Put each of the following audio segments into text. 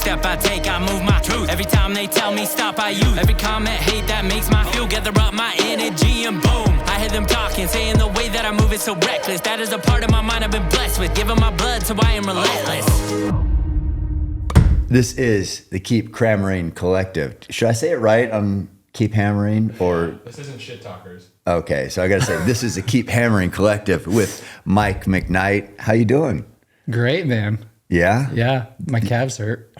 step I take, I move my truth. Every time they tell me stop, I use every comment, hate that makes my fuel. Gather up my energy and boom, I hear them talking, saying the way that I move is so reckless. That is a part of my mind I've been blessed with, giving my blood so I am relentless. This is the Keep Crammering Collective. Should I say it right? Keep Hammering or? This isn't Shit Talkers. Okay, so I got to say this is the Keep Hammering Collective with Mike McKnight. How you doing? Great, man. Yeah? Yeah, my calves hurt.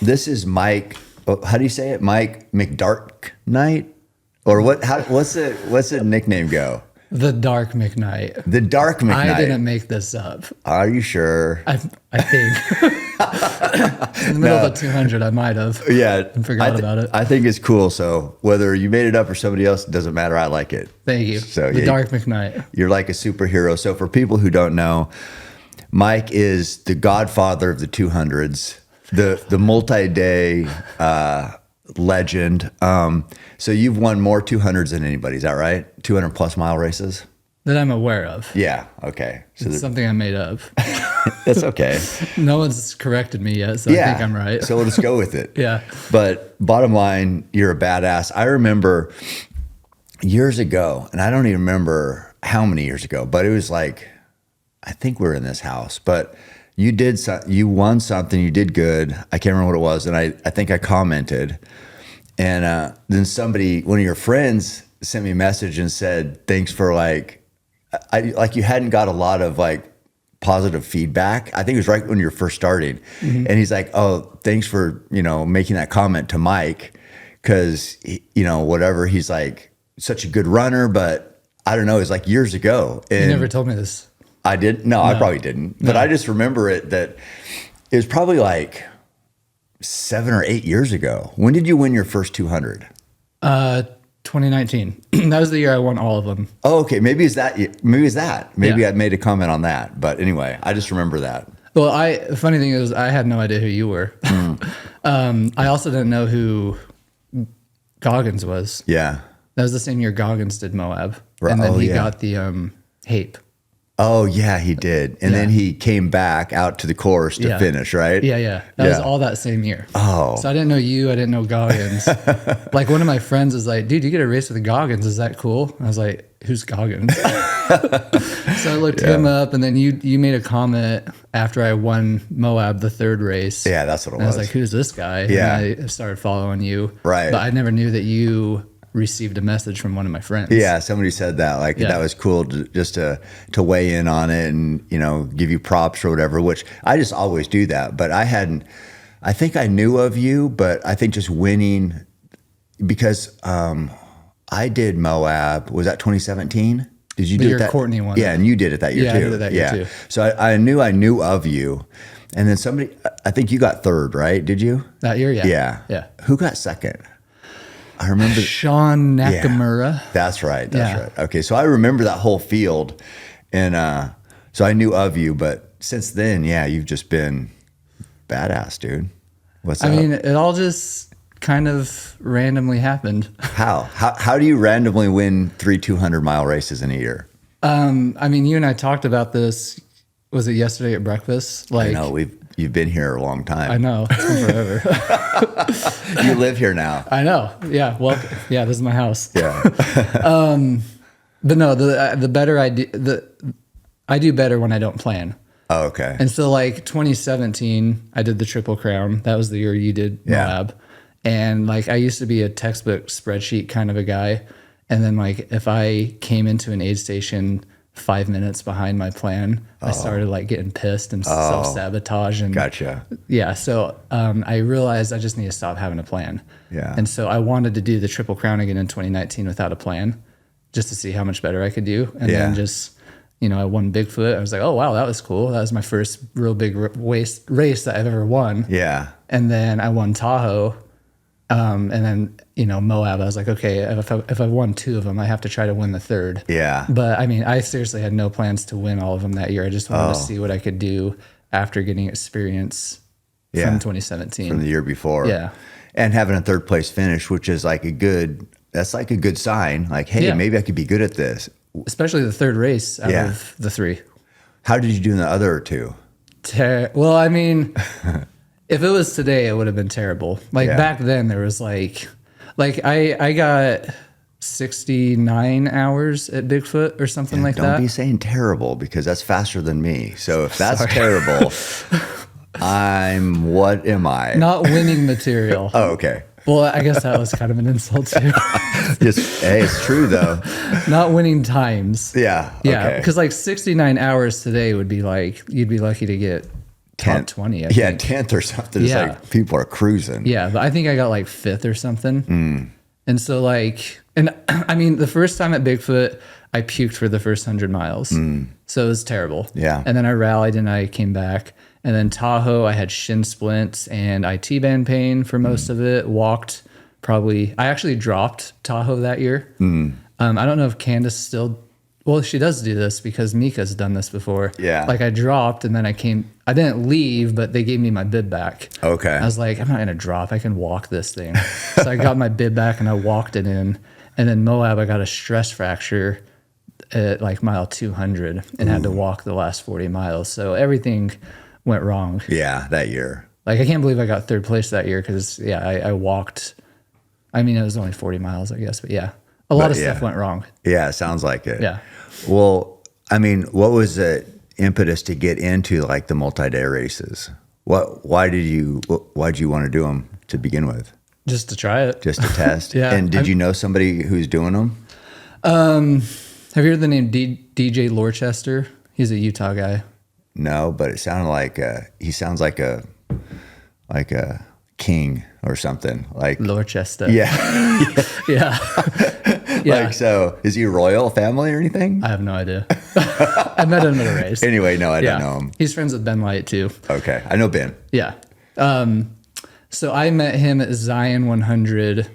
This is Mike, how do you say it? Mike McDark Knight? Or what's the nickname go? The Dark McKnight. The Dark McKnight. I didn't make this up. Are you sure? I think. In the middle of the 200, I might have. Yeah. Forgot about it. I think it's cool. So whether you made it up or somebody else, it doesn't matter. I like it. Thank you. So the Dark McKnight. You're like a superhero. So for people who don't know, Mike is the godfather of the 200s, the multi-day legend. So you've won more 200s than anybody. Is that right? 200 plus mile races? That I'm aware of. Yeah. Okay. So it's something I made up. That's okay. No one's corrected me yet, so I think I'm right. So we'll just go with it. Yeah. But bottom line, you're a badass. I remember years ago, and I don't even remember how many years ago, but it was like, I think we were in this house, but you won something, you did good. I can't remember what it was. And I think I commented, and then one of your friends sent me a message and said, thanks for you hadn't got a lot of positive feedback. I think it was right when you were first starting. Mm-hmm. And he's like, oh, thanks for, making that comment to Mike. Cause whatever, he's like such a good runner, but I don't know. It's like years ago. And you never told me this. I didn't. No, I probably didn't. But I just remember that it was probably like 7 or 8 years ago. When did you win your first 200? 2019. That was the year I won all of them. Oh, okay. Maybe it's that. Maybe I made a comment on that. But anyway, I just remember that. Well, the funny thing is I had no idea who you were. I also didn't know who Goggins was. Yeah. That was the same year Goggins did Moab. Right. And then he got the HAPE. Oh, yeah, he did. And then he came back out to the course to finish, right? Yeah. That was all that same year. Oh. So I didn't know you. I didn't know Goggins. Like one of my friends was like, dude, you get a race with Goggins. Is that cool? I was like, who's Goggins? So I looked him up, and then you made a comment after I won Moab, the third race. Yeah, that's what it was. I was like, who's this guy? Yeah. And I started following you. Right. But I never knew that you received a message from one of my friends. Yeah, somebody said that. That was cool to weigh in on it and, give you props or whatever, which I just always do that. But I think I knew of you, but I think just winning, because I did Moab, was that 2017? Did you do that? Courtney one. Yeah, and you did it that year too. Yeah, I did it that year too. So I knew of you. And then I think you got third, right? Did you? That year, yeah. Yeah. Who got second? I remember Sean Nakamura. Yeah, that's right. Okay, so I remember that whole field, and so I knew of you. But since then, you've just been badass, dude. What's up? I mean, it all just kind of randomly happened. How do you randomly win 3 200-mile races in a year? I mean, you and I talked about this. Was it yesterday at breakfast? I know you've been here a long time. I know, it's been forever. You live here now. I know. Yeah. Well, this is my house. Yeah. But no, the better I do better when I don't plan. Oh, okay. And so 2017, I did the Triple Crown. That was the year you did Moab. And I used to be a textbook spreadsheet kind of a guy. And then if I came into an aid station 5 minutes behind my plan, I started getting pissed and self-sabotage. And gotcha. Yeah. So I realized I just need to stop having a plan. Yeah. And so I wanted to do the Triple Crown again in 2019 without a plan, just to see how much better I could do. And then just, I won Bigfoot. I was like, oh, wow, that was cool. That was my first real big race that I've ever won. Yeah. And then I won Tahoe. And then, Moab, I was like, okay, if I won 2 of them, I have to try to win the third. Yeah. But I mean, I seriously had no plans to win all of them that year. I just wanted to see what I could do after getting experience from 2017. From the year before. Yeah. And having a third place finish, which is a good sign. Hey, maybe I could be good at this. Especially the third race out of the 3. How did you do in the other 2? Well, I mean, If it was today, it would have been terrible. Like back then, there was like I got 69 hours at Bigfoot or something like that. Don't be saying terrible because that's faster than me. So if that's terrible, what am I? Not winning material. Oh, okay. Well, I guess that was kind of an insult too. Hey, it's true though. Not winning times. Yeah. Yeah. Okay. Because like 69 hours today would be like, you'd be lucky to get top 20. I think. 10th or something. It's like people are cruising. Yeah. But I think I got like 5th or something. And so like, and I mean, the first time at Bigfoot, I puked for the first 100 miles. So it was terrible. Yeah. And then I rallied and I came back. And then Tahoe, I had shin splints and IT band pain for most of it. Walked I actually dropped Tahoe that year. I don't know if Candace still, well, she does do this because Mika's done this before. Yeah. Like I dropped and then I didn't leave, but they gave me my bib back. Okay. I was like, I'm not going to drop. I can walk this thing. So I got my bib back and I walked it in. And then Moab, I got a stress fracture at like mile 200 and had to walk the last 40 miles. So everything went wrong. Yeah, that year. Like I can't believe I got 3rd place that year because I walked. I mean, it was only 40 miles, I guess, but yeah, a lot of stuff went wrong. Yeah, it sounds like it. Yeah. Well, I mean, what was the impetus to get into like the multi-day races? Why did you want to do them to begin with? Just to try it. Just to test. Yeah. And did you know somebody who's doing them? Have you heard the name DJ Lorchester? He's a Utah guy. No, but it sounded like he sounds like a king or something. Like Lorchester. Yeah. Yeah. Yeah. Like, so is he royal family or anything? I have no idea. I met him at a race. Anyway, no, I don't know him. He's friends with Ben Light too. Okay. I know Ben. Yeah. So I met him at Zion 100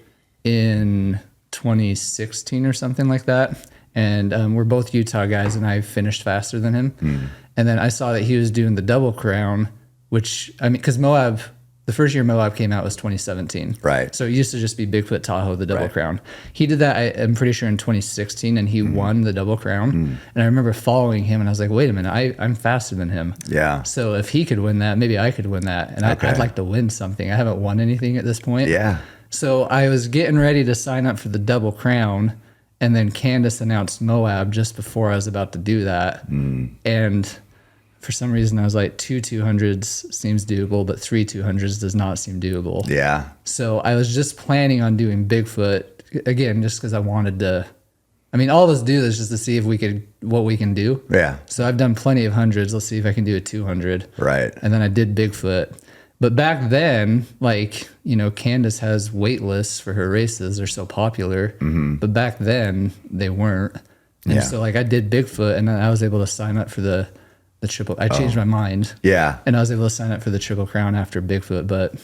in 2016 or something like that. And we're both Utah guys, and I finished faster than him. And then I saw that he was doing the double crown, which, I mean, because Moab, the first year Moab came out was 2017. Right. So it used to just be Bigfoot Tahoe, the double crown. He did that, I'm pretty sure, in 2016, and he won the double crown. And I remember following him, and I was like, wait a minute, I'm faster than him. Yeah. So if he could win that, maybe I could win that. And I'd like to win something. I haven't won anything at this point. Yeah. So I was getting ready to sign up for the double crown, and then Candace announced Moab just before I was about to do that. And for some reason, I was like, 2 200s seems doable, but 3 200s does not seem doable. Yeah. So I was just planning on doing Bigfoot, again, just because I wanted to. I mean, all of us do this just to see if what we can do. Yeah. So I've done plenty of hundreds. Let's see if I can do a 200. Right. And then I did Bigfoot. But back then, like, you know, Candace has wait lists for her races. They're so popular. But back then, they weren't. And so, like, I did Bigfoot, and then I was able to sign up for the triple. I changed my mind. Yeah. And I was able to sign up for the Triple Crown after Bigfoot. But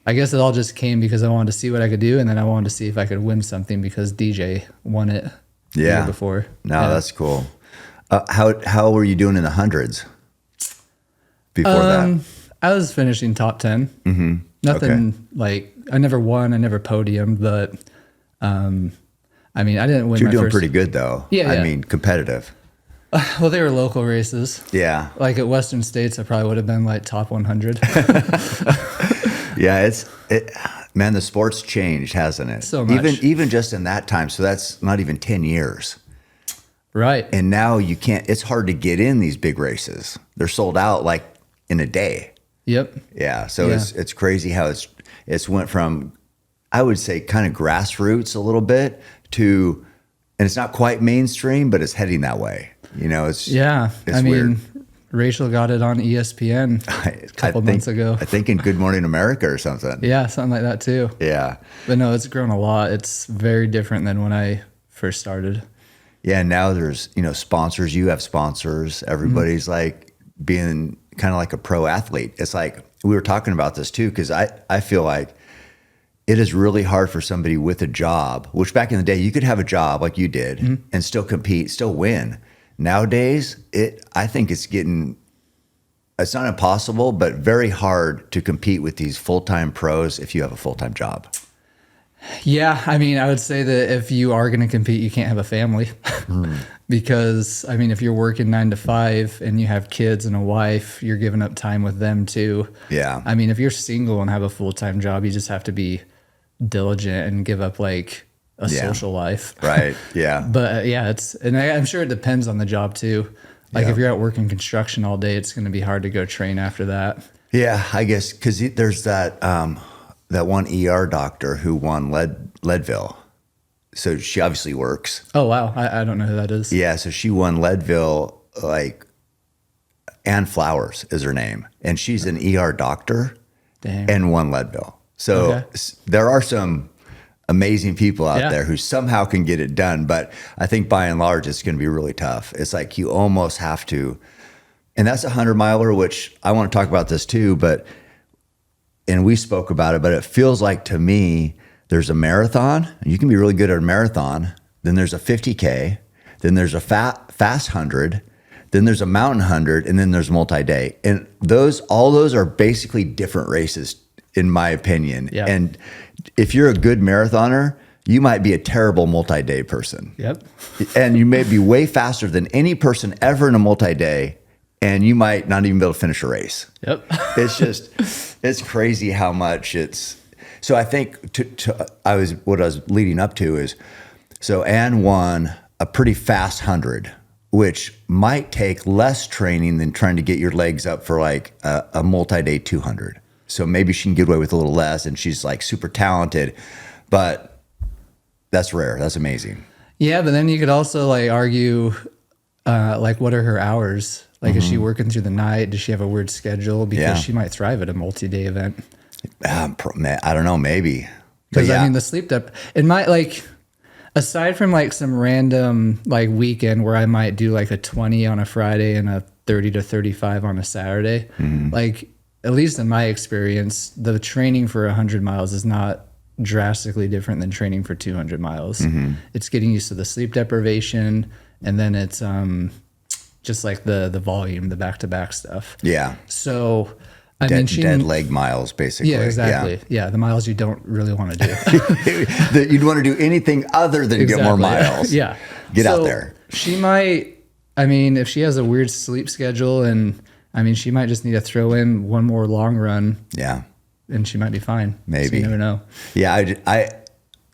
I guess it all just came because I wanted to see what I could do, and then I wanted to see if I could win something because DJ won it the year before. No, that's cool. How were you doing in the hundreds before that? I was finishing top 10. Nothing like, I never won, I never podiumed, but I mean, I didn't win. You're my doing first. pretty good though. Yeah, I mean, competitive. Well, they were local races. Yeah. Like at Western States, I probably would have been like top 100. Yeah, man, the sport's changed, hasn't it? So much. Even just in that time. So that's not even 10 years. Right. And now it's hard to get in these big races. They're sold out like in a day. Yep. Yeah. So it's crazy how it's went from, I would say, kind of grassroots a little bit to, and it's not quite mainstream, but it's heading that way. You know, it's weird. Mean, Rachel got it on ESPN a couple months ago. I think in Good Morning America or something. Yeah, something like that too. Yeah. But no, it's grown a lot. It's very different than when I first started. Yeah, now there's, sponsors. You have sponsors. Everybody's like being kind of like a pro athlete. It's like, we were talking about this too, because I feel like it is really hard for somebody with a job, which back in the day, you could have a job like you did and still compete, still win. Nowadays, I think it's not impossible, but very hard to compete with these full-time pros if you have a full-time job. Yeah, I mean, I would say that if you are going to compete, you can't have a family because, I mean, if you're working 9 to 5 and you have kids and a wife, you're giving up time with them too. Yeah. I mean, if you're single and have a full-time job, you just have to be diligent and give up like a social life. Right. Yeah. But yeah, I'm sure it depends on the job too. Like if you're at work in construction all day, it's going to be hard to go train after that. Yeah, I guess because there's that one ER doctor who won Leadville. So she obviously works. Oh, wow. I don't know who that is. Yeah, so she won Leadville, like, Ann Flowers is her name. And she's an ER doctor. Dang. And won Leadville. So there are some amazing people out there who somehow can get it done. But I think by and large, it's going to be really tough. It's like you almost have to, and that's a 100-miler, which I want to talk about this too, and we spoke about it, but it feels like to me, there's a marathon. You can be really good at a marathon. Then there's a 50K. Then there's a fast 100. Then there's a mountain 100. And then there's multi-day. And all those are basically different races, in my opinion. Yeah. And if you're a good marathoner, you might be a terrible multi-day person. Yep. And you may be way faster than any person ever in a multi-day. And you might not even be able to finish a race. Yep. It's crazy how much it's. So I think what I was leading up to is, so Ann won a pretty fast 100, which might take less training than trying to get your legs up for like a multi-day 200. So maybe she can get away with a little less, and she's like super talented, but that's rare. That's amazing. Yeah, but then you could also like argue, like, what are her hours? Like, is she working through the night? Does she have a weird schedule? Because she might thrive at a multi-day event. I don't know, maybe. Because I mean, the sleep depth, it might like, aside from like some random like weekend where I might do like a 20 on a Friday and a 30 to 35 on a Saturday, like at least in my experience, the training for 100 miles is not drastically different than training for 200 miles. It's getting used to the sleep deprivation, and then it's just like the volume, the back-to-back stuff. Yeah. So I mean, dead leg miles, basically. Yeah, exactly. Yeah, the miles you don't really want to do. You'd want to do anything other than get more miles. Yeah. Get out there. She might, I mean, if she has a weird sleep schedule, and I mean, she might just need to throw in one more long run. Yeah. And she might be fine. Maybe. So you never know. Yeah,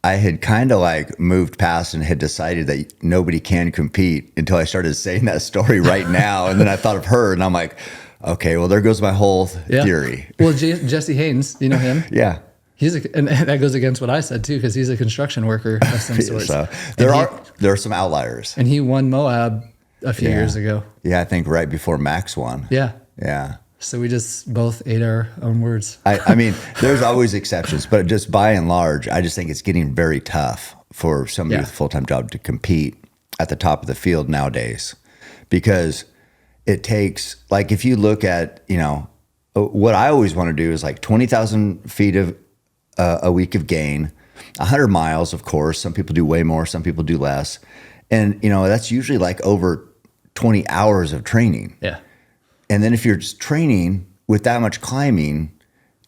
I had kind of like moved past and had decided that nobody can compete until I started saying that story right now. And then I thought of her, and I'm like, okay, well, there goes my whole theory. Well, Jesse Haynes, you know him? Yeah. And that goes against what I said too, because he's a construction worker of some sort. So there are some outliers. And he won Moab a few years ago. Yeah, I think right before Max won. Yeah. Yeah. So we just both ate our own words. I mean, there's always exceptions, but just by and large, I just think it's getting very tough for somebody with a full-time job to compete at the top of the field nowadays, because it takes, like, if you look at, what I always want to do is like 20,000 feet of a week of gain, 100 miles, of course. Some people do way more, some people do less. And, that's usually like over 20 hours of training. Yeah. And then if you're just training with that much climbing,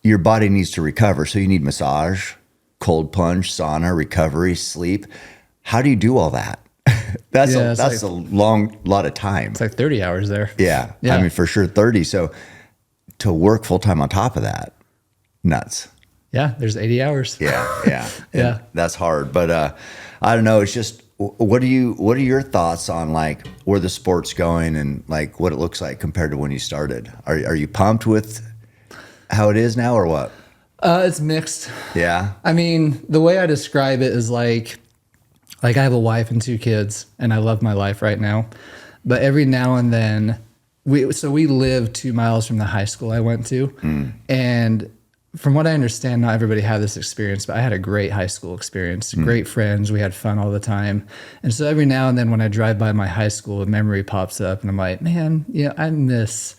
your body needs to recover. So you need massage, cold plunge, sauna, recovery, sleep. How do you do all that? That's a long lot of time. It's like 30 hours there. Yeah. I mean, for sure 30. So to work full time on top of that, nuts. Yeah. There's 80 hours. Yeah. Yeah. That's hard. But I don't know. It's just, what are your thoughts on like where the sport's going and like what it looks like compared to when you started? Are you pumped with how it is now or what? It's mixed. Yeah. I mean, the way I describe it is like I have a wife and 2 kids, and I love my life right now. But every now and then, we live 2 miles from the high school I went to, and from what I understand, not everybody had this experience, but I had a great high school experience, great friends. We had fun all the time. And so every now and then when I drive by my high school, a memory pops up and I'm like, man, I miss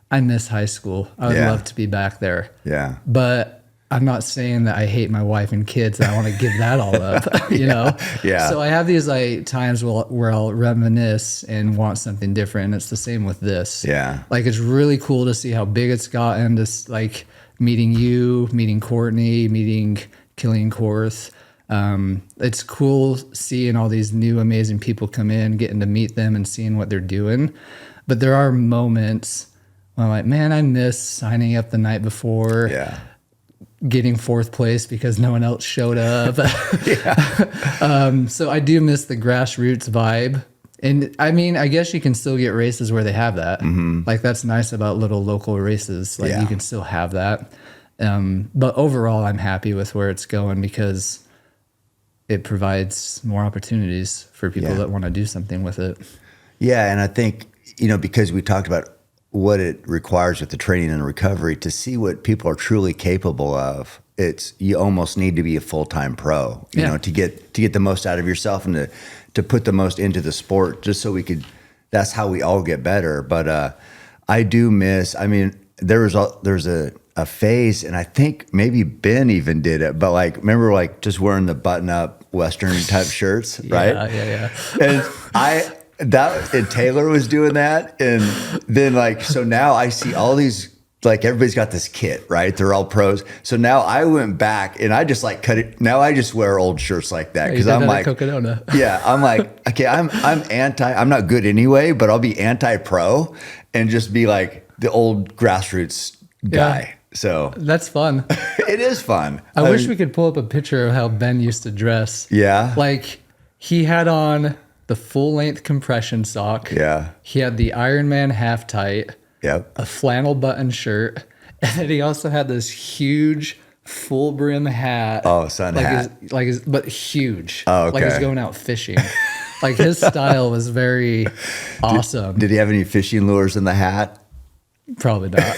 high school. I would love to be back there. Yeah. But I'm not saying that I hate my wife and kids and I want to give that all up, Yeah. So I have these like times where I'll reminisce and want something different. And it's the same with this. Yeah. Like, it's really cool to see how big it's gotten, just like meeting you, meeting Courtney, meeting Kilian, Korth. It's cool seeing all these new amazing people come in, getting to meet them and seeing what they're doing. But there are moments when I'm like, man, I miss signing up the night before. Yeah. Getting fourth place because no one else showed up. So I do miss the grassroots vibe. And I mean, I guess you can still get races where they have that. Like that's nice about little local races. Like you can still have that. But overall, I'm happy with where it's going because it provides more opportunities for people that want to do something with it. Yeah. And I think, because we talked about what it requires with the training and recovery to see what people are truly capable of, you almost need to be a full-time pro, you know, to get the most out of yourself and to put the most into the sport, just so that's how we all get better. But I do miss, there was a phase, and I think maybe Ben even did it, but like, remember like just wearing the button-up Western type shirts, right? Yeah. And Taylor was doing that, and then like, so now I see all these, like everybody's got this kit, right? They're all pros. So now I went back and I just like cut it. Now I just wear old shirts like that because I'm like, Cocodona. I'm like, okay, I'm not good anyway, but I'll be anti-pro and just be like the old grassroots guy. Yeah. So that's fun. It is fun. I wish we could pull up a picture of how Ben used to dress. Yeah. Like he had on the full length compression sock. Yeah. He had the Iron Man half tight. Yep. A flannel button shirt. And then he also had this huge full brim hat. Oh, sun hat. But huge. Oh, okay. Like he's going out fishing. Like his style was very awesome. Did he have any fishing lures in the hat? Probably not.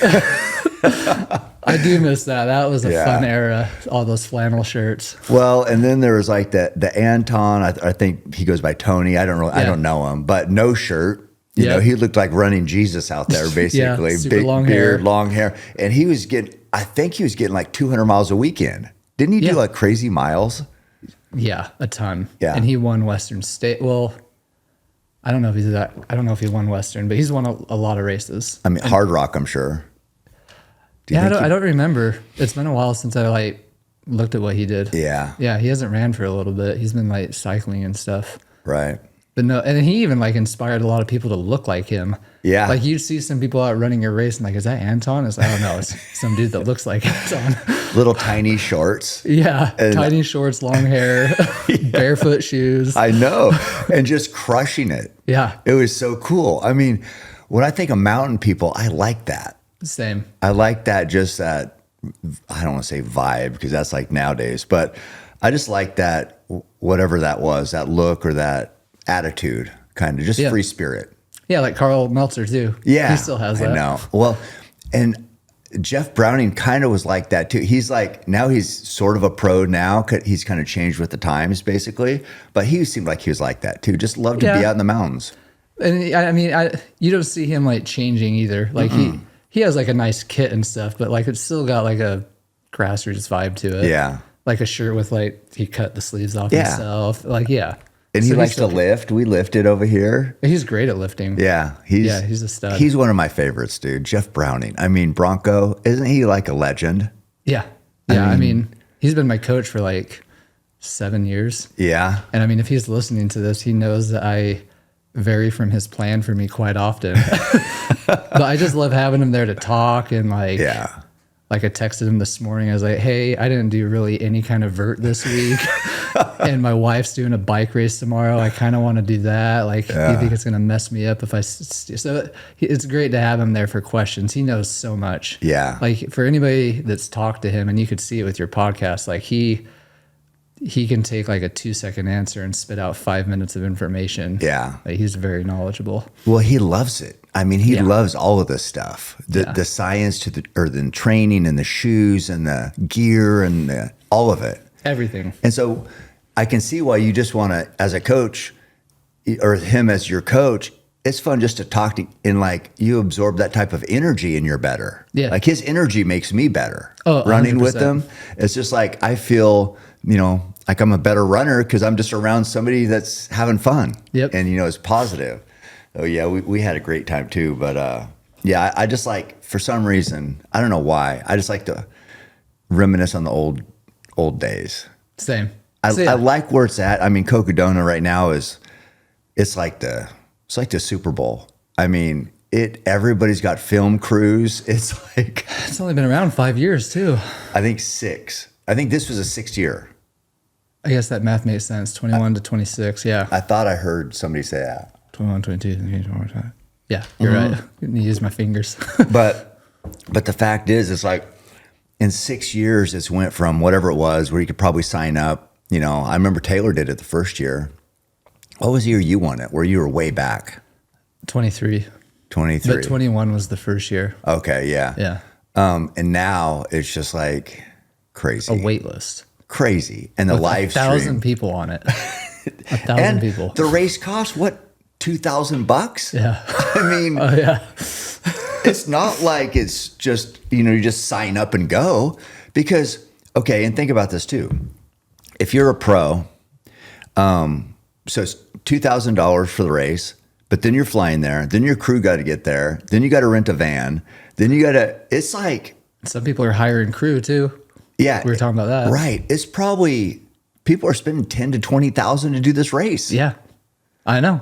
I do miss that. That was a fun era. All those flannel shirts. Well, and then there was like the Anton. I think he goes by Tony. I don't know him, but no shirt. You know, he looked like running Jesus out there, basically. Super big long beard, hair. long hair, and I think he was getting like 200 miles a weekend. Didn't he do like crazy miles? Yeah, a ton. Yeah, and he won Western State. Well, I don't know if he won Western, but he's won a lot of races. Hard Rock, I'm sure. I don't remember. It's been a while since I looked at what he did. Yeah. Yeah, he hasn't ran for a little bit. He's been like cycling and stuff. Right. But no, and he even like inspired a lot of people to look like him. Yeah. Like you'd see some people out running a race and like, is that Anton? It's like, oh no, it's some dude that looks like Anton. Little tiny shorts. Yeah. Tiny shorts, long hair, barefoot shoes. I know. And just crushing it. Yeah. It was so cool. When I think of mountain people, I like that. Same. I like that, just that, I don't want to say vibe because that's like nowadays, but I just like that, whatever that was, that look or that attitude, kind of just free spirit. Yeah, like Carl Meltzer too. Yeah. He still has that. I know. Well, and Jeff Browning kind of was like that too. He's like, now he's sort of a pro now. He's kind of changed with the times basically, but he seemed like he was like that too. Just loved to be out in the mountains. And you don't see him like changing either. Like he has like a nice kit and stuff, but like it's still got like a grassroots vibe to it. Yeah. Like a shirt with like, he cut the sleeves off himself. Like, yeah. And he likes to lift. We lifted over here. He's great at lifting. Yeah. He's a stud. He's one of my favorites, dude. Jeff Browning. Bronco, isn't he like a legend? Yeah. Yeah. He's been my coach for like 7 years. Yeah. And if he's listening to this, he knows that I vary from his plan for me quite often. But I just love having him there to talk and like I texted him this morning. I was like, hey, I didn't do really any kind of vert this week. And my wife's doing a bike race tomorrow. I kind of want to do that. Like, do you think it's going to mess me up if so it's great to have him there for questions. He knows so much. Yeah. Like for anybody that's talked to him, and you could see it with your podcast, like he can take like a 2-second answer and spit out 5 minutes of information. Yeah. Like he's very knowledgeable. Well, he loves it. He loves all of this stuff, the science to the training and the shoes and the gear and all of it. Everything. And so I can see why you just want to, as a coach or him as your coach, it's fun just to talk to, and like you absorb that type of energy and you're better. Yeah. Like his energy makes me better. Oh, running 100%. with him. It's just like, I feel, like I'm a better runner because I'm just around somebody that's having fun. Yep. And, is positive. Oh yeah. We had a great time too. But, I just like, for some reason, I don't know why, I just like to reminisce on the old days. Same. I like where it's at. I mean, Cocodona right now it's like the Super Bowl. I mean, everybody's got film crews. It's like It's only been around 5 years too. I think 6. I think this was a 6th year. I guess that math makes sense. 21 to 26. Yeah. I thought I heard somebody say that. 21, 22, 23. Yeah, you're right. I need to use my fingers. But the fact is, it's like in 6 years, it's went from whatever it was where you could probably sign up. You know, I remember Taylor did it the first year. What was the year you won it? Where you were way back? 23. 23. But 21 was the first year. Okay, yeah. Yeah. And now it's just like crazy. A wait list. Crazy. And the With live 1,000 stream. people on it. 1,000 And people. the race cost, what, $2,000? Yeah. I mean, Oh, yeah. it's not like it's just, you just sign up and go. Because, okay, and think about this too. If you're a pro, so it's $2,000 for the race, but then you're flying there, then your crew got to get there, then you got to rent a van, then you got to, it's like. Some people are hiring crew too. Yeah. We were talking about that. Right. It's probably, people are spending $10,000 to $20,000 to do this race. Yeah, I know.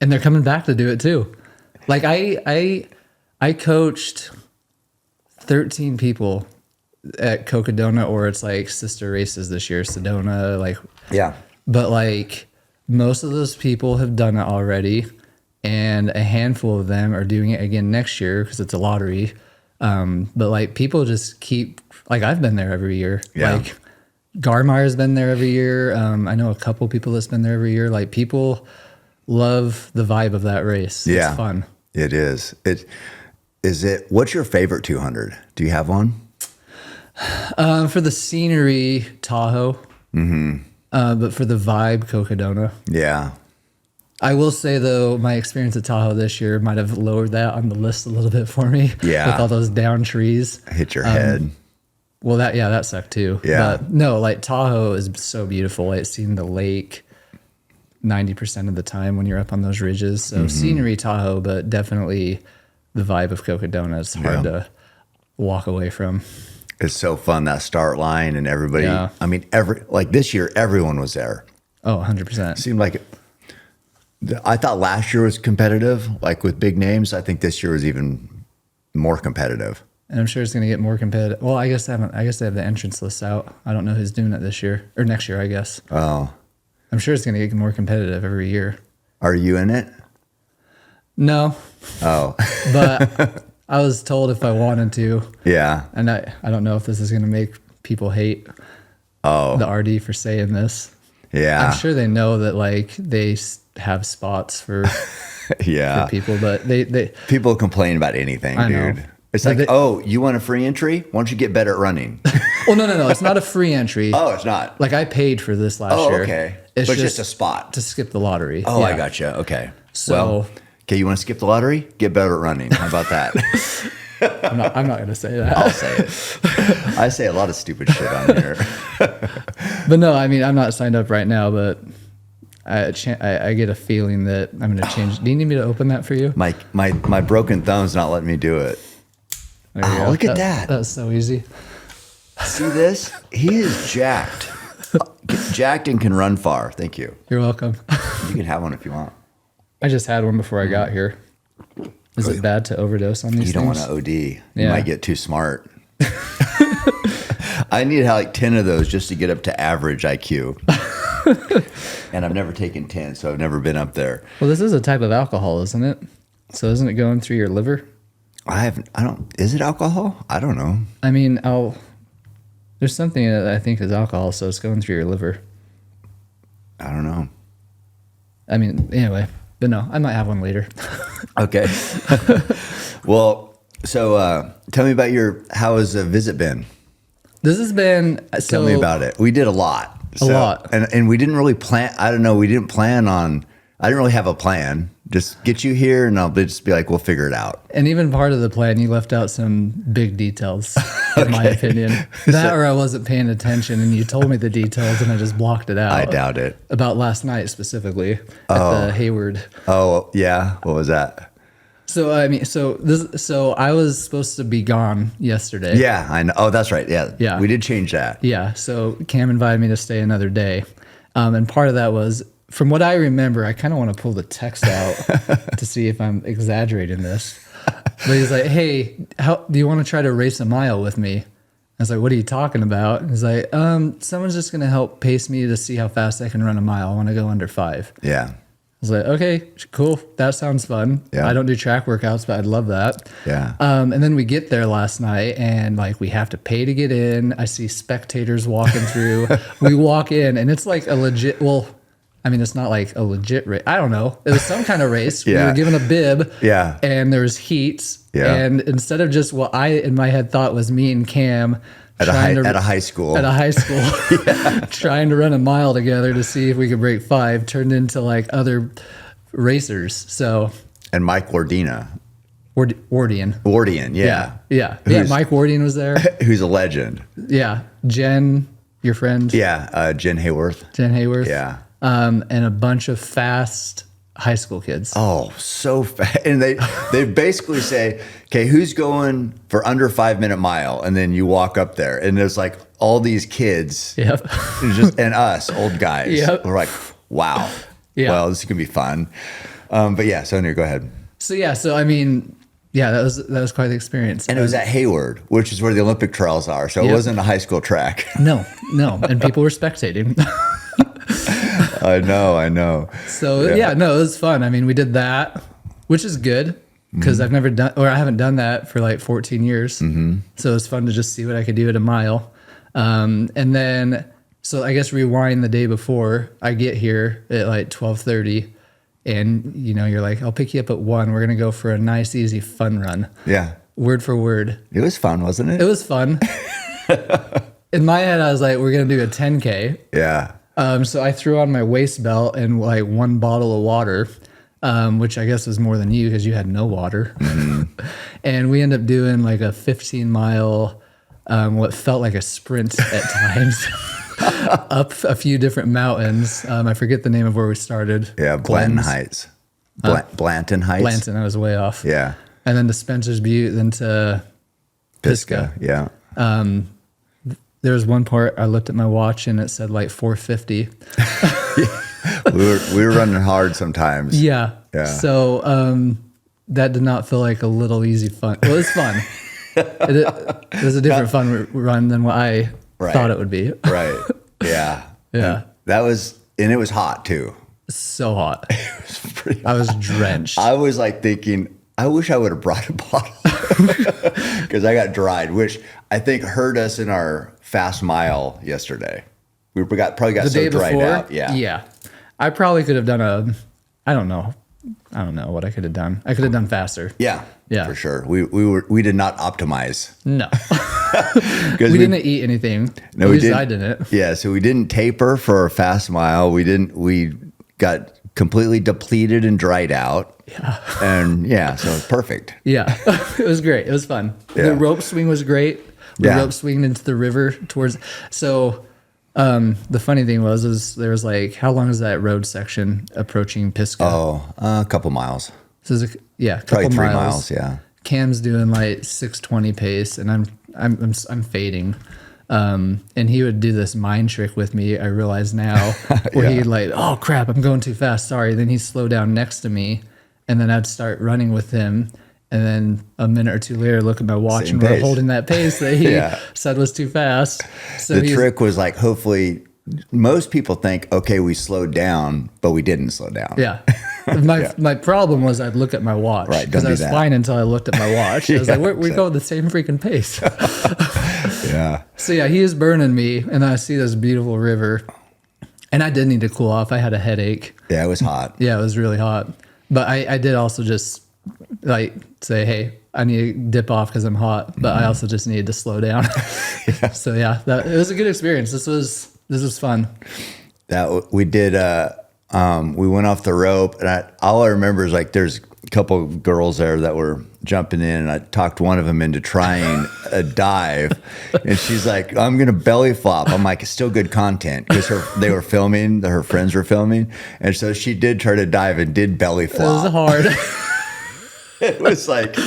And they're coming back to do it too. Like I coached 13 people at Cocodona, or it's like sister races this year, Sedona, like. Yeah. But like most of those people have done it already, and a handful of them are doing it again next year because it's a lottery. But like people just keep, like I've been there every year. Yeah. Like Garmire has been there every year. I know a couple people that's been there every year. Like people love the vibe of that race. Yeah. It's fun. It is. What's your favorite 200? Do you have one? For the scenery, Tahoe. Mm-hmm. But for the vibe, Cocodona. Yeah. I will say though, my experience at Tahoe this year might have lowered that on the list a little bit for me. Yeah. With all those down trees. Hit your head. Well, that sucked too. Yeah. But no, like Tahoe is so beautiful. Like seeing the lake 90% of the time when you're up on those ridges. So scenery, Tahoe, but definitely the vibe of Cocodona is hard to walk away from. It's so fun, that start line, and everybody. Yeah. I mean, like this year, everyone was there. Oh, 100%. It seemed like it. I thought last year was competitive, like with big names. I think this year was even more competitive. And I'm sure it's going to get more competitive. Well, I guess they have the entrance list out. I don't know who's doing it this year or next year, I guess. Oh. I'm sure it's going to get more competitive every year. Are you in it? No. Oh. But I was told if I wanted to. Yeah. And I don't know if this is going to make people hate the RD for saying this. Yeah. I'm sure they know that like they have spots for, for people, but they people complain about anything, I dude. know. It's But like, you want a free entry? Why don't you get better at running? Well, no. It's not a free entry. Oh, it's not. Like I paid for this last year. Okay. It's But just a spot. to skip the lottery. Oh, Yeah. I gotcha. Okay. So- okay, you want to skip the lottery? Get better at running. How about that? I'm not going to say that. I'll say it. I say a lot of stupid shit on here. But no, I mean, I'm not signed up right now, but I get a feeling that I'm going to change. Do you need me to open that for you? My broken thumb's not letting me do it. There you Oh, go. look at that. That's so easy. See this? He is jacked. Jacked and can run far. Thank you. You're welcome. You can have one if you want. I just had one before I got here. Is it bad to overdose on these You don't want things? to OD. You Yeah. might get too smart. I need like 10 of those just to get up to average IQ. And I've never taken 10, so I've never been up there. Well, this is a type of alcohol, isn't it? So isn't it going through your liver? Is it alcohol? I don't know. I mean, there's something that I think is alcohol, so it's going through your liver. I don't know. I mean, anyway, but no, I might have one later. Okay. Well, so tell me about how has the visit been? This has been Tell me about it. We did a lot. A lot. And we didn't really plan. I don't know. We didn't plan on. I didn't really have a plan. Just get you here, and I'll just be like, we'll figure it out. And even part of the plan, you left out some big details, in my opinion. That or I wasn't paying attention, and you told me the details, and I just blocked it out. I doubt it. About last night specifically at the Hayward. Oh, yeah. What was that? So I mean, so I was supposed to be gone yesterday. Yeah, I know. Oh, that's right. Yeah. Yeah. We did change that. Yeah. So Cam invited me to stay another day. And part of that was, from what I remember, I kind of want to pull the text out to see if I'm exaggerating this. But he's like, hey, how do you want to try to race a mile with me? I was like, what are you talking about? And he's like, someone's just going to help pace me to see how fast I can run a mile. I want to go under 5. Yeah. I was like, okay, cool. That sounds fun. Yeah. I don't do track workouts, but I'd love that. Yeah. And then we get there last night and like we have to pay to get in. I see spectators walking through. We walk in and it's like a legit, well, I mean, it's not like a legit race. I don't know. It was some kind of race. Yeah. We were given a bib. Yeah. And there was heats. Yeah. And instead of just what I in my head thought was me and Cam At a high school. trying to run a mile together to see if we could break 5, turned into like other racers. So And Mike Wardina. Wardian. Yeah. Yeah. Mike Wardian was there. Who's a legend. Yeah. Jen, your friend. Yeah. Jen Hayward. Jen Hayward. Yeah. And a bunch of fast high school kids. Oh, so fast. And they basically say, okay, who's going for under 5-minute mile? And then you walk up there and there's like all these kids. Yep. And us old guys. Yep. We're like, wow. Yeah. Well, this is going to be fun. But yeah, Sonia, go ahead. So I mean, yeah, that was quite the experience. And it was at Hayward, which is where the Olympic trials are. So it wasn't a high school track. No. And people were spectating. I know. So yeah, no, it was fun. I mean, we did that, which is good because I haven't done that for like 14 years. Mm-hmm. So it was fun to just see what I could do at a mile. And then, so I guess rewind the day before, I get here at like 12:30 and you're like, I'll pick you up at 1. We're going to go for a nice, easy, fun run. Yeah. Word for word. It was fun, wasn't it? It was fun. In my head, I was like, we're going to do a 10K. Yeah. So I threw on my waist belt and like 1 bottle of water, which I guess was more than you because you had no water. Mm-hmm. And we ended up doing like a 15-mile, what felt like a sprint at times, up a few different mountains. I forget the name of where we started. Yeah, Blanton Heights. Blanton Heights? Blanton, I was way off. Yeah. And then to Spencer's Butte, then to Pisgah. Yeah. There was one part I looked at my watch and it said like 450. we were running hard sometimes. Yeah. So that did not feel like a little easy fun. Well, it was fun. It was a different fun run than what I thought it would be. Right. Yeah. Yeah. And it was hot too. So hot. It was pretty hot. I was drenched. I was like thinking, I wish I would have brought a bottle because I got dried, which I think hurt us in our fast mile yesterday. We probably got so dried out. Yeah. Yeah. I probably could have done I don't know what I could have done. I could have done faster. Yeah. Yeah. For sure. We did not optimize. No. we didn't eat anything. No, At least I didn't. Yeah. So we didn't taper for a fast mile. We got completely depleted and dried out. Yeah. And yeah, so it's perfect. Yeah. It was great. It was fun. Yeah. The rope swing was great. We rope swinged into the river towards. So the funny thing was there was like, how long is that road section approaching Pisgah? Oh, a couple miles. So a couple Probably 3 miles. miles. Yeah. Cam's doing like 6:20 pace, and I'm fading. And he would do this mind trick with me. I realize now, where he'd like, oh crap, I'm going too fast. Sorry. Then he'd slow down next to me, and then I'd start running with him. And then a minute or two later, look at my watch, and we're holding that pace that he said was too fast. So the trick was like, hopefully, most people think, okay, we slowed down, but we didn't slow down. Yeah. My problem was I'd look at my watch. Right. Because I was fine until I looked at my watch. I was like, we're going the same freaking pace. Yeah. So yeah, he is burning me, and I see this beautiful river. And I did need to cool off. I had a headache. Yeah, it was hot. Yeah, it was really hot. But I did also just like say, hey, I need to dip off because I'm hot. But I also just needed to slow down. So yeah, it was a good experience. This was fun. That we did. We went off the rope, and all I remember is like there's a couple of girls there that were jumping in, and I talked one of them into trying a dive, and she's like, "I'm gonna belly flop." I'm like, "It's still good content," because they were filming, her friends were filming, and so she did try to dive and did belly flop. It was hard. It was like,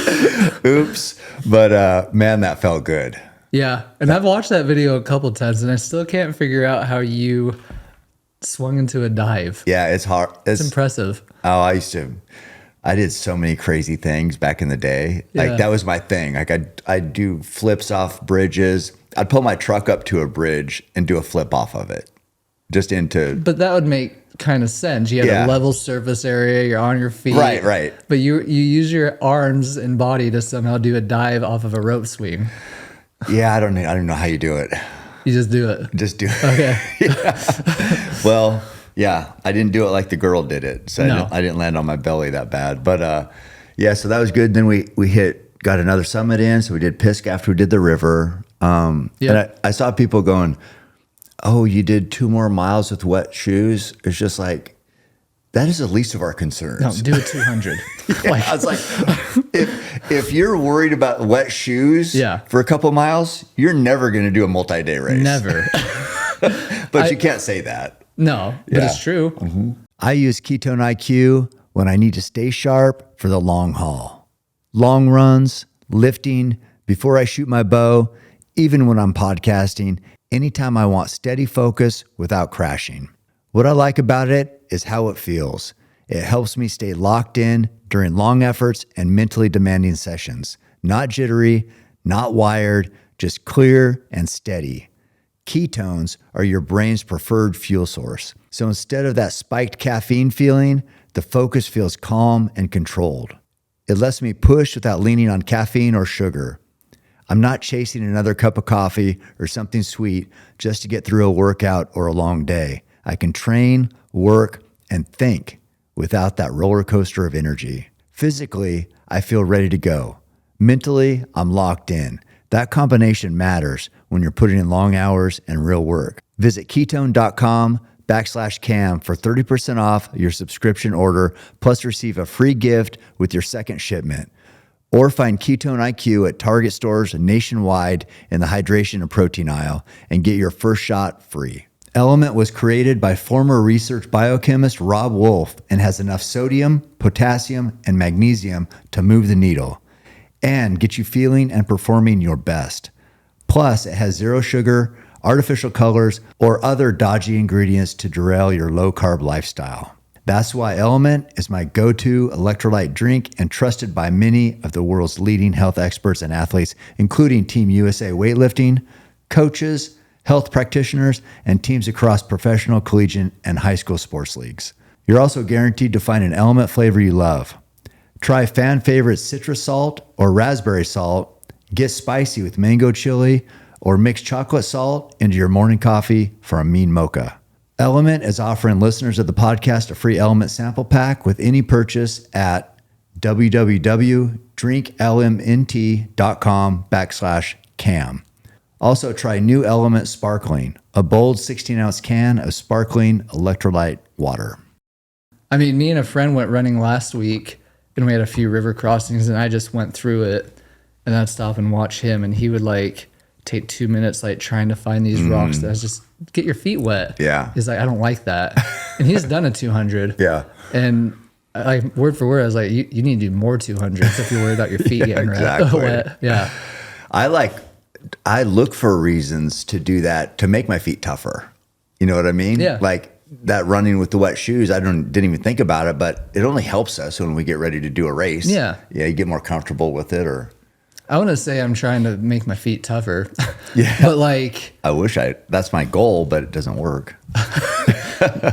oops. But man, that felt good. Yeah. And I've watched that video a couple times and I still can't figure out how you swung into a dive. Yeah, it's hard. It's impressive. Oh, I did so many crazy things back in the day. Yeah. Like that was my thing. Like I'd do flips off bridges. I'd pull my truck up to a bridge and do a flip off of it. Just into. But that would make kind of sense. You had a level surface area, you're on your feet. Right. But you use your arms and body to somehow do a dive off of a rope swing. Yeah, I don't know how you do it. You just do it. Just do it. Okay. Yeah. Well, yeah, I didn't do it like the girl did it. So I didn't land on my belly that bad. But yeah, so that was good. Then we got another summit in. So we did Pisk after we did the river. And I saw people going, oh, you did 2 more miles with wet shoes. It's just like, that is the least of our concerns. No, do a 200. I was like, if you're worried about wet shoes for a couple miles, you're never going to do a multi-day race. Never. But you can't say that. No, but it's true. Mm-hmm. I use Ketone IQ when I need to stay sharp for the long haul. Long runs, lifting, before I shoot my bow, even when I'm podcasting, anytime I want steady focus without crashing. What I like about it is how it feels. It helps me stay locked in during long efforts and mentally demanding sessions. Not jittery, not wired, just clear and steady. Ketones are your brain's preferred fuel source. So instead of that spiked caffeine feeling, the focus feels calm and controlled. It lets me push without leaning on caffeine or sugar. I'm not chasing another cup of coffee or something sweet just to get through a workout or a long day. I can train, work, and think without that roller coaster of energy. Physically, I feel ready to go. Mentally, I'm locked in. That combination matters when you're putting in long hours and real work. Visit ketone.com/cam for 30% off your subscription order, plus receive a free gift with your second shipment. Or find Ketone IQ at Target stores nationwide in the hydration and protein aisle and get your first shot free. Element was created by former research biochemist Rob Wolf and has enough sodium, potassium, and magnesium to move the needle and get you feeling and performing your best. Plus, it has zero sugar, artificial colors, or other dodgy ingredients to derail your low-carb lifestyle. That's why Element is my go-to electrolyte drink and trusted by many of the world's leading health experts and athletes, including Team USA weightlifting, coaches, health practitioners, and teams across professional, collegiate, and high school sports leagues. You're also guaranteed to find an Element flavor you love. Try fan favorite citrus salt or raspberry salt, get spicy with mango chili, or mix chocolate salt into your morning coffee for a mean mocha. Element is offering listeners of the podcast a free Element sample pack with any purchase at www.drinklmnt.com/cam. Also try new Element Sparkling, a bold 16-ounce can of sparkling electrolyte water. I mean, me and a friend went running last week and we had a few river crossings and I just went through it and I'd stop and watch him and he would like take 2 minutes like trying to find these rocks that was just get your feet wet. Yeah. He's like, I don't like that. And he's done a 200. Yeah. And like word for word, I was like, you need to do more 200s if you're worried about your feet getting wet. Yeah. I look for reasons to do that to make my feet tougher. You know what I mean? Yeah. Like that running with the wet shoes, didn't even think about it, but it only helps us when we get ready to do a race. Yeah. Yeah, you get more comfortable with it I want to say I'm trying to make my feet tougher. Yeah. But like, that's my goal, but it doesn't work.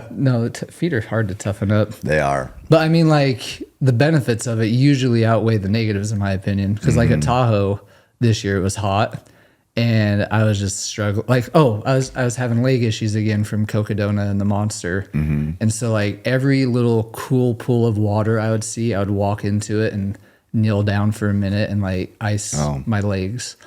No, feet are hard to toughen up. They are. But I mean, like the benefits of it usually outweigh the negatives in my opinion. Cause like at Tahoe this year, it was hot and I was just struggling. Like, I was having leg issues again from Cocodona and the monster. And so like every little cool pool of water I would see, I would walk into it and kneel down for a minute and like ice my legs.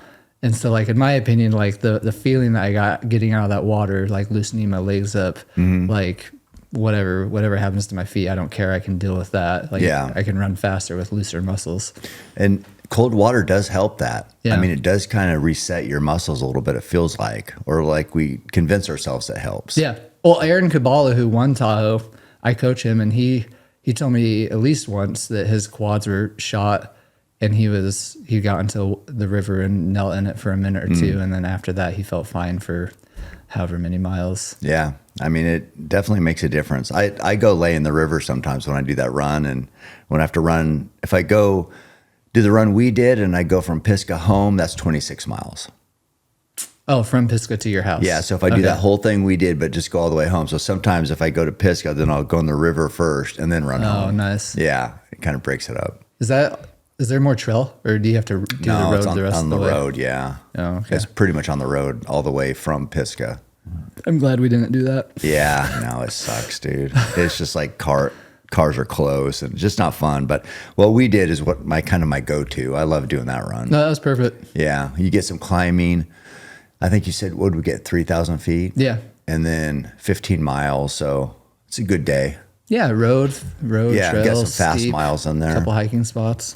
And so like in my opinion, like the feeling that I got getting out of that water, like loosening my legs up, like whatever happens to my feet, I don't care. I can deal with that. Like I can run faster with looser muscles. And cold water does help that. Yeah. I mean, it does kind of reset your muscles a little bit, it feels like, or like we convince ourselves it helps. Yeah. Well, Aaron Kabbalah, who won Tahoe, I coach him and he he told me at least once that his quads were shot, and he got into the river and knelt in it for a minute or two, and then after that he felt fine for however many miles. Yeah. I mean, it definitely makes a difference. I go lay in the river sometimes when I do that run, and when I have to run, if I go do the run we did and I go from Pisgah home, that's 26 miles. Oh, from Pisgah to your house. Yeah, so if I do that whole thing we did, but just go all the way home. So sometimes if I go to Pisgah, then I'll go in the river first and then run home. Oh, nice. Yeah, it kind of breaks it up. Is there more trail, or do you have to do the road the rest of the way? On the road, yeah. Oh, okay. It's pretty much on the road all the way from Pisgah. I'm glad we didn't do that. Yeah, no, it sucks, dude. It's just like cars are close and just not fun. But what we did is what my go-to. I love doing that run. No, that was perfect. Yeah, you get some climbing. I think you said, what did we get, 3,000 feet? Yeah. And then 15 miles, so it's a good day. Yeah, road, yeah, trail, got some fast steep, miles in there. couple hiking spots.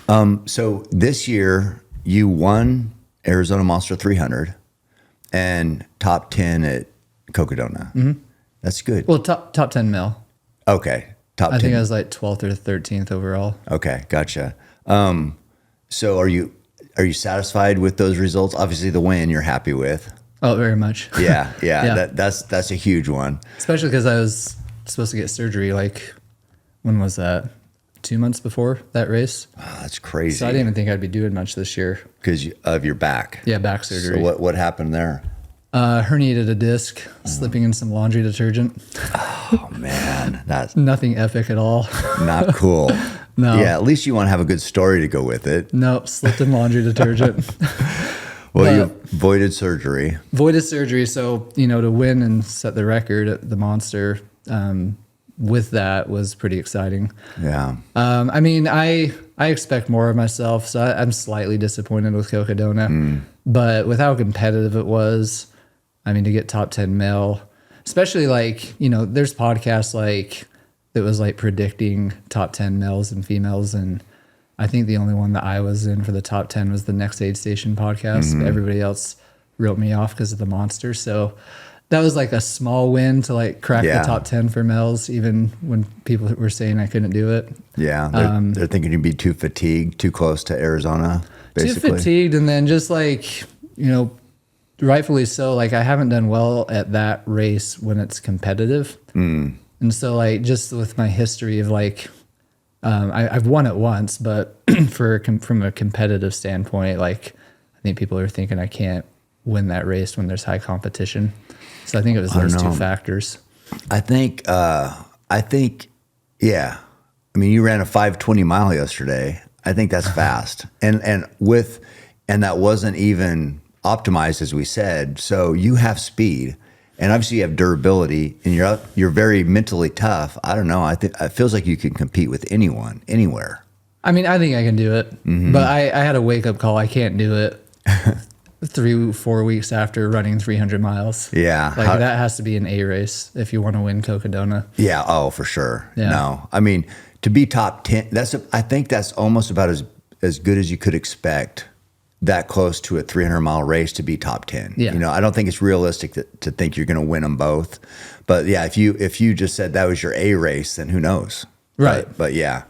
So this year, you won Arizona Monster 300 and top 10 at Cocodona. Mm-hmm. That's good. Well, top 10 mil. Okay, top 10. I think I was like 12th or 13th overall. Okay, gotcha. So are you satisfied with those results? Obviously, the win you're happy with. Oh, very much. Yeah. Yeah. That's a huge one. Especially because I was supposed to get surgery. Like, when was that? 2 months before that race. Oh, that's crazy. So I didn't even think I'd be doing much this year. Because of your back. Yeah, back surgery. So what happened there? Herniated a disc, slipping in some laundry detergent. Oh man, that's Nothing epic at all. not cool. No. Yeah, at least you want to have a good story to go with it. Nope, slipped in laundry detergent. Well, you avoided surgery. Voided surgery. So, to win and set the record at the Monster with that was pretty exciting. Yeah. I mean, I expect more of myself, so I'm slightly disappointed with Cocodona. But with how competitive it was, I mean, to get top 10 male, especially there's podcasts that was predicting top 10 males and females, and I think the only one that I was in for the top 10 was the Next Aid Station podcast. But everybody else wrote me off because of the Monster. So that was a small win to crack the top 10 for males, even when people were saying I couldn't do it. Yeah. They're thinking you'd be too fatigued, too close to Arizona, basically. Too fatigued, and then just rightfully so. I haven't done well at that race when it's competitive. And so just with my history of I've won it once, but from a competitive standpoint, I think people are thinking I can't win that race when there's high competition. So I think it was those two factors. I think, yeah. I mean, you ran a 5:20 mile yesterday. I think that's fast. And that wasn't even optimized, as we said. So you have speed, and obviously you have durability, and you're very mentally tough. I don't know. I think it feels like you can compete with anyone, anywhere. I mean, I think I can do it, but I had a wake up call. I can't do it 3-4 weeks after running 300 miles. Yeah. That has to be an A race if you want to win Cocodona. Yeah. Oh, for sure. Yeah. No, I mean, to be top 10, I think that's almost about as good as you could expect, that close to a 300-mile race to be top 10. Yeah. I don't think it's realistic to think you're going to win them both. But yeah, if you just said that was your A race, then who knows? Right. But yeah.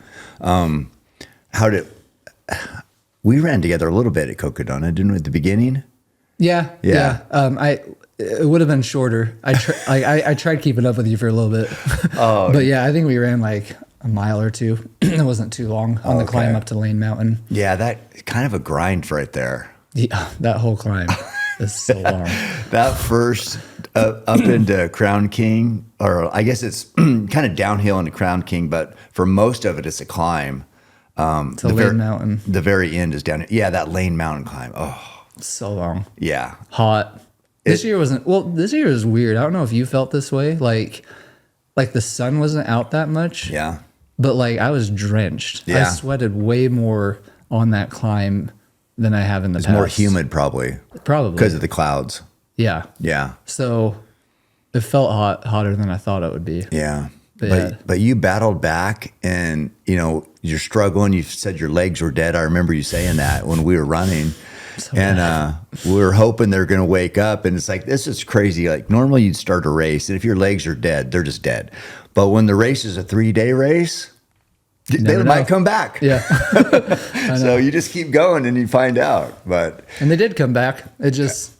We ran together a little bit at Cocodona, didn't we, at the beginning? Yeah. It would have been shorter. I tried keeping up with you for a little bit. Oh. But yeah, I think we ran a mile or two. It wasn't too long on the climb up to Lane Mountain. Yeah, that kind of a grind right there. Yeah, that whole climb is so long. That first up into Crown King, or I guess it's kind of downhill into Crown King, but for most of it, it's a climb. To Lane Mountain. The very end is down. Yeah, that Lane Mountain climb. Oh, so long. Yeah. Hot. This year was weird. I don't know if you felt this way. Like the sun wasn't out that much. Yeah. But I was drenched. Yeah. I sweated way more on that climb than I have in the past. It's more humid probably. Probably. Because of the clouds. Yeah. Yeah. So it felt hotter than I thought it would be. Yeah. But But you battled back, and you're struggling. You said your legs were dead. I remember you saying that when we were running. And we were hoping they're going to wake up. And it's like, this is crazy. Like normally you'd start a race, and if your legs are dead, they're just dead. But when the race is a 3-day race, they might come back. Yeah. So you just keep going and you find out. And they did come back. It just,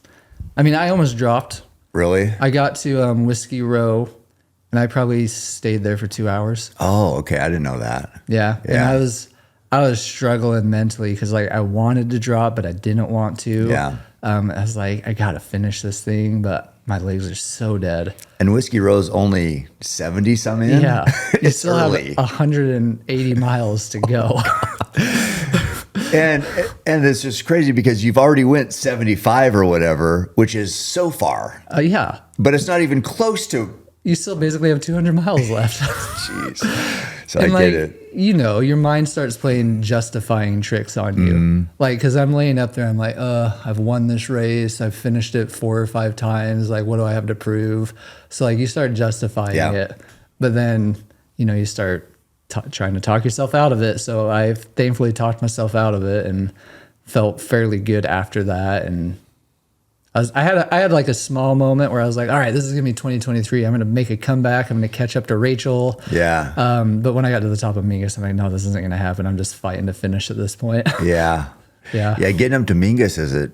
I mean, I almost dropped. Really? I got to Whiskey Row, and I probably stayed there for 2 hours. Oh, okay. I didn't know that. Yeah. And I was struggling mentally because like I wanted to drop, but I didn't want to. Yeah. I was like, I got to finish this thing, but my legs are so dead. And Whiskey Row's only 70 some in? Yeah. You It's still early. have 180 miles to go. And it's just crazy because you've already went 75 or whatever, which is so far. Yeah. But it's not even close to. You still basically have 200 miles left. Jeez. So And I get it. you know, your mind starts playing justifying tricks on you. Like, because I'm laying up there, I'm like, I've won this race. I've finished it 4 or 5 times. Like, what do I have to prove? So, like, you start justifying it. But then, you know, you start trying to talk yourself out of it. So I've thankfully talked myself out of it and felt fairly good after that. And I had like a small moment where I was like, all right, this is gonna be 2023. I'm gonna make a comeback. I'm gonna catch up to Rachel. Yeah. But when I got to the top of Mingus, I'm like, no, this isn't gonna happen. I'm just fighting to finish at this point. Yeah. Yeah. Yeah. Getting up to Mingus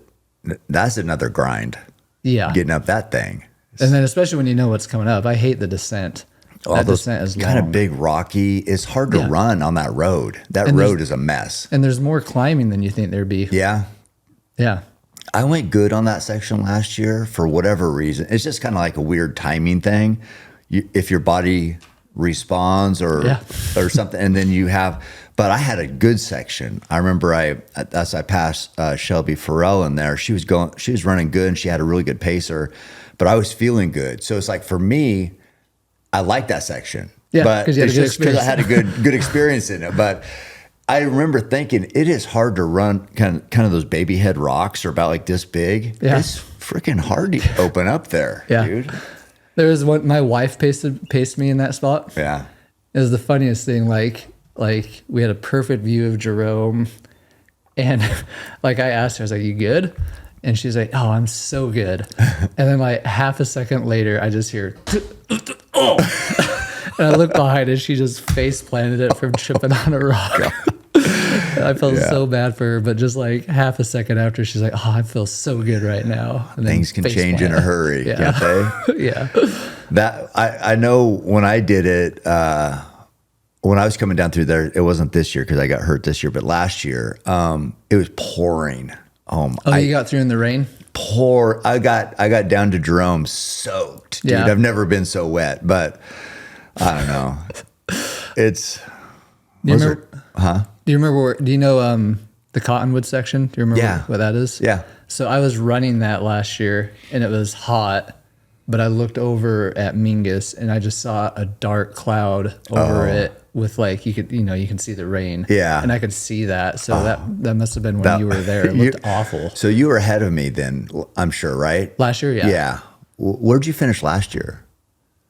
that's another grind. Yeah. Getting up that thing. And then especially when you know what's coming up. I hate the descent. All That those descent is kind of long. big rocky. It's hard to run on that road. That And road is a mess. And there's more climbing than you think there'd be. Yeah. Yeah. I went good on that section last year for whatever reason. It's just kind of like a weird timing thing. If your body responds or something, and then you have. But I had a good section. I remember I passed Shelby Farrell in there. She was running good, and she had a really good pacer. But I was feeling good, so it's like for me, I like that section. Yeah, but because you had a good it's just because I had a experience. good experience in it. But I remember thinking it is hard to run kind of those baby head rocks are about like this big. Yeah. It's freaking hard to open up there, dude. There was one, my wife paced me in that spot. Yeah. It was the funniest thing. Like we had a perfect view of Jerome, and like I asked her, I was like, "You good?" And she's like, "Oh, I'm so good." And then like half a second later, I just hear, "Oh!" And I look behind, and she just face planted it from tripping on a rock. I felt so bad for her, but just like half a second after, she's like, "Oh, I feel so good right now." And then Things can face change in a plant. hurry, Yeah. can't they? Yeah. That I know when I did it, when I was coming down through there, it wasn't this year because I got hurt this year, but last year, it was pouring. Oh, you got through in the rain? I got down to Jerome soaked, dude. Yeah. I've never been so wet, but I don't know. It's Do you remember? Huh? Do you remember? Do you know the Cottonwood section? Do you remember what that is? Yeah. So I was running that last year, and it was hot. But I looked over at Mingus, and I just saw a dark cloud over it with like you can see the rain. Yeah. And I could see that. So that must have been when you were there. It looked awful. So you were ahead of me then, I'm sure, right? Last year, yeah. Yeah. Where'd you finish last year?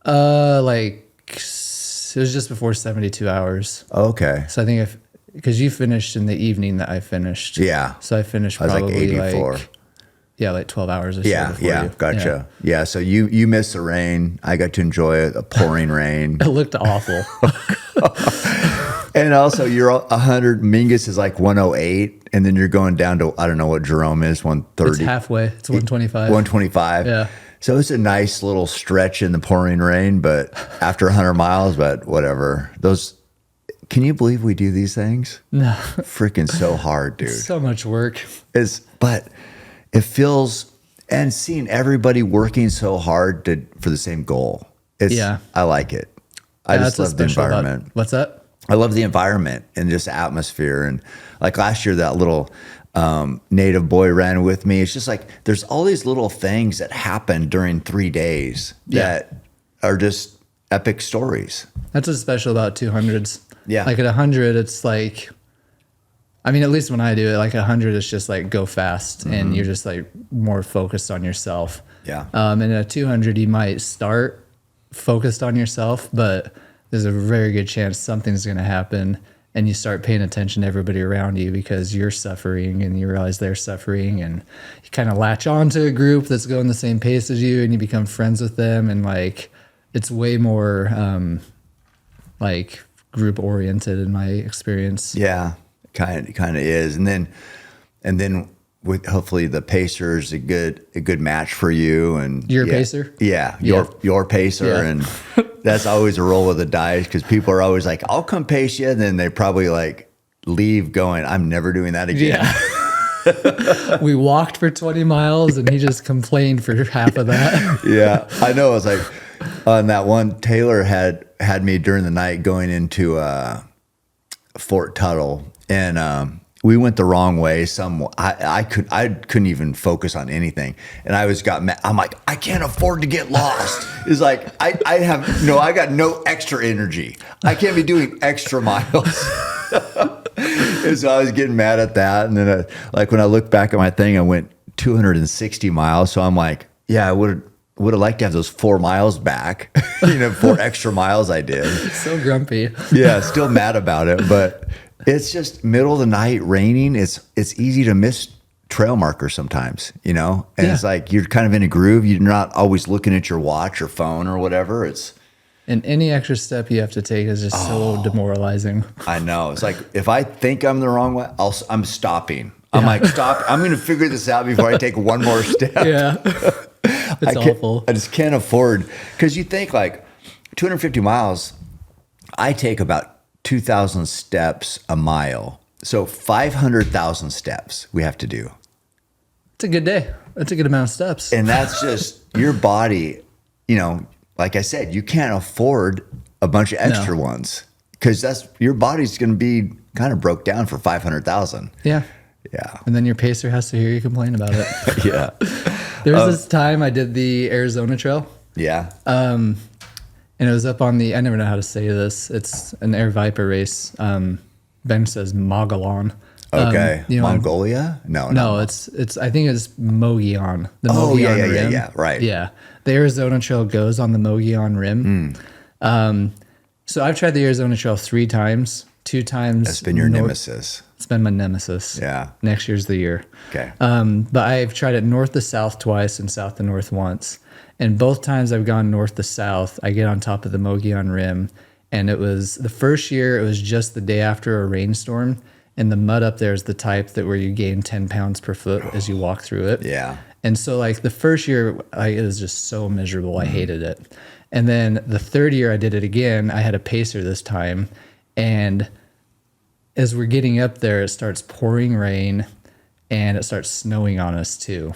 Like it was just before 72 hours. Okay. So I think because you finished in the evening that I finished. Yeah. So I finished I was probably like 84. like 12 hours or so Yeah, before yeah, you. gotcha. Yeah, so you missed the rain. I got to enjoy it, the pouring rain. It looked awful. And also, you're 100. Mingus is like 108, and then you're going down to, I don't know what Jerome is, 130. It's halfway. It's 125. 125. Yeah. So it's a nice little stretch in the pouring rain, but after 100 miles, but whatever. Can you believe we do these things? No. Freaking so hard, dude. So much work. But it feels, and seeing everybody working so hard for the same goal. I like it. I just love the environment. What's that? I love the environment and just the atmosphere. And like last year, that little native boy ran with me. It's just like, there's all these little things that happen during 3 days that are just epic stories. That's what's special about 200s. Yeah. Like at 100, it's like, I mean, at least when I do it, like 100, it's just like go fast and you're just like more focused on yourself. Yeah. And at 200, you might start focused on yourself, but there's a very good chance something's going to happen and you start paying attention to everybody around you because you're suffering and you realize they're suffering, and you kind of latch on to a group that's going the same pace as you and you become friends with them. And like, it's way more like group oriented in my experience. Yeah, kind of is. And then with hopefully the pacer is a good match for you. And you're a pacer? Yeah, your pacer. Yeah. And that's always a roll of the dice because people are always like, I'll come pace you. And then they probably like leave going, I'm never doing that again. Yeah. We walked for 20 miles and he just complained for half of that. Yeah, I know. It was like on that one, Taylor had me during the night going into Fort Tuttle, and we went the wrong way. I couldn't even focus on anything, and got mad. I'm like, I can't afford to get lost. It's like I got no extra energy. I can't be doing extra miles. And so I was getting mad at that, and then like when I look back at my thing, I went 260 miles. So I'm like, yeah, I would have liked to have those 4 miles back. 4 extra miles I did. So grumpy. Yeah, still mad about it, but it's just middle of the night, raining. It's easy to miss trail markers sometimes, and it's like you're kind of in a groove. You're not always looking at your watch or phone or whatever. And any extra step you have to take is just so demoralizing. I know. It's like if I think I'm the wrong way, I'm stopping. I'm like, stop. I'm going to figure this out before I take one more step. Yeah. It's awful. I just can't afford, because you think like 250 miles, I take about 2,000 steps a mile. So 500,000 steps we have to do. It's a good day. That's a good amount of steps. And that's just your body, like I said, you can't afford a bunch of extra ones because your body's going to be kind of broke down for 500,000. Yeah. Yeah. And then your pacer has to hear you complain about it. Yeah. There was this time I did the Arizona Trail. Yeah. And it was up on I never know how to say this. It's an Air Viper race. Ben says Mogollon. Okay. Mongolia? No. It's I think it's Mogollon. The Mogollon Rim. Yeah. Right. Yeah. The Arizona Trail goes on the Mogollon Rim. So I've tried the Arizona Trail 3 times. 2 times. That's been your nemesis. It's been my nemesis. Yeah. Next year's the year. Okay. But I've tried it north to south twice and south to north once. And both times I've gone north to south, I get on top of the Mogollon Rim. And it was the first year, it was just the day after a rainstorm. And the mud up there is the type that where you gain 10 pounds per foot as you walk through it. Yeah. And so like the first year, it was just so miserable. I hated it. And then the third year I did it again. I had a pacer this time. And as we're getting up there, it starts pouring rain and it starts snowing on us too.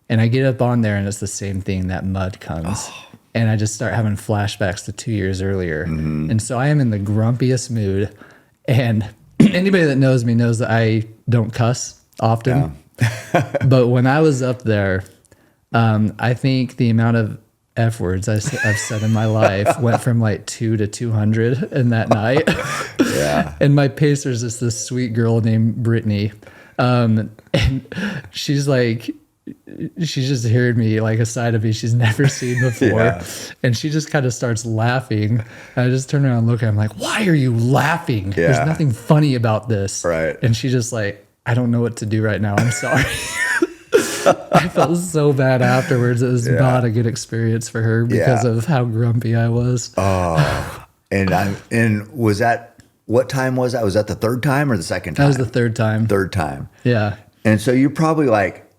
And I get up on there and it's the same thing. That mud comes. And I just start having flashbacks to 2 years earlier. Mm-hmm. And so I am in the grumpiest mood. And anybody that knows me knows that I don't cuss often. Yeah. But when I was up there, I think the amount of F words I've said in my life went from like 2 to 200 in that night. Yeah. And my pacer's just this sweet girl named Brittany. And she's just heard me, like a side of me she's never seen before. Yeah. And she just kind of starts laughing. And I just turn around and look at her. I'm like, why are you laughing? Yeah. There's nothing funny about this. Right. And she just like, I don't know what to do right now. I'm sorry. I felt so bad afterwards. It was not a good experience for her because of how grumpy I was. Oh, and was that, what time was that? Was that the third time or the second time? That was the third time. Third time. Yeah. And so you're probably like,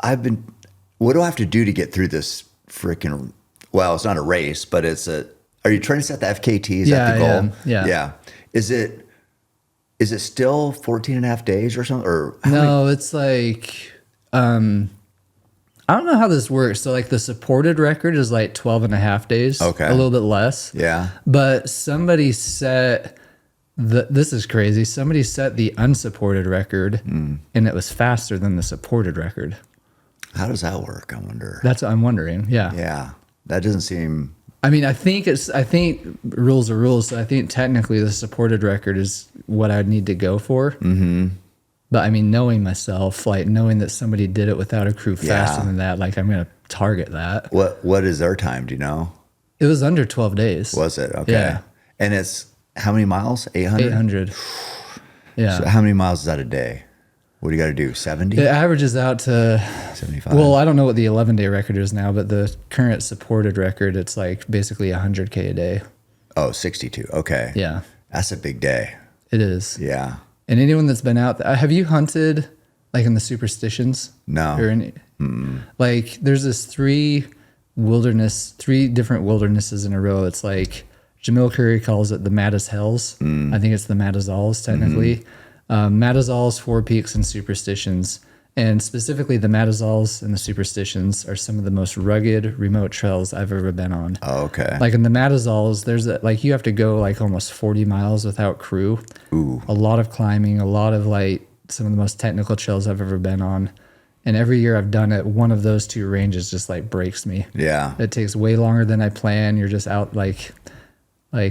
what do I have to do to get through this freaking, well, it's not a race, but are you trying to set the FKTs? Is that the goal? Yeah. Yeah. Is it still 14 and a half days or something? Or no, it's like, I don't know how this works. So like the supported record is like 12 and a half days. Okay. A little bit less. Yeah. But somebody set this is crazy. Somebody set the unsupported record and it was faster than the supported record. How does that work? I wonder. That's what I'm wondering. Yeah. Yeah. That doesn't seem. I mean, I think rules are rules. So I think technically the supported record is what I'd need to go for. Mm-hmm. But I mean, knowing myself, like knowing that somebody did it without a crew faster than that, like I'm going to target that. What is their time? Do you know? It was under 12 days. Was it? Okay. Yeah. And it's how many miles? 800? 800. Yeah. So how many miles is that a day? What do you got to do? 70? It averages out to 75? Well, I don't know what the 11-day record is now, but the current supported record, it's like basically 100K a day. Oh, 62. Okay. Yeah. That's a big day. It is. Yeah. And anyone that's been out, have you hunted like in the superstitions? No. Or any, like there's this three different wildernesses in a row. It's like Jamil Curry calls it the Maddest Hells. I think it's the Maddazals technically. Maddazals, Four Peaks, and Superstitions. And specifically the Maddazals and the Superstitions are some of the most rugged, remote trails I've ever been on. Oh, okay. Like in the Maddazals, like you have to go like almost 40 miles without crew. Ooh. A lot of climbing, a lot of like some of the most technical trails I've ever been on. And every year I've done it, one of those two ranges just like breaks me. Yeah. It takes way longer than I plan. You're just out like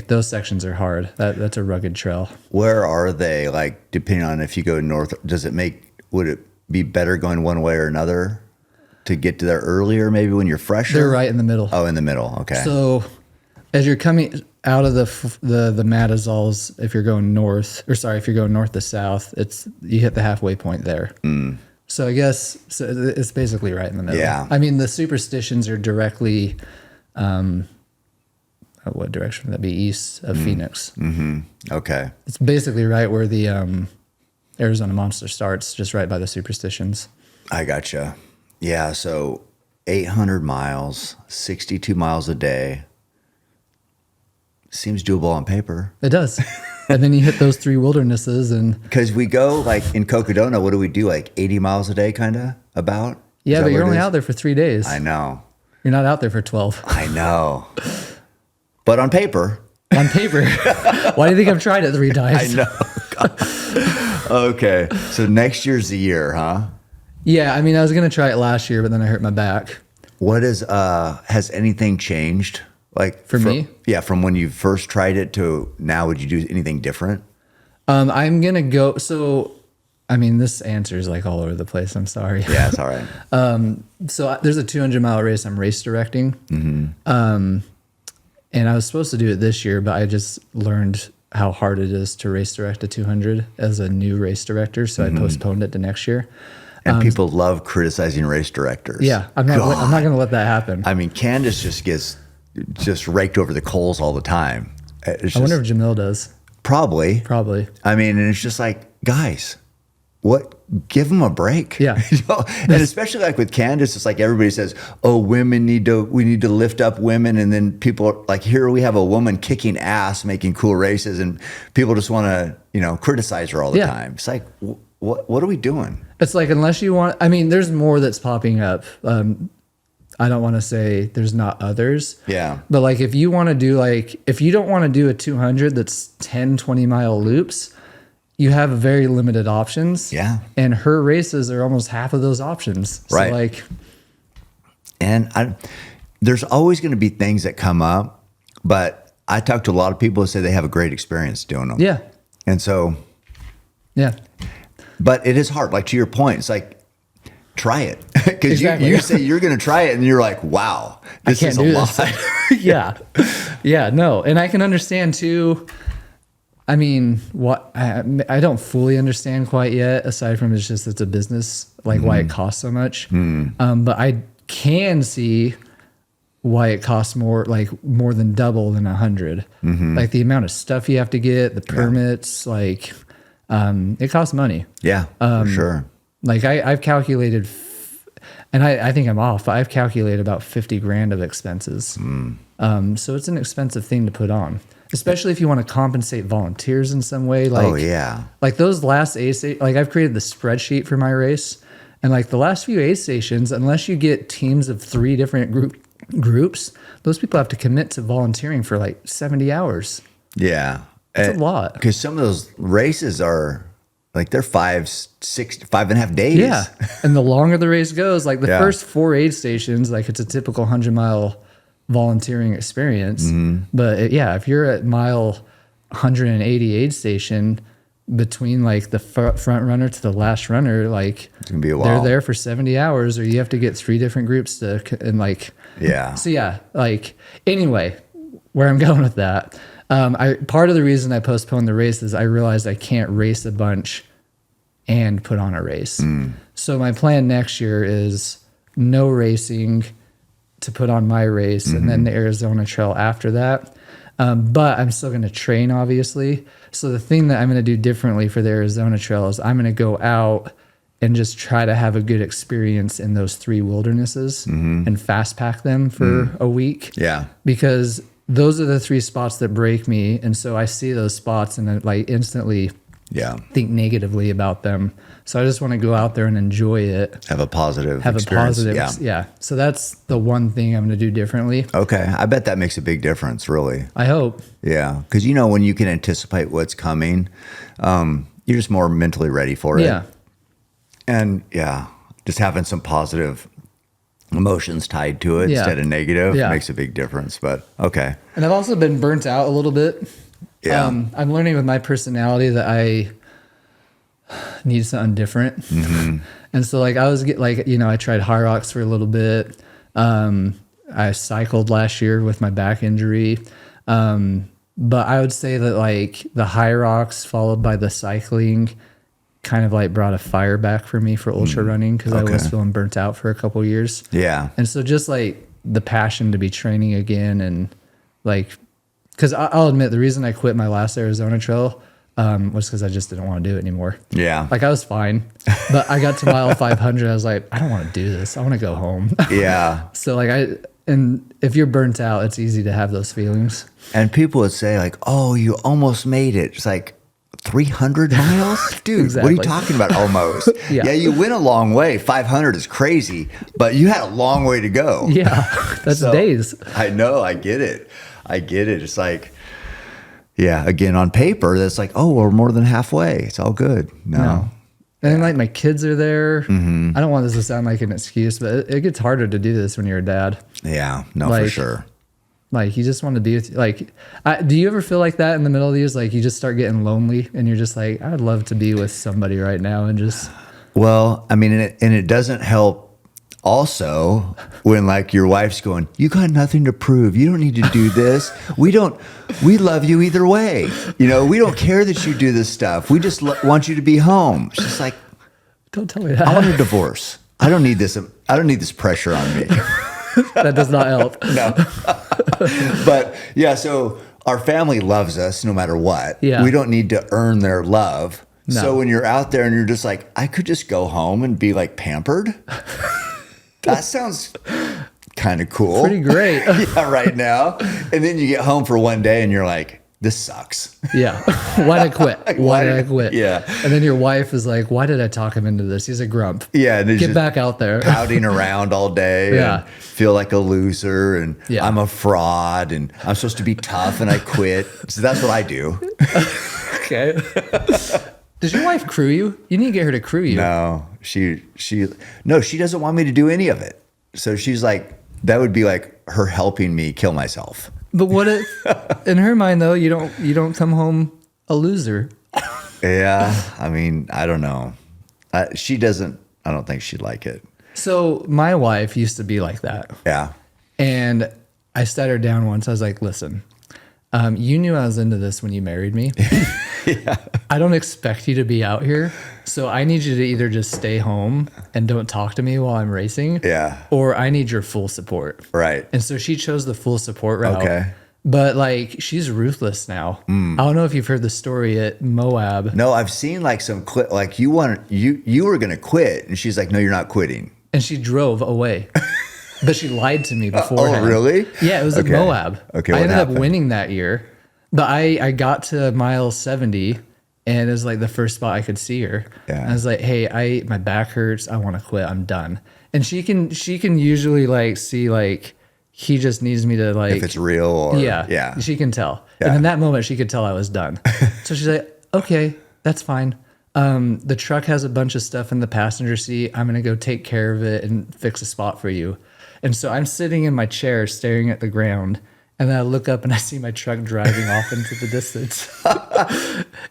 those sections are hard. That's a rugged trail. Where are they? Like, depending on if you go north, would it be better going one way or another to get to there earlier, maybe when you're fresher? They're right in the middle. Oh, in the middle. Okay. So as you're coming out of the Maddazals, if you're going north to south, you hit the halfway point there. So I guess it's basically right in the middle. Yeah. I mean, the Superstitions are directly, what direction would that be? East of Phoenix. Okay. It's basically right where the Arizona Monster starts, just right by the Superstitions. I gotcha. Yeah. So 800 miles, 62 miles a day. Seems doable on paper. It does. And then you hit those three wildernesses and... Because we go like in Cocodona, what do we do? Like 80 miles a day kind of about? Yeah, but you're only out there for 3 days. I know. You're not out there for 12. I know. But on paper. On paper. Why do you think I've tried it 3 times? I know. Okay. So next year's the year, huh? Yeah, I mean, I was going to try it last year, but then I hurt my back. Has anything changed? Like for me? Yeah, from when you first tried it to now, would you do anything different? I'm going to go. So, I mean, this answer is like all over the place. I'm sorry. Yeah, it's all right. So there's a 200-mile race I'm race directing. And I was supposed to do it this year, but I just learned how hard it is to race direct a 200 as a new race director. So I postponed it to next year. And people love criticizing race directors. Yeah, I'm not going to let that happen. I mean, Candace just gets raked over the coals all the time. I wonder if Jamil does. Probably. I mean, and it's just like, guys, give them a break. Yeah. And especially like with Candace, it's like everybody says, oh, we need to lift up women. And then people are like, here we have a woman kicking ass, making cool races. And people just want to, criticize her all the time. It's like, what are we doing? It's like, unless you want, I mean, there's more that's popping up. I don't want to say there's not others. Yeah. But like, if you want to do if you don't want to do a 200 that's 10, 20 mile loops, you have very limited options. Yeah. And her races are almost half of those options. So right. And there's always going to be things that come up, but I talk to a lot of people who say they have a great experience doing them. Yeah. And so. Yeah. But it is hard. Like to your point, it's like, try it. Because exactly. you say you're going to try it and you're like, wow, this I can't is a do lot. this. Yeah. Yeah, no. And I can understand too. I mean, I don't fully understand quite yet, aside from it's a business, like why it costs so much. But I can see why it costs more than double than 100. Like the amount of stuff you have to get, the permits, it costs money. Yeah, for sure. Like I've calculated, and I think I'm off, but I've calculated about 50 grand of expenses. So it's an expensive thing to put on, especially if you want to compensate volunteers in some way. Like, oh yeah. Like those last aid like I've created the spreadsheet for my race, and like the last few aid stations, unless you get teams of 3 different groups, those people have to commit to volunteering for like 70 hours. Yeah. That's a lot. Because some of those races are like they're 5.5 days. Yeah. And the longer the race goes, like the first 4 aid stations, like it's a typical 100-mile volunteering experience. But if you're at mile 180 aid station, between like the front runner to the last runner, like it's gonna be a while. They're there for 70 hours, or you have to get 3 different groups to, and like, yeah. So like anyway, where I'm going with that, Part of the reason I postponed the race is I realized I can't race a bunch and put on a race. So my plan next year is no racing to put on my race, and then the Arizona Trail after that. But I'm still going to train, obviously. So the thing that I'm going to do differently for the Arizona Trail is I'm going to go out and just try to have a good experience in those 3 wildernesses and fast pack them for a week. Yeah. Because those are the 3 spots that break me. And so I see those spots and I like instantly think negatively about them. So I just want to go out there and enjoy it. Have a positive experience. Yeah. So that's the one thing I'm going to do differently. Okay. I bet that makes a big difference, really. I hope. Yeah. Because, when you can anticipate what's coming, you're just more mentally ready for it. Yeah. And, just having some positive emotions tied to it instead of negative makes a big difference. But, okay. And I've also been burnt out a little bit. Yeah. I'm learning with my personality that I need something different. And so like I tried HYROX for a little bit. I cycled last year with my back injury. But I would say that like the HYROX followed by the cycling kind of like brought a fire back for me for ultra running, because I was feeling burnt out for a couple of years. Yeah. And so just like the passion to be training again, and like, because I'll admit the reason I quit my last Arizona Trail was because I just didn't want to do it anymore. Yeah. Like I was fine, but I got to mile 500. I was like, I don't want to do this. I want to go home. Yeah. So like and if you're burnt out, it's easy to have those feelings. And people would say like, oh, you almost made it. It's like 300 miles? Dude, exactly. What are you talking about almost? Yeah, you went a long way. 500 is crazy, but you had a long way to go. Yeah, that's days. I know. I get it. It's like, again, on paper, that's like, oh, we're more than halfway. It's all good. No. And then, like, my kids are there. I don't want this to sound like an excuse, but it gets harder to do this when you're a dad. Yeah, no, for sure. Like, you just want to be with, like, do you ever feel like that in the middle of these? Like, you just start getting lonely and you're just like, I'd love to be with somebody right now and just. Well, I mean, and it doesn't help also when like your wife's going, you got nothing to prove. You don't need to do this. We love you either way. We don't care that you do this stuff. We just want you to be home. It's just like, don't tell me that. I want a divorce. I don't need this pressure on me. That does not help. No. But so our family loves us no matter what. Yeah. We don't need to earn their love. No. So when you're out there and you're just like, I could just go home and be like pampered. That sounds kind of cool. Pretty great. Yeah, right now. And then you get home for one day and you're like, this sucks. Yeah. Why did I quit? Yeah. And then your wife is like, why did I talk him into this? He's a grump. Yeah. And get back out there. Pouting around all day. Yeah. And feel like a loser. And I'm a fraud. And I'm supposed to be tough and I quit. So that's what I do. Okay. Does your wife crew you? You need to get her to crew you. No, she doesn't want me to do any of it. So she's like, that would be like her helping me kill myself. But what if, in her mind though, you don't come home a loser? Yeah, I mean, I don't know. She doesn't. I don't think she'd like it. So my wife used to be like that. Yeah. And I sat her down once. I was like, listen, you knew I was into this when you married me. Yeah. I don't expect you to be out here. So I need you to either just stay home and don't talk to me while I'm racing. Yeah. Or I need your full support. Right. And so she chose the full support route. Okay. But like, she's ruthless now. I don't know if you've heard the story at Moab. No, I've seen like some clip, like you were going to quit. And she's like, no, you're not quitting. And she drove away. But she lied to me beforehand. Oh, really? Yeah, it was at Moab. Okay, I ended up winning that year. But I got to mile 70, and it was like the first spot I could see her. Yeah. And I was like, hey, my back hurts. I want to quit. I'm done. And she can usually like see like he just needs me to like. If it's real or. Yeah. She can tell. Yeah. And in that moment, she could tell I was done. So she's like, okay, that's fine. The truck has a bunch of stuff in the passenger seat. I'm going to go take care of it and fix a spot for you. And so I'm sitting in my chair staring at the ground. And then I look up and I see my truck driving off into the distance.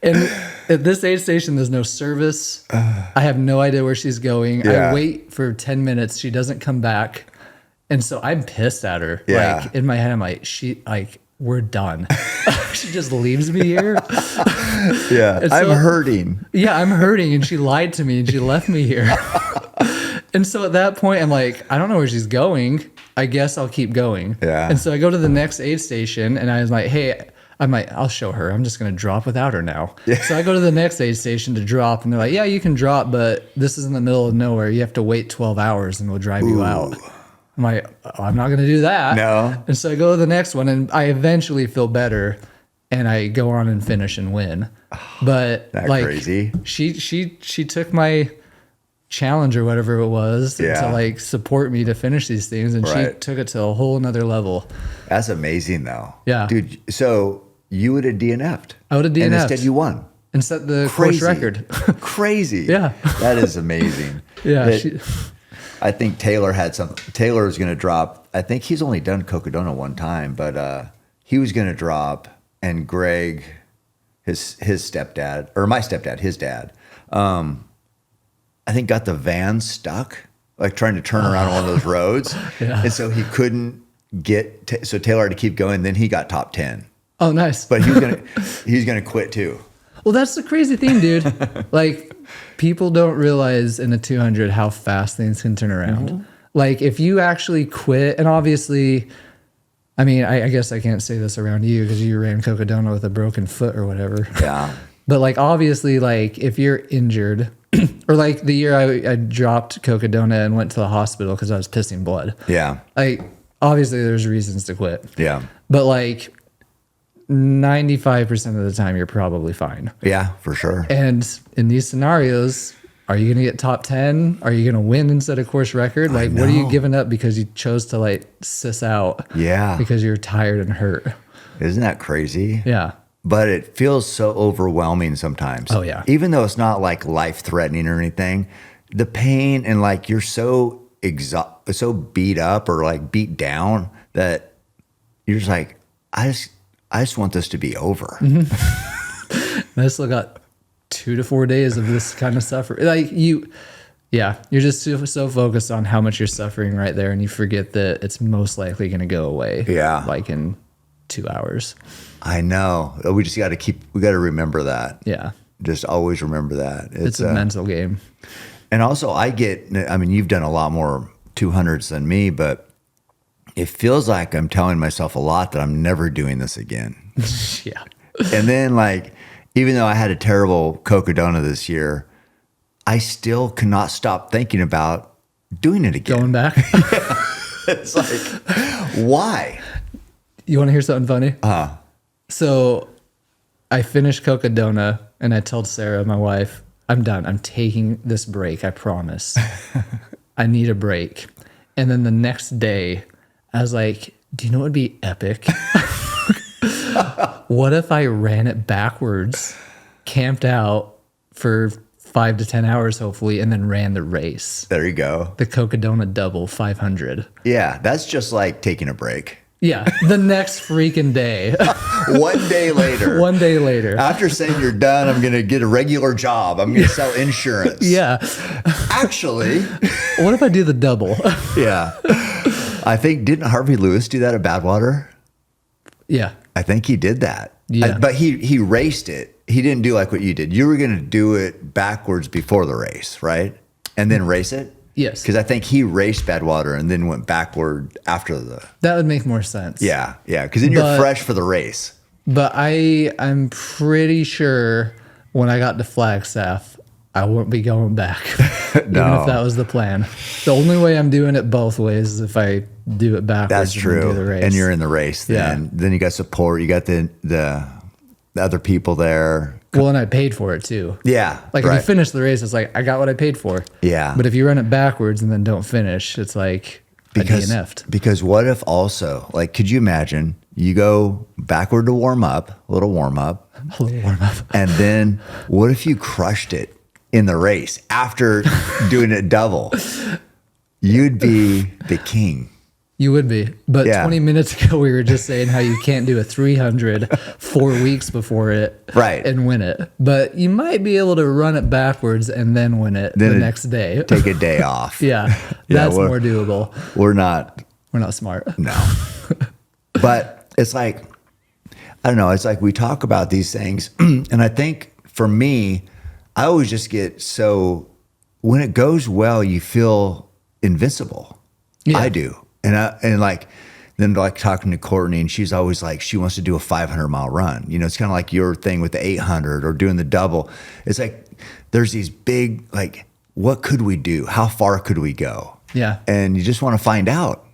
And at this aid station, there's no service. I have no idea where she's going. Yeah. I wait for 10 minutes. She doesn't come back. And so I'm pissed at her. Yeah. Like in my head, I'm like, we're done. She just leaves me here. Yeah. And so, I'm hurting. Yeah, I'm hurting. And she lied to me and she left me here. And so at that point, I'm like, I don't know where she's going. I guess I'll keep going. Yeah. And so I go to the next aid station and I was like, hey, I'll show her. I'm just going to drop without her now. Yeah. So I go to the next aid station to drop and they're like, yeah, you can drop, but this is in the middle of nowhere. You have to wait 12 hours and we'll drive you out. I'm like, oh, I'm not going to do that. No. And so I go to the next one and I eventually feel better and I go on and finish and win. But that like crazy. She took my challenge or whatever it was to like support me to finish these things. And she took it to a whole nother level. That's amazing though. Yeah. Dude, so you would have DNF'd. I would have DNF'd. And instead you won. And set the course record. Crazy. Yeah. That is amazing. Yeah. I think Taylor had something. Taylor was going to drop. I think he's only done Cocodona one time, but he was going to drop. And Greg, his stepdad, or my stepdad, his dad, I think got the van stuck, like trying to turn around on one of those roads. Yeah. And so he couldn't get, so Taylor had to keep going. Then he got top 10. Oh, nice. But he's gonna quit too. Well, that's the crazy thing, dude. Like, people don't realize in a 200 how fast things can turn around. Mm-hmm. Like, if you actually quit, and obviously, I mean, I guess I can't say this around you because you ran Cocodona with a broken foot or whatever. Yeah. But, like, obviously, like, if you're injured, or like the year I dropped Cocodona and went to the hospital because I was pissing blood. Yeah. Like, obviously, there's reasons to quit. Yeah. But, like, 95% of the time you're probably fine. Yeah, for sure. And in these scenarios, are you going to get top 10? Are you going to win instead of course record? Like, what are you giving up because you chose to like sis out? Yeah. Because you're tired and hurt. Isn't that crazy? Yeah. But it feels so overwhelming sometimes. Oh yeah. Even though it's not like life threatening or anything, the pain and like you're so so beat up or like beat down that you're just like, I just want this to be over. Mm-hmm. I still got 2 to 4 days of this kind of suffering. Like you're just so focused on how much you're suffering right there, and you forget that it's most likely going to go away. Yeah, like in 2 hours. I know. We just got to remember that. Yeah, just always remember that. It's a mental game. And also, I mean, you've done a lot more 200s than me, but it feels like I'm telling myself a lot that I'm never doing this again. Yeah. And then like, even though I had a terrible Cocodona this year, I still cannot stop thinking about doing it again. Going back? Yeah. It's like, why? You want to hear something funny? So I finished Cocodona and I told Sarah, my wife, I'm done. I'm taking this break. I promise. I need a break. And then the next day, I was like, do you know what would be epic? What if I ran it backwards, camped out for 5 to 10 hours, hopefully, and then ran the race? There you go. The Cocodona double 500. Yeah, that's just like taking a break. Yeah, the next freaking day. 1 day later. 1 day later. After saying you're done, I'm going to get a regular job. I'm going to sell insurance. Yeah. Actually. What if I do the double? Yeah. I think, didn't Harvey Lewis do that at Badwater? Yeah. I think he did that. Yeah. But he raced it. He didn't do like what you did. You were going to do it backwards before the race, right? And then race it? Yes. Because I think he raced Badwater and then went backward after the... That would make more sense. Yeah, yeah. Because then you're fresh for the race. But I'm pretty sure when I got to Flagstaff, I won't be going back. No. Even if that was the plan. The only way I'm doing it both ways is if I do it backwards. That's true. And do the race. And you're in the race then. Yeah. Then you got support. You got the other people there. Well, and I paid for it too. Yeah. Like if you finish the race, it's like, I got what I paid for. Yeah. But if you run it backwards and then don't finish, it's like a DNF'd. Because what if also, like, could you imagine you go backward to warm up, a little warm up. And then what if you crushed it in the race after doing it double? You'd be the king. You would be. But 20 minutes ago, we were just saying how you can't do a 300 4 weeks before it and win it. But you might be able to run it backwards and then win it the next day. Take a day off. That's more doable. We're not smart. No. But it's like, I don't know. It's like we talk about these things, and I think for me, I always just get so when it goes well, you feel invincible. Yeah. I do, and like then like talking to Courtney, and she's always like she wants to do a 500-mile run. You know, it's kind of like your thing with the 800 or doing the double. It's like there's these big like, what could we do? How far could we go? Yeah, and you just want to find out.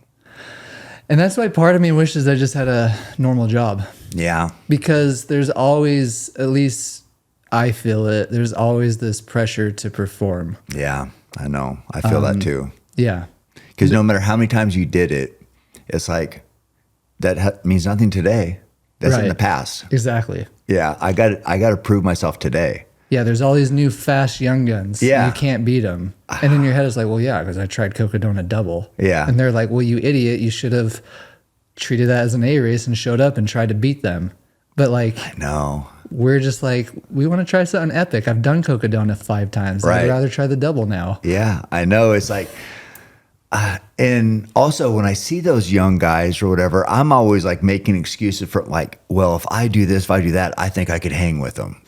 And that's why part of me wishes I just had a normal job. Yeah, because there's always, at least I feel it, there's always this pressure to perform. Yeah, I know. I feel that too. Yeah. Because no matter how many times you did it, it's like that means nothing today. That's in the past. Exactly. Yeah, I got to prove myself today. Yeah, there's all these new fast young guns. Yeah. You can't beat them. And in your head, it's like, well, yeah, because I tried Cocodona double. Yeah. And they're like, well, you idiot, you should have treated that as an A race and showed up and tried to beat them. But like, No. we're just like, we want to try something epic. I've done Cocodona 5 times. Right. I'd rather try the double now. Yeah, I know. It's like, and also when I see those young guys or whatever, I'm always like making excuses for like, well, if I do this, if I do that, I think I could hang with them.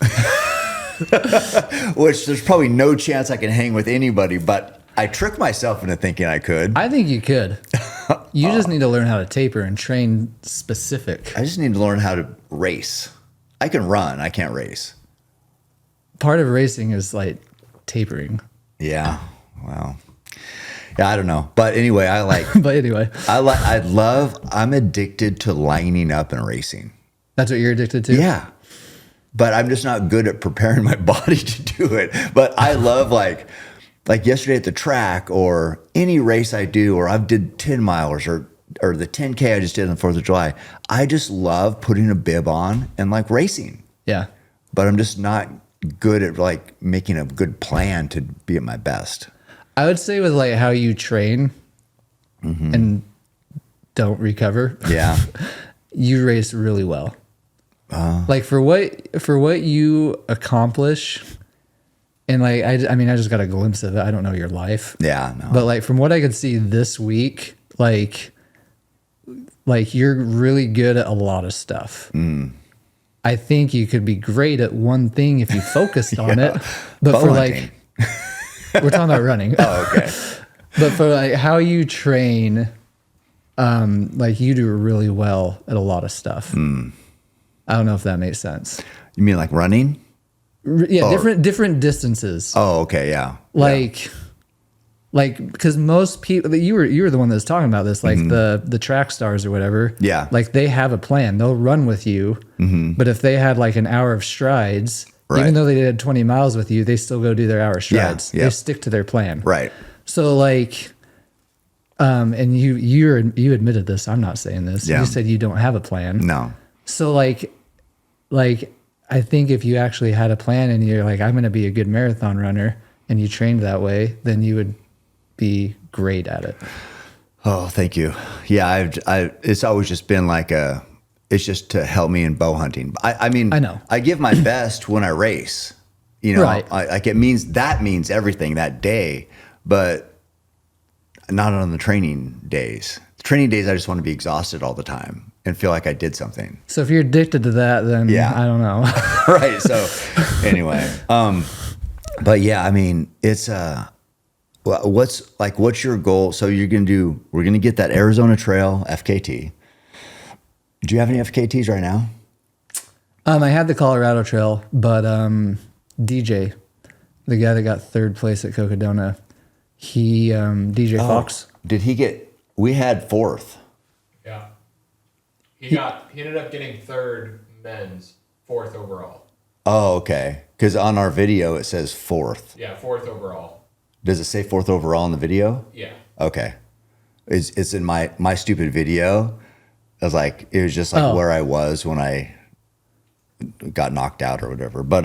Which there's probably no chance I can hang with anybody, but I trick myself into thinking I could. I think you could. You just need to learn how to taper and train specific. I just need to learn how to race. I can run, I can't race. Part of racing is like tapering. Yeah. Wow. Yeah, I don't know. But anyway, But anyway, I'm addicted to lining up and racing. that's what you're addicted to? Yeah. But I'm just not good at preparing my body to do it. But I love like yesterday at the track or any race I do, or I've did 10 miles or the 10K I just did on the 4th of July. I just love putting a bib on and like racing. Yeah. But I'm just not good at like making a good plan to be at my best. I would say with like how you train and don't recover. Yeah. You race really well. Like for what you accomplish, and like I mean I just got a glimpse of it. I don't know your life. Yeah, no. But like from what I could see this week, like you're really good at a lot of stuff. I think you could be great at one thing if you focused on it. But Bow for hunting. like we're talking about running. Oh, okay. But for like how you train, like you do really well at a lot of stuff. I don't know if that makes sense. You mean like running? Yeah, different distances. Oh, okay, yeah. Like because most people, you were the one that was talking about this, like the track stars or whatever. Yeah. Like they have a plan. They'll run with you. But if they had like an hour of strides, Right. even though they did 20 miles with you, they still go do their hour strides. Yeah. They stick to their plan. Right. So like, and you admitted this. I'm not saying this. Yeah. You said you don't have a plan. No. So like I think if you actually had a plan and you're like, I'm going to be a good marathon runner, and you trained that way, then you would be great at it. Oh, thank you. Yeah, it's always just been like it's just to help me in bow hunting. I mean, I know. I give my best when I race. You know, Right. like that means everything that day, but not on the training days. Training days, I just want to be exhausted all the time and feel like I did something. So if you're addicted to that, then Yeah. I don't know. Right. So anyway, but yeah, I mean, it's what's your goal? So we're going to get that Arizona Trail FKT. Do you have any FKTs right now? I had the Colorado Trail, but DJ, the guy that got 3rd place at Cocodona, he DJ Fox. Did he get? We had 4th. Yeah. He ended up getting 3rd men's, 4th overall. Oh, okay. Because on our video it says 4th. Yeah, 4th overall. Does it say 4th overall in the video? Yeah. Okay. It's in my stupid video. I was like, it was just like where I was when I got knocked out or whatever. But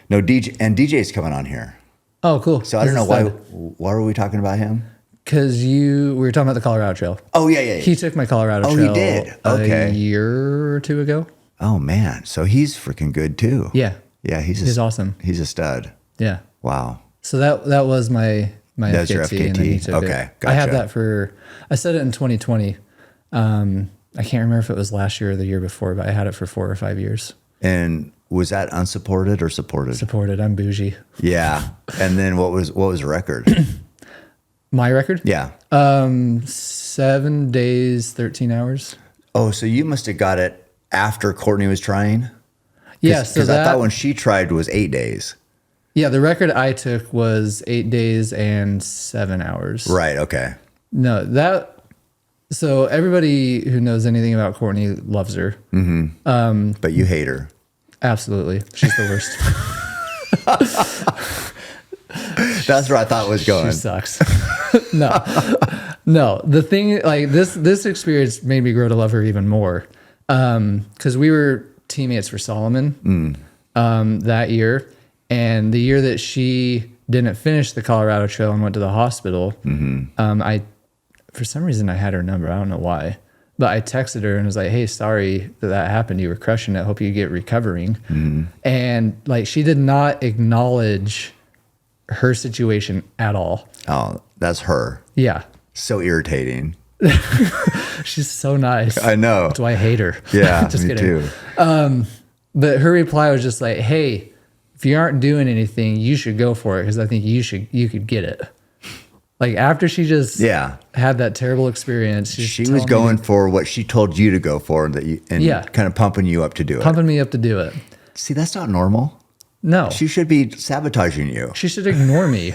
no, DJ's coming on here. Oh, cool. So I don't know why were we talking about him? Because we were talking about the Colorado Trail. Oh yeah. He took my Colorado Oh, Trail he did? Okay. a year or 2 ago. Oh man, so he's freaking good too. Yeah. Yeah, He's awesome. He's a stud. Yeah. Wow. So that was my That's FKT. your And then he FKT? took Okay, it. I had gotcha. that I said it in 2020. I can't remember if it was last year or the year before, but I had it for 4 or 5 years. And was that unsupported or supported? Supported. I'm bougie. Yeah. And then what was the record? My record? Yeah. 7 days, 13 hours. Oh, so you must have got it after Courtney was trying? Yeah. So because I thought when she tried was 8 days. Yeah, the record I took was 8 days and 7 hours. Right. Okay. No, so everybody who knows anything about Courtney loves her. Mm-hmm. But you hate her. Absolutely. She's the worst. That's where I thought it was going. She sucks. No. The thing, like this experience made me grow to love her even more. Because we were teammates for Solomon that year. And the year that she didn't finish the Colorado Trail and went to the hospital, for some reason I had her number. I don't know why. But I texted her and was like, hey, sorry that happened. You were crushing it. Hope you get recovering. And like, she did not acknowledge her situation at all. Oh, that's her. Yeah. So irritating. She's so nice. I know. That's why I hate her. Yeah, Just me kidding. too. But her reply was just like, hey, if you aren't doing anything, you should go for it because I think you could get it. Like after she just had that terrible experience, she was going for what she told you to go for, and kind of pumping you up to do it. Pumping me up to do it. See, that's not normal. No. She should be sabotaging you. She should ignore me.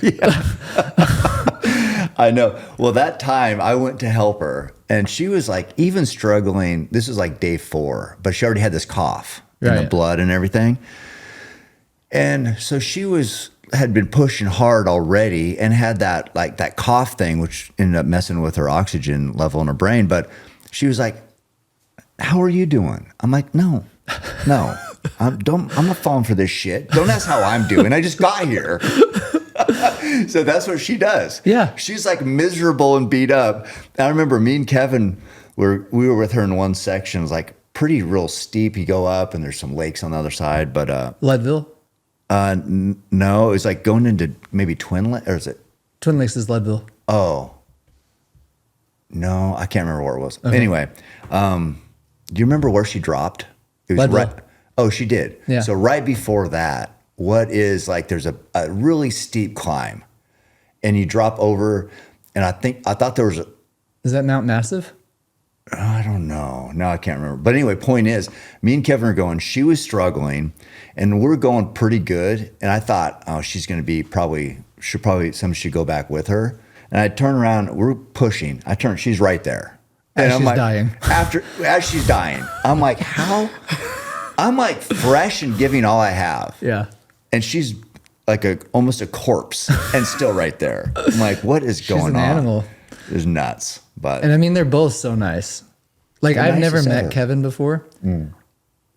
I know. Well, that time I went to help her, and she was like even struggling. This was like day 4, but she already had this cough and the blood and everything. And so she had been pushing hard already and had that cough thing, which ended up messing with her oxygen level in her brain. But she was like, how are you doing? I'm like, no, I'm not falling for this shit. Don't ask how I'm doing. I just got here. So that's what she does. Yeah. She's like miserable and beat up. I remember me and Kevin, we were with her in one section. It was like pretty real steep. You go up and there's some lakes on the other side, but Leadville? No, it was like going into maybe Twin Lakes, or is it? Twin Lakes is Leadville. Oh, no, I can't remember where it was. Okay. Anyway, do you remember where she dropped? It was Leadville. right. Oh, she did. Yeah. So right before that, what is like, there's a really steep climb and you drop over. And I thought there was is that Mount Massive? I don't know. No, I can't remember. But anyway, point is, me and Kevin are going, she was struggling and we're going pretty good. And I thought, oh, she's going to be somebody should go back with her. And I turn around, we're pushing. She's right there. And As she's dying. As she's dying. I'm like, how? I'm like fresh and giving all I have. Yeah. And she's like almost a corpse and still right there. I'm like, what is going on? She's an animal. It was nuts. And I mean, they're both so nice. Like I've never met ever. Kevin before.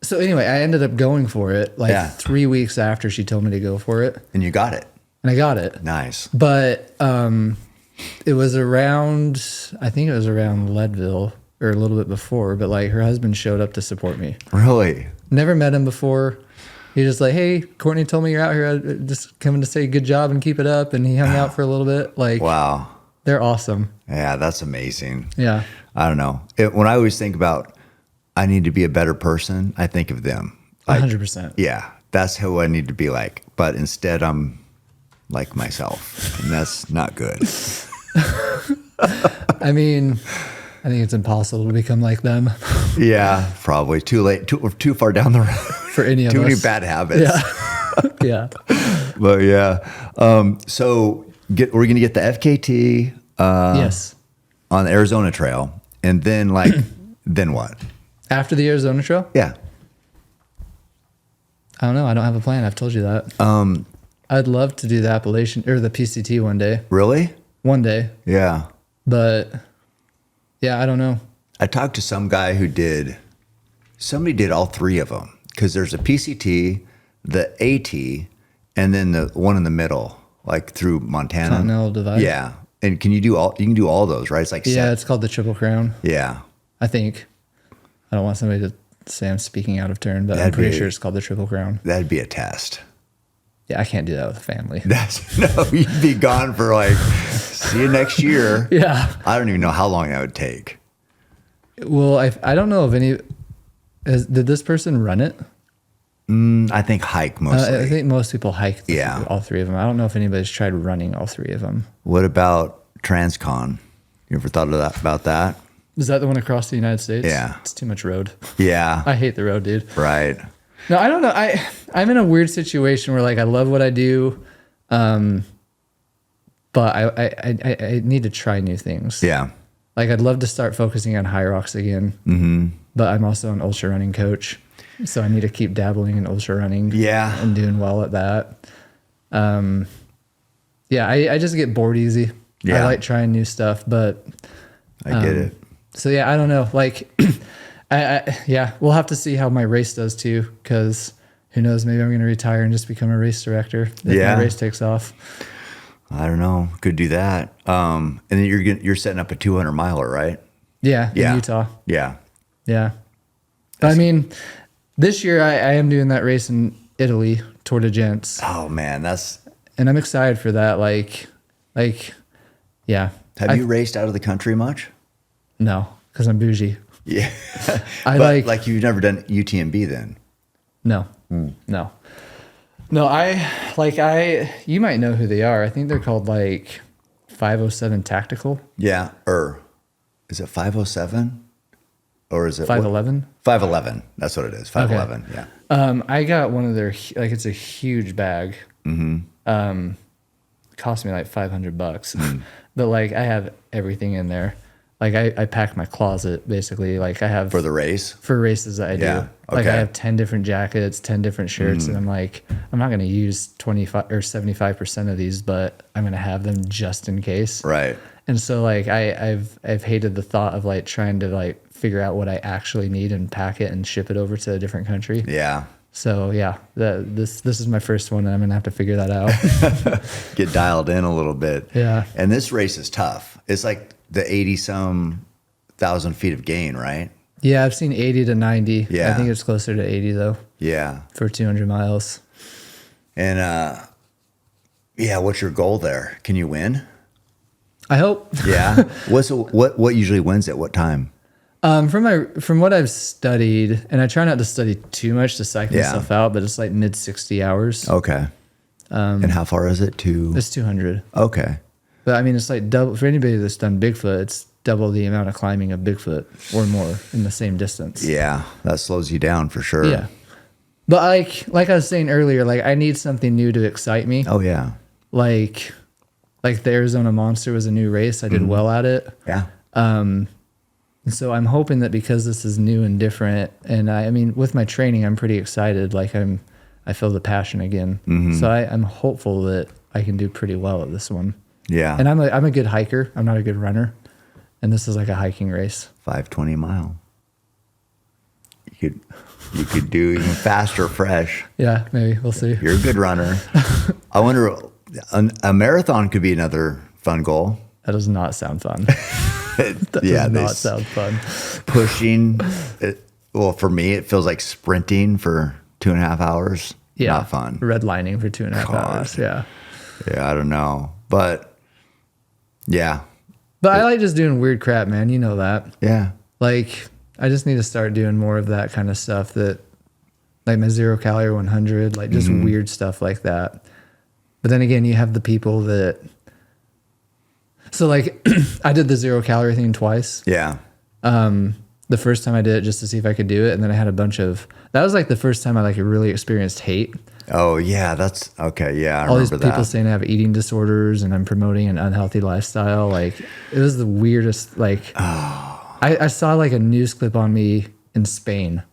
So anyway, I ended up going for it 3 weeks after she told me to go for it. And you got it. And I got it. Nice. But it was around, I think it was around Leadville or a little bit before, but like her husband showed up to support me. Really? Never met him before. He just like, hey, Courtney told me you're out here. Just coming to say good job and keep it up. And he hung out for a little bit. Like, wow. They're awesome. Yeah, that's amazing. Yeah. I don't know. When I always think about I need to be a better person, I think of them. Like, 100%. Yeah, that's who I need to be like. But instead, I'm like myself. And that's not good. I mean, I think it's impossible to become like them. Yeah, probably. Too late. Too far down the road. For any of us. Too many bad habits. Yeah. Yeah. But yeah. So we're going to get the FKT yes. on the Arizona Trail. And then then what? After the Arizona Trail? Yeah. I don't know. I don't have a plan. I've told you that. I'd love to do the Appalachian or the PCT one day. Really? One day. Yeah. But yeah, I don't know. I talked to some guy somebody did all 3 of them because there's a PCT, the AT, and then the one in the middle, like through Montana. Continental Divide. Yeah. And you can do all those, right? It's like it's called the Triple Crown. Yeah. I think. I don't want somebody to say I'm speaking out of turn, but I'm pretty sure it's called the Triple Crown. That'd be a test. Yeah, I can't do that with a family. No, you'd be gone for see you next year. Yeah. I don't even know how long that would take. Well, I don't know if did this person run it? I think hike mostly. I think most people hike Yeah. all three of them. I don't know if anybody's tried running all three of them. What about Transcon? You ever thought about that? Is that the one across the United States? Yeah. It's too much road. Yeah. I hate the road, dude. Right. No, I don't know. I'm in a weird situation where like I love what I do, but I need to try new things. Yeah. Like I'd love to start focusing on HYROX again, but I'm also an ultra running coach, so I need to keep dabbling in ultra running. Yeah. And doing well at that. Yeah, I just get bored easy. Yeah. I like trying new stuff, but I get it. so yeah, I don't know. Like, yeah, we'll have to see how my race does too, because who knows? Maybe I'm going to retire and just become a race director if Yeah. my race takes off. I don't know. Could do that. And then you're setting up a 200 miler, right? Yeah, Yeah. in Utah. Yeah. Yeah, I mean, this year I am doing that race in Italy, Tour de Gents, Oh man, and I'm excited for that. Like, yeah. have you raced out of the country much? No, because I'm bougie. Yeah. I But like you've never done UTMB then? no, no. You might know who they are. I think they're called like 507 Tactical, Yeah. Or is it 507? Or is it 511. 511. That's what it is. 511. Yeah. I got one of their it's a huge bag. Cost me like $500, but like I have everything in there. Like I pack my closet basically. Like I have For the race? for races that I do. Yeah, Like I okay. have 10 different jackets, 10 different shirts, and I'm like, I'm not going to use 25 or 75% of these, but I'm going to have them just in case. Right. And so like I've hated the thought of like trying to like figure out what I actually need and pack it and ship it over to a different country. Yeah. So yeah, this is my first one, and I'm gonna have to figure that out. Get dialed in a little bit. Yeah. And this race is tough. It's like the 80-some thousand feet of gain, right? Yeah, I've seen 80 to 90. Yeah. I think it's closer to 80 though Yeah. for 200 miles. And yeah, what's your goal there? Can you win? I hope. Yeah. What usually wins at what time? From what I've studied, and I try not to study too much to psych Yeah. myself out, but it's like mid 60 hours. Okay. And how far is it to? It's 200. Okay. But I mean, it's like double for anybody that's done Bigfoot. It's double the amount of climbing of Bigfoot or more in the same distance. Yeah, that slows you down for sure. Yeah. But like I was saying earlier, like I need something new to excite me. Oh yeah. Like the Arizona Monster was a new race. I did well at it. Yeah. And so I'm hoping that because this is new and different, and I mean, with my training, I'm pretty excited. Like I feel the passion again. So I'm hopeful that I can do pretty well at this one. Yeah. And I'm a good hiker. I'm not a good runner. And this is like a hiking race. 520 mile. You could do even faster fresh. Yeah, maybe we'll see. You're a good runner. I wonder, a marathon could be another fun goal. That does not sound fun. That Yeah, does they not sound fun. Pushing. Well, for me, it feels like sprinting for 2.5 hours. Yeah. Not fun. Redlining for 2.5 God. hours. Yeah. Yeah, I don't know. But yeah. But I like just doing weird crap, man. You know that. Yeah. Like, I just need to start doing more of that kind of stuff that, like my 0 calorie 100, like just weird stuff like that. But then again, you have the people that, so like I did the 0 calorie thing twice. Yeah. The first time I did it just to see if I could do it. And then I had a bunch of, that was like the first time I like really experienced hate. Oh yeah, that's okay. Yeah, I All these remember people that. saying I have eating disorders and I'm promoting an unhealthy lifestyle. Like it was the weirdest, like I saw like a news clip on me in Spain.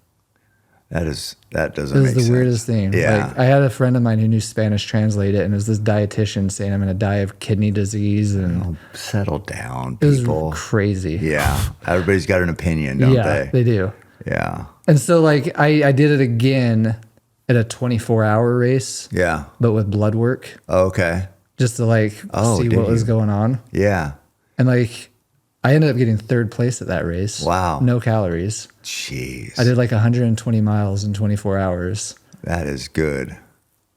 That doesn't It was make the sense. weirdest thing. Yeah. Like I had a friend of mine who knew Spanish translate it, and it was this dietitian saying I'm going to die of kidney disease, and Oh, settle down, it was people. crazy. Yeah. Everybody's got an opinion, don't Yeah, they do. Yeah. And so like I did it again at a 24-hour race, Yeah. but with blood work, Okay. just to like Oh, see did what was you? going on. Yeah. And like I ended up getting 3rd place at that race. Wow. No calories. Jeez. I did like 120 miles in 24 hours. That is good.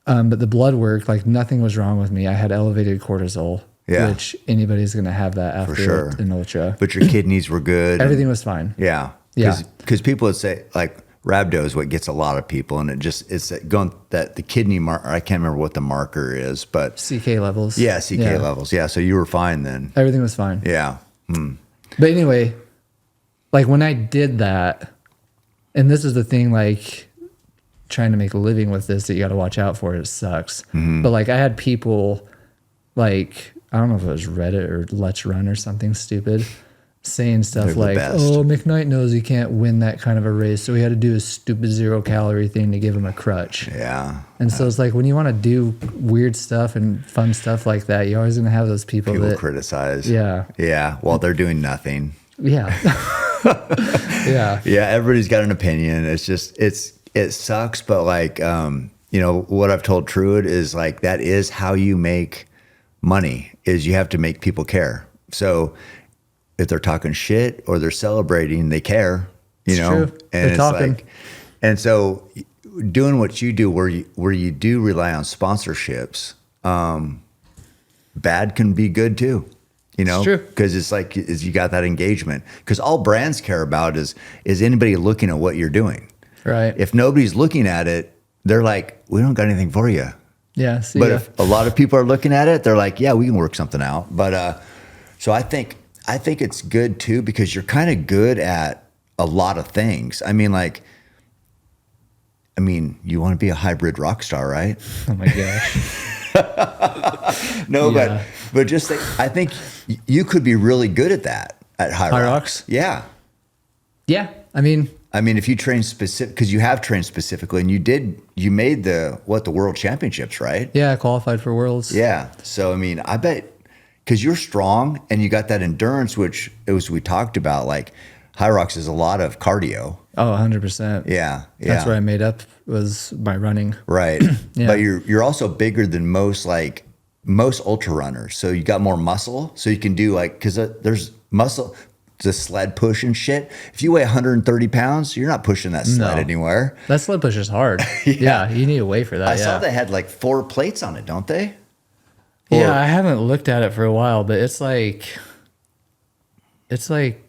But the blood work, like nothing was wrong with me. I had elevated cortisol. Yeah. which anybody's going to have that after sure. an ultra. But your kidneys were good. Everything was fine. Yeah. Yeah. Because people would say, like, rhabdo is what gets a lot of people. And it's going that the kidney marker, I can't remember what the marker is, but. CK levels. Yeah, CK levels. Yeah. So you were fine then. Everything was fine. Yeah. But anyway, like when I did that, and this is the thing, like trying to make a living with this that you got to watch out for. It sucks. But like I had people like, I don't know if it was Reddit or Let's Run or something stupid saying stuff They're the like, best. oh, McKnight knows he can't win that kind of a race. So we had to do a stupid 0-calorie thing to give him a crutch. Yeah. And so it's like when you want to do weird stuff and fun stuff like that, you're always going to have those people People that criticize. Yeah. Yeah. While they're doing nothing. Yeah. Yeah. Yeah. Everybody's got an opinion. It's just, it sucks. But like, you know, what I've told Truett is like, that is how you make money, is you have to make people care. So if they're talking shit or they're celebrating, they care, you It's know, true. and They're it's talking. like, and so doing what you do, where you do rely on sponsorships, bad can be good too, you know, It's true. because it's like, is you got that engagement, because all brands care about is anybody looking at what you're doing. Right. If nobody's looking at it, they're like, we don't got anything for you. Yeah. See But ya. if a lot of people are looking at it, they're like, yeah, we can work something out. But so I think it's good too, because you're kind of good at a lot of things. I mean, you want to be a hybrid rock star, right? Oh my gosh. No, Yeah. but just I think you could be really good at that at HYROX. HYROX? Yeah. Yeah. I mean, if you train specific, because you have trained specifically, and you made the World Championships, right? yeah, I qualified for Worlds. Yeah. So, I bet, because you're strong and you got that endurance, which we talked about, like HYROX is a lot of cardio. Oh, 100%. Yeah. That's where I made up, was my running. Right. Yeah. But you're also bigger than most ultra runners. So you got more muscle. So you can do because there's muscle, the sled push and shit. If you weigh 130 pounds, you're not pushing that sled No. anywhere. That sled push is hard. Yeah. You need a weight for that. I saw they had 4 plates on it, don't they? Or- Yeah, I haven't looked at it for a while, but it's like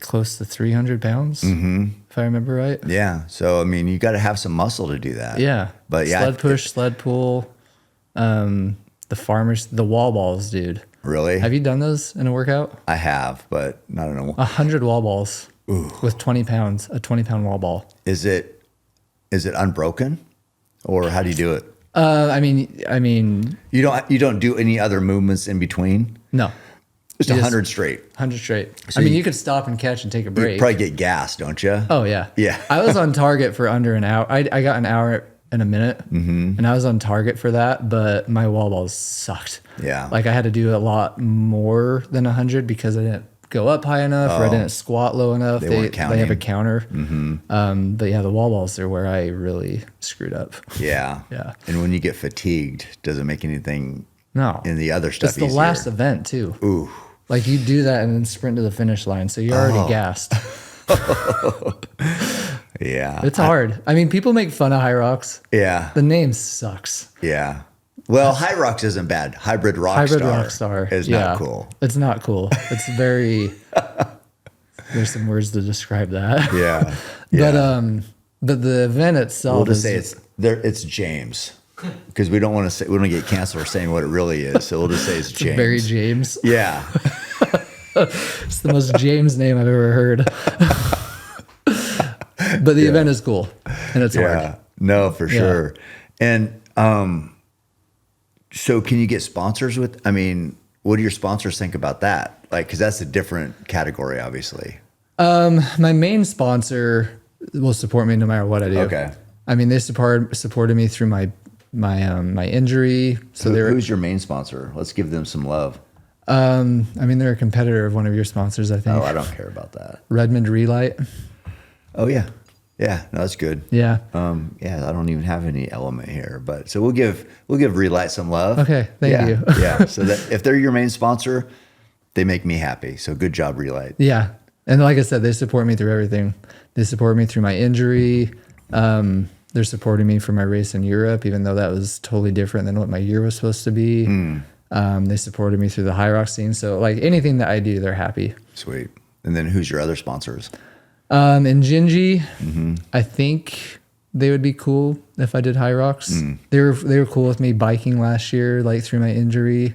close to 300 pounds, if I remember right. Yeah. So, you got to have some muscle to do that. Yeah. But yeah. Sled push, sled pull, the wall balls, dude. Really? Have you done those in a workout? I have, but I don't know. 100 wall balls with 20 pounds, a 20-pound wall ball. Is it unbroken, or how do you do it? I mean, You don't do any other movements in between? no. Just You 100 straight. 100 straight. So you could stop and catch and take a You break. probably get gas, don't you? Oh, yeah. Yeah. I was on target for under an hour. I got an hour and a minute, and I was on target for that, but my wall balls sucked. Yeah. Like I had to do a lot more than 100 because I didn't go up high enough or I didn't squat low enough. They weren't They have a counting. counter. But yeah, the wall balls are where I really screwed up. Yeah. Yeah. And when you get fatigued, does it make anything No. in the other stuff It's the easier? last event too. Ooh. Like you do that and then sprint to the finish line. So you're already gassed. Yeah. It's hard. People make fun of HYROX. Yeah. The name sucks. Yeah. Well, HYROX isn't bad. Hybrid Hybrid Rockstar Rockstar is not cool. It's not cool. It's very. There's some words to describe that. Yeah. Yeah. But the event itself. We'll just is, say it's James, because we don't want to get canceled for saying what it really is. So we'll just say it's James. Very James. Yeah. It's the most James name I've ever heard. But the event is cool and it's Yeah. hard. No, for sure. And so can you get sponsors with? What do your sponsors think about that? Because that's a different category, obviously. My main sponsor will support me no matter what I do. Okay. They supported me through my injury. So Who's your main sponsor? Let's give them some love. they're a competitor of one of your sponsors, I think. Oh, I don't care about that. Redmond Relight. Oh, yeah. Yeah, no, that's good. Yeah. Yeah, I don't even have any element here, but so we'll give Relight some love. Okay, thank you. Yeah, so that if they're your main sponsor, they make me happy. So good job, Relight. Yeah. And like I said, they support me through everything. They support me through my injury. They're supporting me for my race in Europe, even though that was totally different than what my year was supposed to be. They supported me through the HYROX scene. So like anything that I do, they're happy. Sweet. And then who's your other sponsors? In Gingy, I think they would be cool if I did HYROX. They were cool with me biking last year, like through my injury.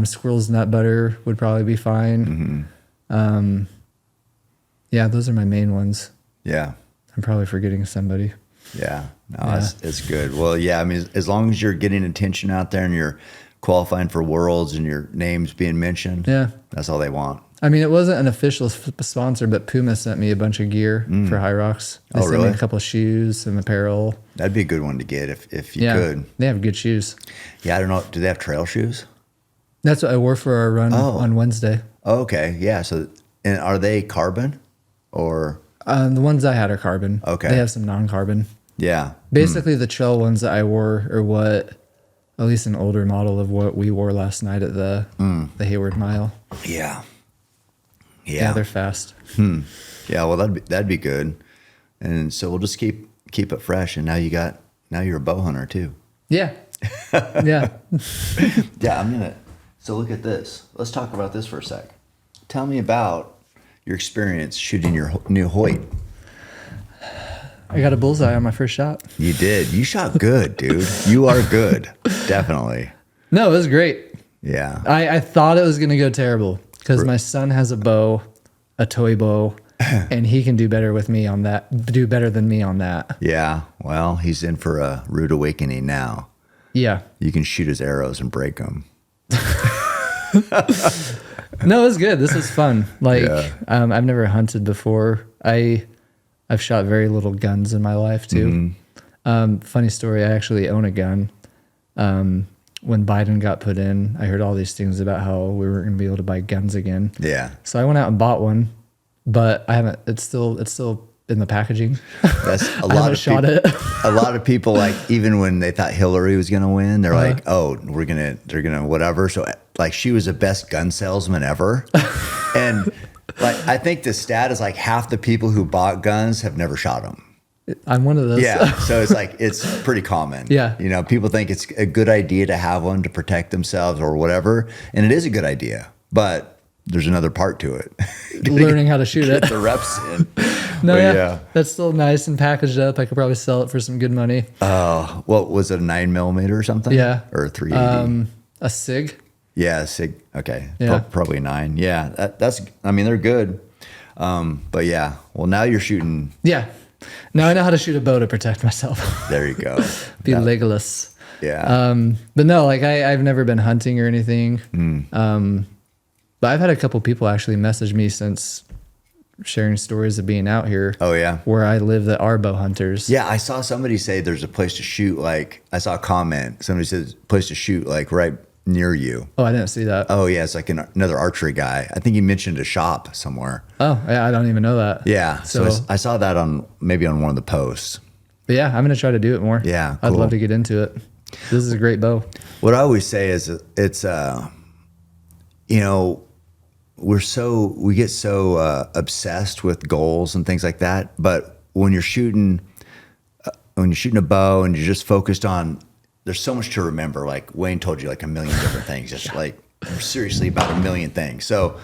Squirrel's Nut Butter would probably be fine. Yeah, those are my main ones. Yeah. I'm probably forgetting somebody. Yeah. No, it's good. Well, yeah, I mean, as long as you're getting attention out there and you're qualifying for worlds and your name's being mentioned, that's all they want. I mean, it wasn't an official sponsor, but Puma sent me a bunch of gear for HYROX. They sent me a couple of shoes, some apparel. That'd be a good one to get if you could. They have good shoes. Yeah, I don't know. Do they have trail shoes? That's what I wore for our run on Wednesday. Oh, okay. Yeah. So, and are they carbon or? The ones I had are carbon. Okay. They have some non-carbon. Yeah. Basically, the trail ones that I wore are what, at least an older model of what we wore last night at the Hayward Mile. Yeah. Yeah, they're fast. Yeah, well, that'd be good. And so we'll just keep it fresh. And now you're a bow hunter too. Yeah. Yeah. Yeah, so look at this. Let's talk about this for a sec. Tell me about your experience shooting your new Hoyt. I got a bullseye on my first shot. You did. You shot good, dude. You are good. Definitely. No, it was great. Yeah. I thought it was going to go terrible because my son has a bow, a toy bow, and he can do better than me on that. Yeah. Well, he's in for a rude awakening now. Yeah. You can shoot his arrows and break them. No, it was good. This was fun. Like, I've never hunted before. I've shot very little guns in my life too. Funny story. I actually own a gun. When Biden got put in, I heard all these things about how we weren't going to be able to buy guns again. Yeah. So I went out and bought one, but I haven't. It's still in the packaging. That's a lot of shot it. A lot of people, like, even when they thought Hillary was going to win, they're like, oh, they're going to whatever. So like, she was the best gun salesman ever. And like, I think the stat is like half the people who bought guns have never shot them. I'm one of those. Yeah. So it's like, it's pretty common. Yeah. You know, people think it's a good idea to have one to protect themselves or whatever. And it is a good idea, but there's another part to it. Learning how to shoot it. Get the reps in. No, yeah. That's still nice and packaged up. I could probably sell it for some good money. What was it, a 9mm or something? Yeah. Or a 380? A SIG. Yeah, SIG. Okay. Yeah. Probably 9. Yeah. That's, I mean, they're good. But yeah, well, now you're shooting. Yeah. Now I know how to shoot a bow to protect myself. There you go. Be legless. Yeah. But no, like I've never been hunting or anything. But I've had a couple people actually message me since sharing stories of being out here. Oh, yeah. Where I live that are bow hunters. Yeah, I saw somebody say there's a place to shoot. Like, I saw a comment. Somebody says place to shoot like right near you. Oh, I didn't see that. Oh, yeah. It's like another archery guy. I think he mentioned a shop somewhere. Oh, yeah, I don't even know that. Yeah. So I saw that maybe on one of the posts. But yeah, I'm going to try to do it more. Yeah. I'd cool. love to get into it. This is a great bow. What I always say is it's, you know, we get so obsessed with goals and things like that. But when you're shooting a bow and you're just focused on, there's so much to remember. Like Wayne told you, like a million different things, just like seriously about a million things. So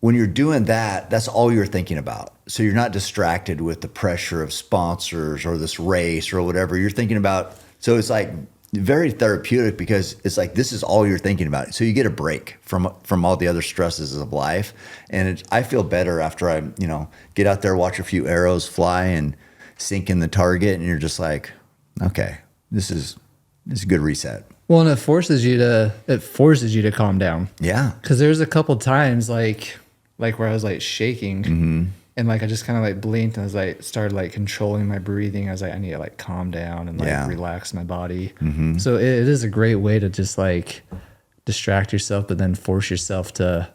when you're doing that, that's all you're thinking about. So you're not distracted with the pressure of sponsors or this race or whatever you're thinking about. So it's like very therapeutic because it's like, this is all you're thinking about. So you get a break from all the other stresses of life. And I feel better after I, get out there, watch a few arrows fly and sink in the target. And you're just like, okay, this is a good reset. Well, and it forces you to calm down. Yeah. Cause there's a couple times like where I was like shaking and like, I just kind of like blinked and I was like, started like controlling my breathing. I was like, I need to like calm down and like relax my body. So it is a great way to just like distract yourself, but then force yourself to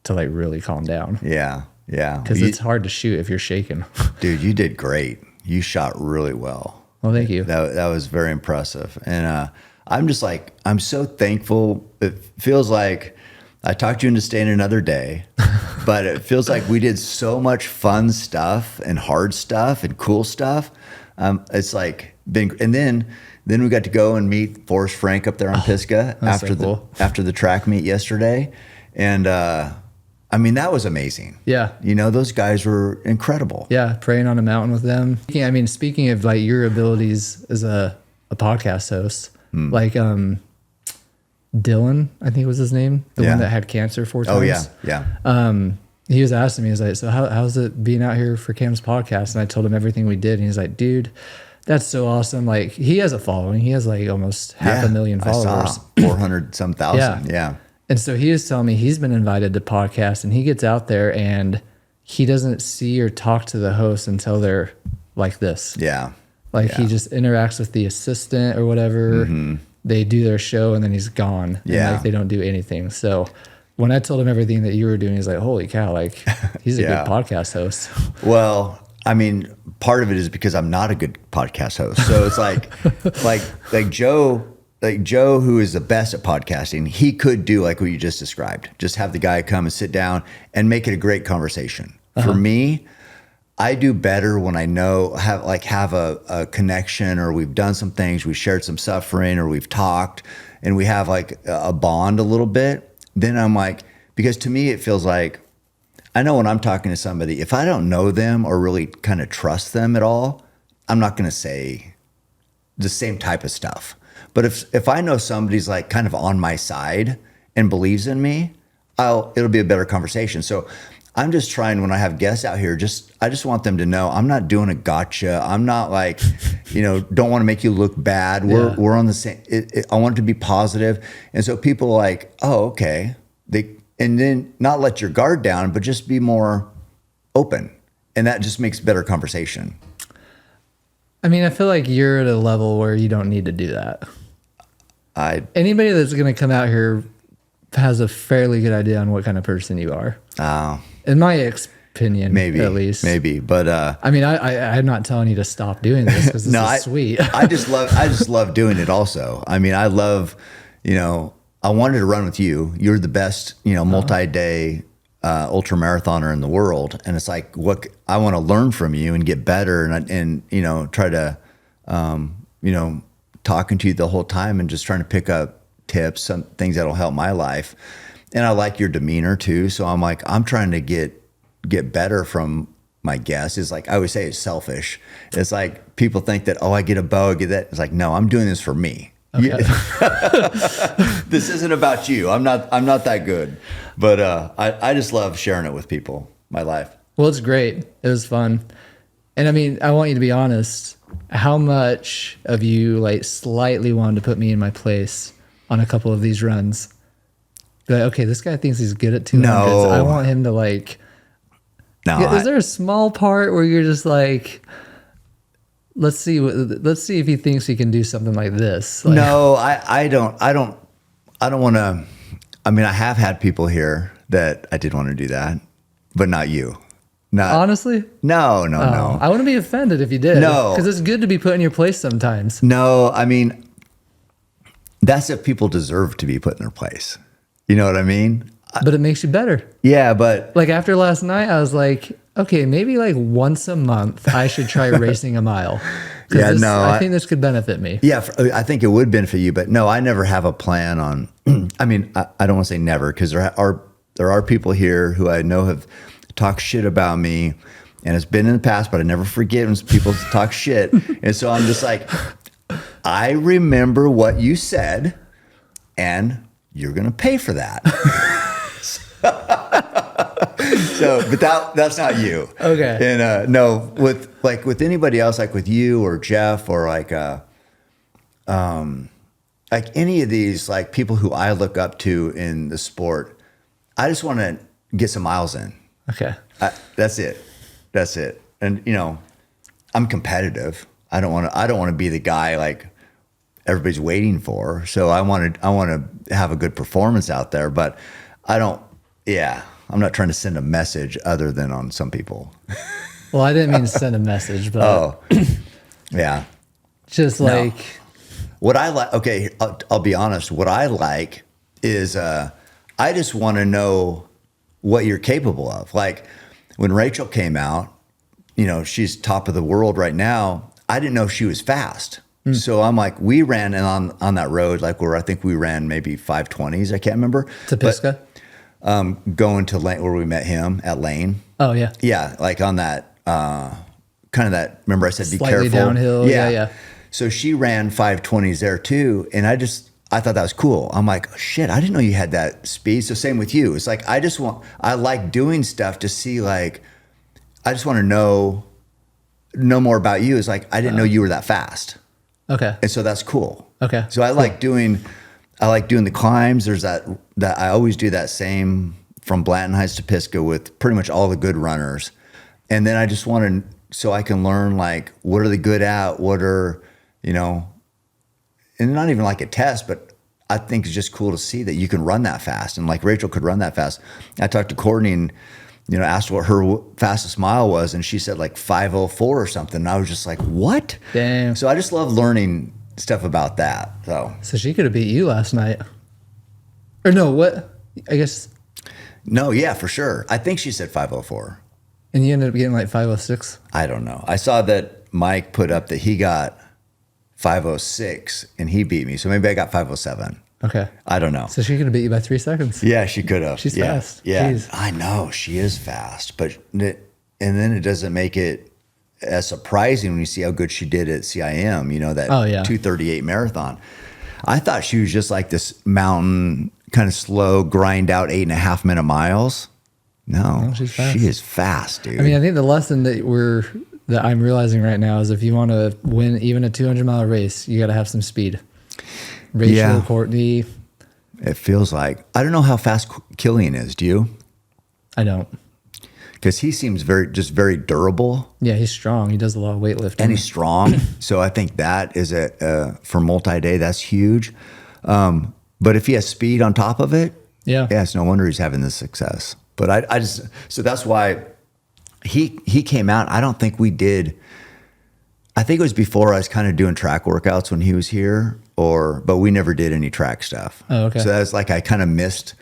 like really calm down. Yeah. Yeah. Cause it's hard to shoot if you're shaking. Dude, you did great. You shot really well. Well, thank you. That was very impressive. And I'm just like, I'm so thankful. It feels like I talked you into staying another day, but it feels like we did so much fun stuff and hard stuff and cool stuff. It's like and then we got to go and meet Forrest Frank up there on Pisgah after the track meet yesterday. And, I mean, that was amazing. Yeah. You know, those guys were incredible. Yeah. Praying on a mountain with them. Yeah. I mean, speaking of like your abilities as a podcast host, like, Dylan, I think was his name, the one that had cancer 4 times. Oh yeah. Yeah. He was asking me, he's like, so how's it being out here for Cam's podcast? And I told him everything we did. And he's like, dude, that's so awesome. Like, he has a following. He has like almost 500,000 followers. 400 some thousand. Yeah. And so he was telling me he's been invited to podcasts, and he gets out there and he doesn't see or talk to the host until they're like this. Yeah. Like he just interacts with the assistant or whatever. They do their show and then he's gone. Yeah. And like they don't do anything. So when I told him everything that you were doing, he's like, holy cow, like he's a good podcast host. Well, I mean, part of it is because I'm not a good podcast host. So it's like Joe, who is the best at podcasting, he could do like what you just described. Just have the guy come and sit down and make it a great conversation. For me, I do better when I have a connection, or we've done some things, we shared some suffering, or we've talked and we have like a bond a little bit. Then I'm like, because to me, it feels like, I know when I'm talking to somebody, if I don't know them or really kind of trust them at all, I'm not going to say the same type of stuff. But if I know somebody's like kind of on my side and believes in me, it'll be a better conversation. So I'm just trying, when I have guests out here, I just want them to know I'm not doing a gotcha. I'm not like, don't want to make you look bad. We're on the same. I want it to be positive. And so people are like, oh, okay. And then not let your guard down, but just be more open. And that just makes better conversation. I mean, I feel like you're at a level where you don't need to do that. Anybody that's going to come out here has a fairly good idea on what kind of person you are. In my opinion, at least. Maybe. But I mean, I'm not telling you to stop doing this because this is sweet. I just love doing it also. I mean, I love, I wanted to run with you. You're the best, multi-day ultra marathoner in the world. And it's like, what I want to learn from you and get better and try to, talking to you the whole time and just trying to pick up tips, some things that'll help my life. And I like your demeanor too. So I'm like, I'm trying to get better from my guests. It's like, I always say it's selfish. It's like people think that, I get a bow, I get that. It's like, no, I'm doing this for me. Okay. This isn't about you. I'm not that good, but I just love sharing it with people, my life. Well, it's great. It was fun. And I mean, I want you to be honest, how much of you like slightly wanted to put me in my place on a couple of these runs? Like, okay, this guy thinks he's good at 200. No. I want him to like, no. Is there a small part where you're just like, let's see if he thinks he can do something like this? Like, no, I don't want to. I mean, I have had people here that I did want to do that, but not you. Not honestly. No. I wouldn't be offended if you did. No, because it's good to be put in your place sometimes. No, I mean, that's if people deserve to be put in their place. You know what I mean? But it makes you better. Yeah, but like after last night, I was like, okay, maybe like once a month I should try racing a mile. Yeah, I think this could benefit me. Yeah, I think it would benefit you, but no, I never have a plan on. I mean, I don't want to say never, because there are people here who I know have talked shit about me, and it's been in the past, but I never forget when people talk shit, and so I'm just like, I remember what you said, and you're gonna pay for that. So, but that's not you. Okay. And no, with anybody else, like with you or Jeff or like any of these like people who I look up to in the sport, I just want to get some miles in. Okay. That's it. And I'm competitive. I don't want to be the guy like everybody's waiting for. So I want to have a good performance out there, but I'm not trying to send a message other than on some people. Well, I didn't mean to send a message, but yeah. Just like what I like. Okay, I'll be honest. What I like is I I just want to know what you're capable of. Like when Rachel came out, you know, she's top of the world right now. I didn't know she was fast. So I'm like, we ran on that road, like where I think we ran maybe 520s. I can't remember. To Pisgah? Going to Lane, where we met him at Lane. Oh, yeah. Yeah, like on that, kind of that, remember I said be Slightly careful. downhill. Yeah. So she ran 520s there too. And I thought that was cool. I'm like, oh, shit, I didn't know you had that speed. So same with you. It's like, I like doing stuff to see, like, I just want to know more about you. It's like, I didn't know you were that fast. Okay. And so that's cool. Okay. So I like doing the climbs. There's that I always do that same from Blanton Heights to Pisgah with pretty much all the good runners. And then I just want to, so I can learn, like, what are they good at? What are, you know, and not even like a test, but I think it's just cool to see that you can run that fast. And like Rachel could run that fast. I talked to Courtney and, you know, asked what her fastest mile was, and she said like 5:04 or something. And I was just like, what? Damn. So I just love learning stuff about that. So she could have beat you last night. Or no, what? I guess. No, yeah, for sure. I think she said 5:04. And you ended up getting like 5:06. I don't know. I saw that Mike put up that he got 5:06 and he beat me. So maybe I got 5:07. Okay. I don't know. So she could have beat you by 3 seconds. Yeah, she could have. She's yeah. fast. Yeah, Jeez. I know she is fast, and then it doesn't make it as surprising when you see how good she did at CIM. You know, that 2:38 marathon. I thought she was just like this mountain kind of slow grind out 8.5 minute miles. No, she's fast. She is fast, dude. I mean, I think the lesson that I'm realizing right now is if you want to win even a 200-mile race, you got to have some speed. Rachel, Courtney. It feels like, I don't know how fast Kilian is. Do you? I don't. Because he seems very durable. Yeah, he's strong. He does a lot of weightlifting. And he's strong. So I think that is for multi-day, that's huge. But if he has speed on top of it, yeah, it's no wonder he's having this success. But so that's why he came out. I don't think we did. I think it was before I was kind of doing track workouts when he was here, but we never did any track stuff. Oh, okay. So that's like I kind of missed.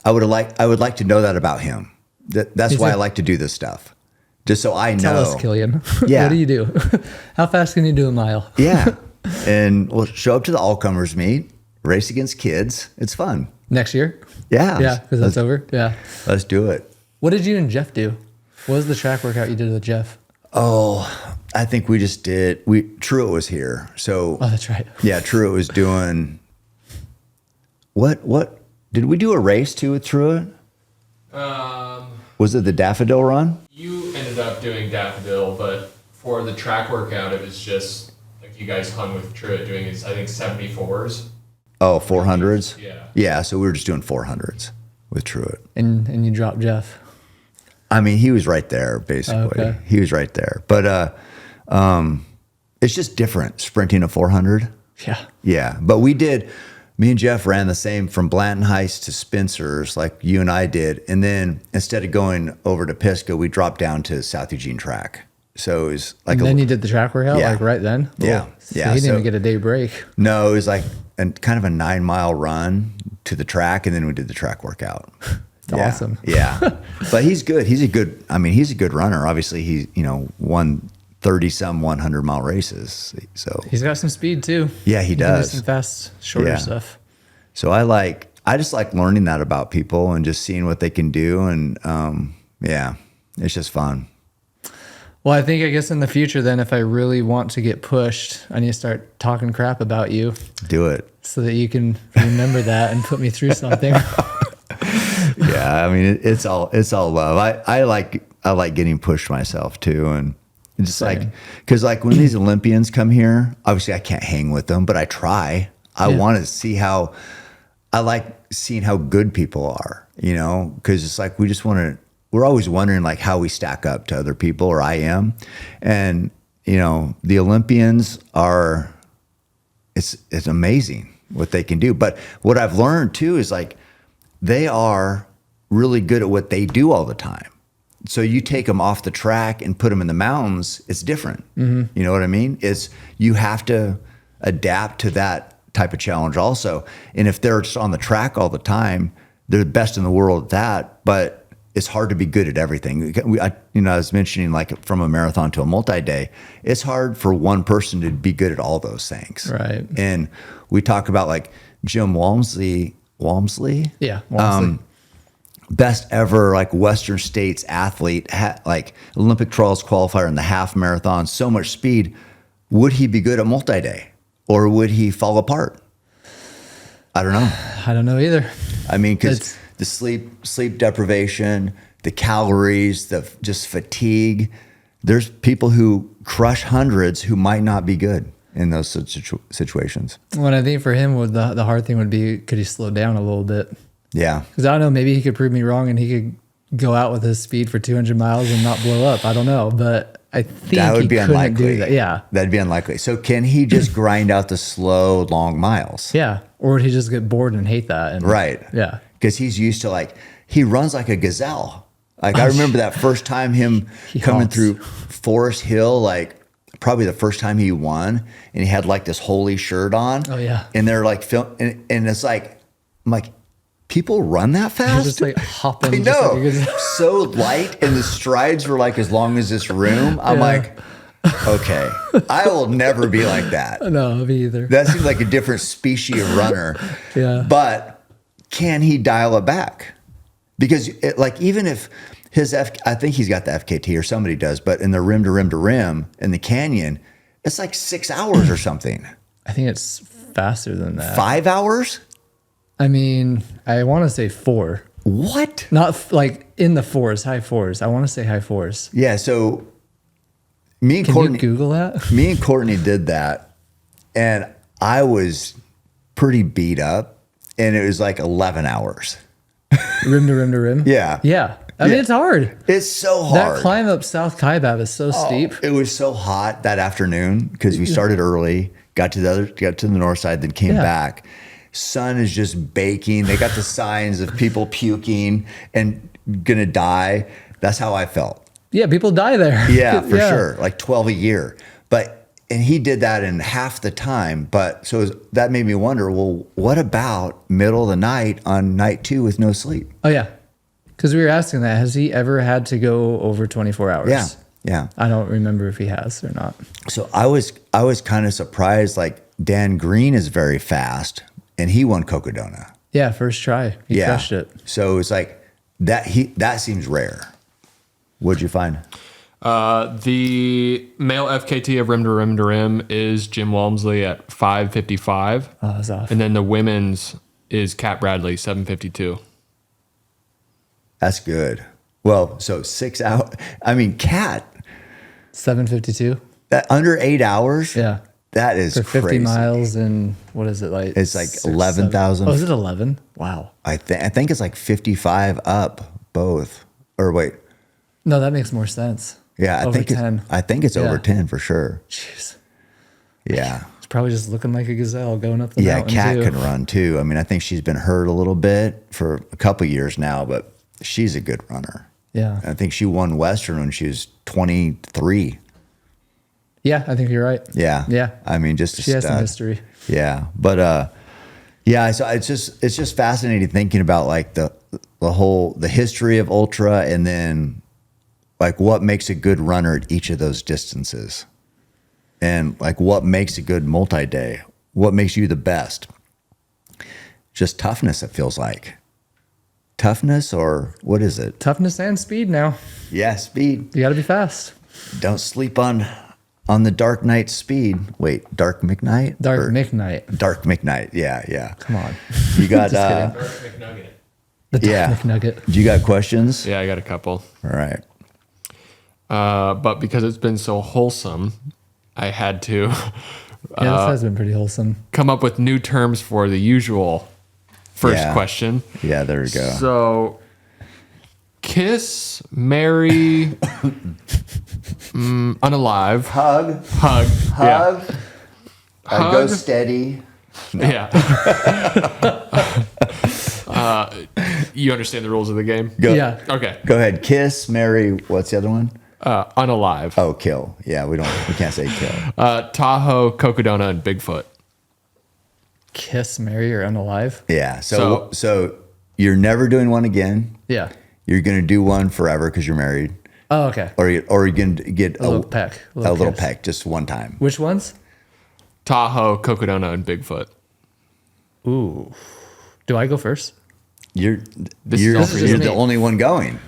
I would like to know that about him. That's why I like to do this stuff, just so I know. Tell us, Kilian. Yeah. What do you do? How fast can you do a mile? Yeah, and we'll show up to the all-comers meet, race against kids. It's fun. Next year? Yeah. Yeah, because that's over. Yeah. Let's do it. What did you and Jeff do? What was the track workout you did with Jeff? Oh, I think we just did. Truett was here, so. Oh, that's right. Yeah, Truett was doing. What did we do a race too with Truett? Was it the Daffodil Run? You ended up doing Daffodil, but for the track workout, it was just like you guys hung with Truett doing his, I think, 74s. Oh, 400s? Yeah. Yeah, so we were just doing 400s with Truett. And you dropped Jeff. I mean, he was right there, basically. Okay. He was right there. But it's just different, sprinting a 400. Yeah. Yeah, but me and Jeff ran the same from Blanton Heights to Spencer's, like you and I did. And then instead of going over to Pisgah, we dropped down to South Eugene track. So it was like and then you did the track workout, like right then? Yeah. Oh, so he didn't even get a day break. No, it was like kind of a 9-mile run to the track, and then we did the track workout. Awesome. Yeah. But he's good. He's a good runner. Obviously, he's, won 30-some 100-mile races. So he's got some speed too. Yeah, he does. Some fast, shorter stuff. So I just like learning that about people and just seeing what they can do. And it's just fun. Well, I guess in the future, then, if I really want to get pushed, I need to start talking crap about you. Do it. So that you can remember that and put me through something. Yeah, I mean, it's all love. I like getting pushed myself too. And just because when these Olympians come here, obviously I can't hang with them, but I try. I want to see I like seeing how good people are, because it's like we're always wondering like how we stack up to other people, or I am. And, the Olympians it's amazing what they can do. But what I've learned too is like they are really good at what they do all the time. So you take them off the track and put them in the mountains, it's different. Mm-hmm. You know what I mean? You have to adapt to that type of challenge also. And if they're just on the track all the time, they're the best in the world at that, but it's hard to be good at everything. I was mentioning like from a marathon to a multi-day, it's hard for one person to be good at all those things. Right. And we talk about like Jim Walmsley. Yeah. Walmsley. Best ever like Western States athlete, like Olympic trials qualifier in the half marathon, so much speed. Would he be good at multi-day or would he fall apart? I don't know. I don't know either. I mean, because the sleep deprivation, the calories, the just fatigue. There's people who crush hundreds who might not be good in those situations. Well, I think for him, the hard thing would be, could he slow down a little bit? Yeah. Because I don't know, maybe he could prove me wrong and he could go out with his speed for 200 miles and not blow up. I don't know, but I think that would be couldn't unlikely. do that. Yeah. That'd be unlikely. So can he just grind out the slow, long miles? Yeah. Or would he just get bored and hate that? And, Right. Yeah. Because he's used to like, he runs like a gazelle. Like I remember that first time him coming honks. through Forest Hill, like probably the first time he won, and he had like this holy shirt on. Oh, yeah. And they're like, and it's like, I'm like, people run that fast? He's just like hopping. I just know. like a gazelle. So light, and the strides were like as long as this room. I'm Yeah. like, okay, I will never be like that. No, me either. That seems like a different species of runner. Yeah. But can he dial it back? Because like even if I think he's got the FKT or somebody does, but in the rim to rim to rim in the canyon, it's like 6 hours or something. I think it's faster than that. 5 hours? I mean, I want to say 4. What? Not like in the 4s, high 4s. I want to say high 4s. Yeah. So me and Can Courtney, you Google that? me and Courtney did that, and I was pretty beat up, and it was like 11 hours. Rim to rim to rim? Yeah. Yeah. I mean, it's hard. It's so hard. That climb up South Kaibab is so steep. It was so hot that afternoon because we started early, got to the north side, then came Yeah. back. Sun is just baking. They got the signs of people puking and gonna die. That's how I felt. Yeah, people die there. Yeah, for sure. Like 12 a year. And he did that in half the time. But that made me wonder, well, what about middle of the night on night 2 with no sleep? Oh, yeah. Because we were asking that. Has he ever had to go over 24 hours? Yeah. Yeah. I don't remember if he has or not. So I was kind of surprised, like Dan Green is very fast and he won Cocodona. Yeah, first try. He crushed it. So it's like that seems rare. What'd you find? The male FKT of rim to rim to rim is Jim Walmsley at 5:55. Oh, that's off. And then the women's is Kat Bradley, 7:52. That's good. Well, so 6 hours. I mean, Kat, 7:52. that under 8 hours. Yeah. That is For 50 crazy. miles and what is it like? It's like 6, 11,000. 7. Oh, is it 11? Wow. I think it's like 55 up both. Or wait. No, that makes more sense. Yeah, Over 10. I think it's over Yeah. 10 for sure. Jeez. Yeah. It's probably just looking like a gazelle going up the Yeah, mountain Kat too. can run too. I mean, I think she's been hurt a little bit for a couple years now, but she's a good runner. Yeah. I think she won Western when she was 23. Yeah, I think you're right. Yeah. Yeah. I mean, just a She has some stud. history. Yeah. But yeah, so it's just fascinating thinking about like the history of ultra and then like what makes a good runner at each of those distances. And like what makes a good multi-day? What makes you the best? Just toughness, it feels like. Toughness, or what is it? Toughness and speed now. Yeah, speed. You got to be fast. Don't sleep on the Dark Knight speed. Wait, Dark McKnight? Dark Or- McKnight. Dark McKnight. Yeah, yeah. Come on. You got Just kidding. Dark McNugget. The Dark yeah. McNugget. You got questions? Yeah, I got a couple. All right. But because it's been so wholesome, I had to Yeah, this has been pretty wholesome. come up with new terms for the usual first Yeah. question. Yeah, there we go. So, kiss, marry, unalive, Hug. hug, Hug. Hug. Go steady. yeah. You understand the rules of the game? Go, Yeah. Okay. Go ahead. Kiss, marry. What's the other one? Unalive. Oh, kill. Yeah, we can't say kill. Tahoe, Cocodona, and Bigfoot. Kiss, marry, or unalive. Yeah. So you're never doing one again. Yeah. You're going to do one forever because you're married. Oh, okay. Or you're going to get A little peck. a little kiss. peck just one time. Which ones? Tahoe, Cocodona, and Bigfoot. Ooh. Do I go first? You're This is all for you. the only one going.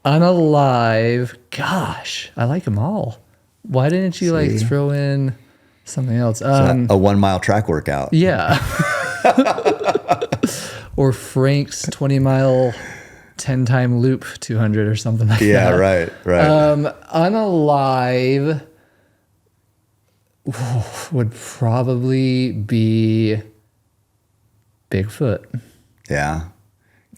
Unalive. Gosh, I like them all. Why didn't you like throw in something else? A 1 mile track workout. Yeah. Or Frank's 20-mile 10-time loop 200 or something like that. Yeah, right. Unalive would probably be Bigfoot. Yeah.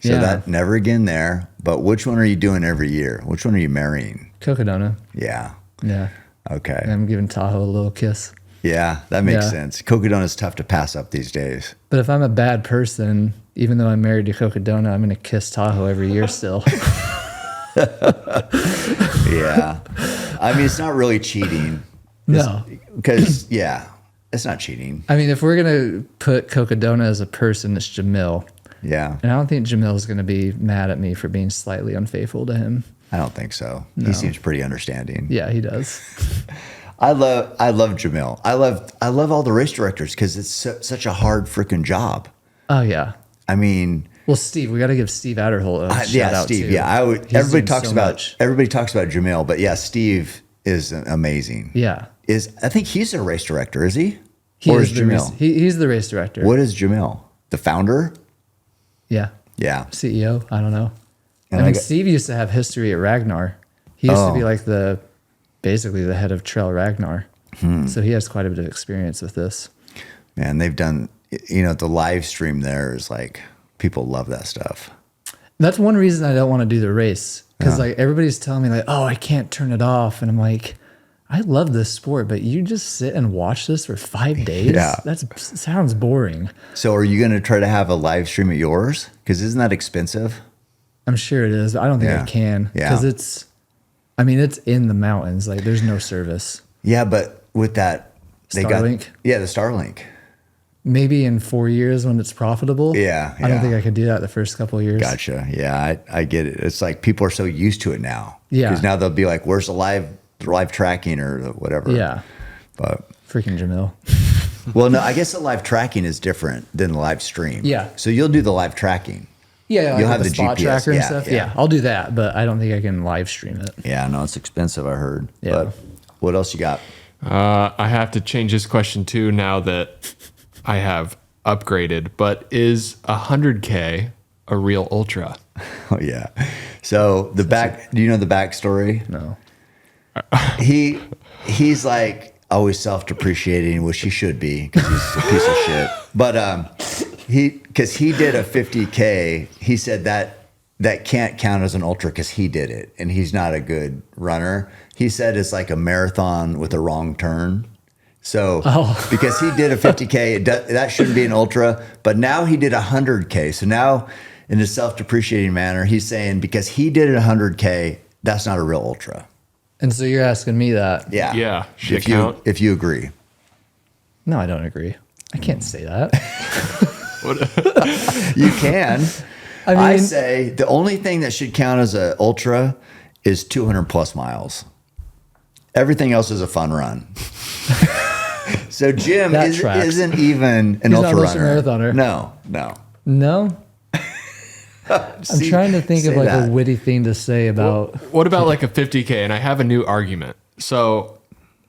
So Yeah. that never again there. But which one are you doing every year? Which one are you marrying? Cocodona. Yeah. Yeah. Okay. And I'm giving Tahoe a little kiss. Yeah, that makes Yeah. sense. Cocodona is tough to pass up these days. But if I'm a bad person, even though I'm married to Cocodona, I'm going to kiss Tahoe every year still. Yeah. I mean, it's not really cheating. No. Because, yeah, it's not cheating. I mean, if we're going to put Cocodona as a person, it's Jamil. Yeah. And I don't think Jamil's going to be mad at me for being slightly unfaithful to him. I don't think so. He seems pretty understanding. Yeah, he does. I love Jamil. I love all the race directors because it's such a hard freaking job. Oh, yeah. I mean, Well, Steve, we got to give Steve Adderholt a shout out Steve. too. Yeah, He's everybody doing talks so about much. Jamil, but yeah, Steve is amazing. Yeah. I think he's a race director, is he? He Or is is the race, Jamil? he's the race director. What is Jamil? The founder? Yeah. Yeah. CEO. I don't know. And I I mean, got- Steve used to have history at Ragnar. He used to be Oh. like basically the head of Trail Ragnar. Hmm. So he has quite a bit of experience with this. Man, they've done, the live stream there is like, people love that stuff. That's one reason I don't want to do the race. Because like everybody's telling me like, oh, I can't turn it off. And I'm like, I love this sport, but you just sit and watch this for 5 days? Yeah. That sounds boring. So are you going to try to have a live stream at yours? Because isn't that expensive? I'm sure it is, but I don't think Yeah. I can. Yeah. Because it's in the mountains. Like there's no service. Yeah, but with that, they Starlink? got the Starlink. Maybe in 4 years when it's profitable. Yeah, I don't yeah. think I could do that the first couple of years. Gotcha. Yeah, I get it. It's like people are so used to it now. Yeah. Because now they'll be like, "Where's the live tracking or whatever?" Yeah. But Freaking Jamil. well, no, I guess the live tracking is different than the live stream. Yeah. So you'll do the live tracking. Yeah, like You'll have with the spot GPS. tracker and Yeah, stuff. yeah. Yeah, I'll do that, but I don't think I can live stream it. Yeah, no, it's expensive. I heard. Yeah. But what else you got? I have to change this question too now that I have upgraded. But is 100K a real ultra? Oh yeah. So do you know the backstory? No. He's like always self-depreciating, which he should be because he's a piece of shit. But because he did a 50K, he said that can't count as an ultra because he did it and he's not a good runner. He said it's like a marathon with a wrong turn. So because he did a 50K, that shouldn't be an ultra. But now he did a 100K. So now in a self-depreciating manner, he's saying because he did a 100K, that's not a real ultra. And so you're asking me that? Yeah. Yeah. Should If it count? if you agree. No, I don't agree. I can't say that. You can. I I mean- say the only thing that should count as an ultra is 200 plus miles. Everything else is a fun run. So Jim That tracks. isn't even an He's not ultra an ultra runner. marathoner. No. No? I'm trying to think of like a witty thing to say about. What about like a 50K? And I have a new argument. So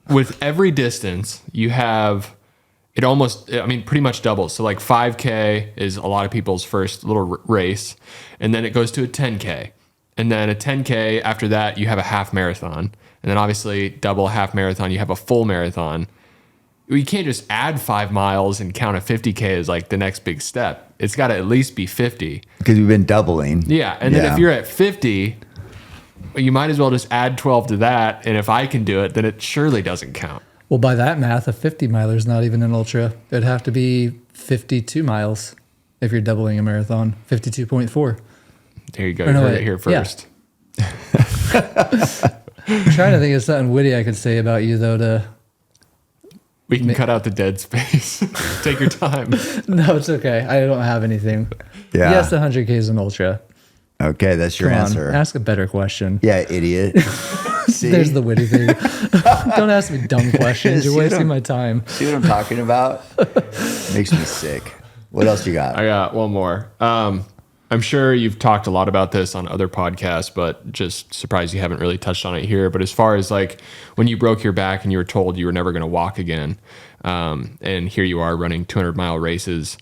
with every distance, you have it pretty much doubles. So like 5K is a lot of people's first little race. And then it goes to a 10K. And then a 10K after that, you have a half marathon. And then obviously double a half marathon, you have a full marathon. You can't just add 5 miles and count a 50K as like the next big step. It's got to at least be 50. Because we've been doubling. Yeah. And then if you're at 50, you might as well just add 12 to that. And if I can do it, then it surely doesn't count. Well, by that math, a 50 miler is not even an ultra. It'd have to be 52 miles if you're doubling a marathon. 52.4. There you go. Or You no, heard wait. it here Yeah. first. I'm trying to think of something witty I could say about you, though, to We can cut out the dead space. Take your time. No, it's okay. I don't have anything. Yeah. Yes, 100K is an ultra. Okay, that's your Come on, answer. ask a better question. Yeah, idiot. See? There's the witty thing. Don't ask me dumb questions. You're See what wasting I'm- my time. See what I'm talking about? Makes me sick. What else you got? I got one more. I'm sure you've talked a lot about this on other podcasts, but just surprised you haven't really touched on it here. But as far as like when you broke your back and you were told you were never going to walk again, and here you are running 200-mile races,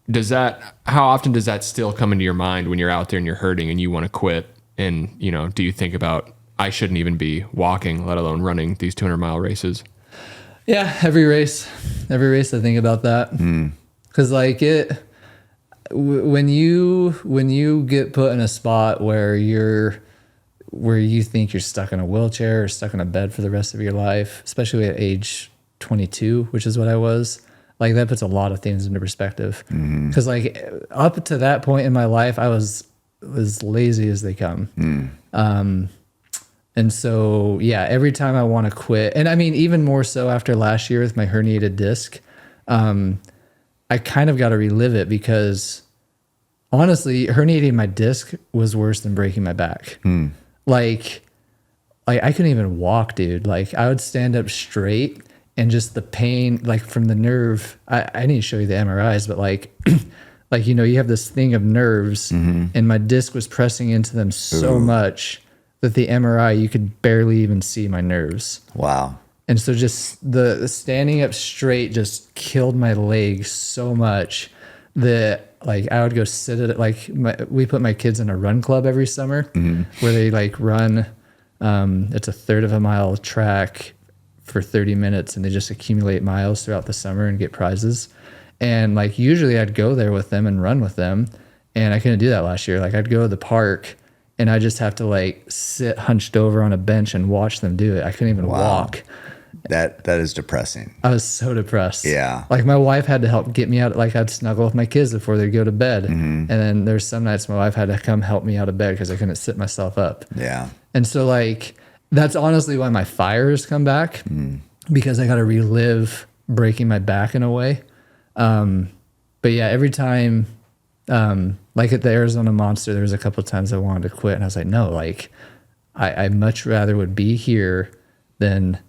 how often does that still come into your mind when you're out there and you're hurting and you want to quit? And, you know, do you think about, I shouldn't even be walking, let alone running these 200-mile races? Yeah, every race I think about that. Because like when you get put in a spot where you think you're stuck in a wheelchair or stuck in a bed for the rest of your life, especially at age 22, which is what I was, like that puts a lot of things into perspective. Because like up to that point in my life, I was as lazy as they come. And so, yeah, every time I want to quit, and I mean, even more so after last year with my herniated disc, I kind of got to relive it because honestly, herniating my disc was worse than breaking my back. Like I couldn't even walk, dude. Like I would stand up straight and just the pain, like from the nerve, I need to show you the MRIs, but like, like, you know, you have this thing of nerves and my disc was pressing into them so much that the MRI, you could barely even see my nerves. Wow. And so just the standing up straight just killed my legs so much that like I would go sit at it. Like we put my kids in a run club every summer where they like run. It's a third of a mile track for 30 minutes and they just accumulate miles throughout the summer and get prizes. And like usually I'd go there with them and run with them. And I couldn't do that last year. Like I'd go to the park and I just have to like sit hunched over on a bench and watch them do it. I couldn't even walk. That is depressing. I was so depressed. Yeah. Like my wife had to help get me out. Like I'd snuggle with my kids before they'd go to bed. And then there's some nights my wife had to come help me out of bed because I couldn't sit myself up. Yeah. And so like, that's honestly why my fires come back because I got to relive breaking my back in a way. But yeah, every time, like at the Arizona Monster, there was a couple of times I wanted to quit and I was like, no, like I much rather would be here than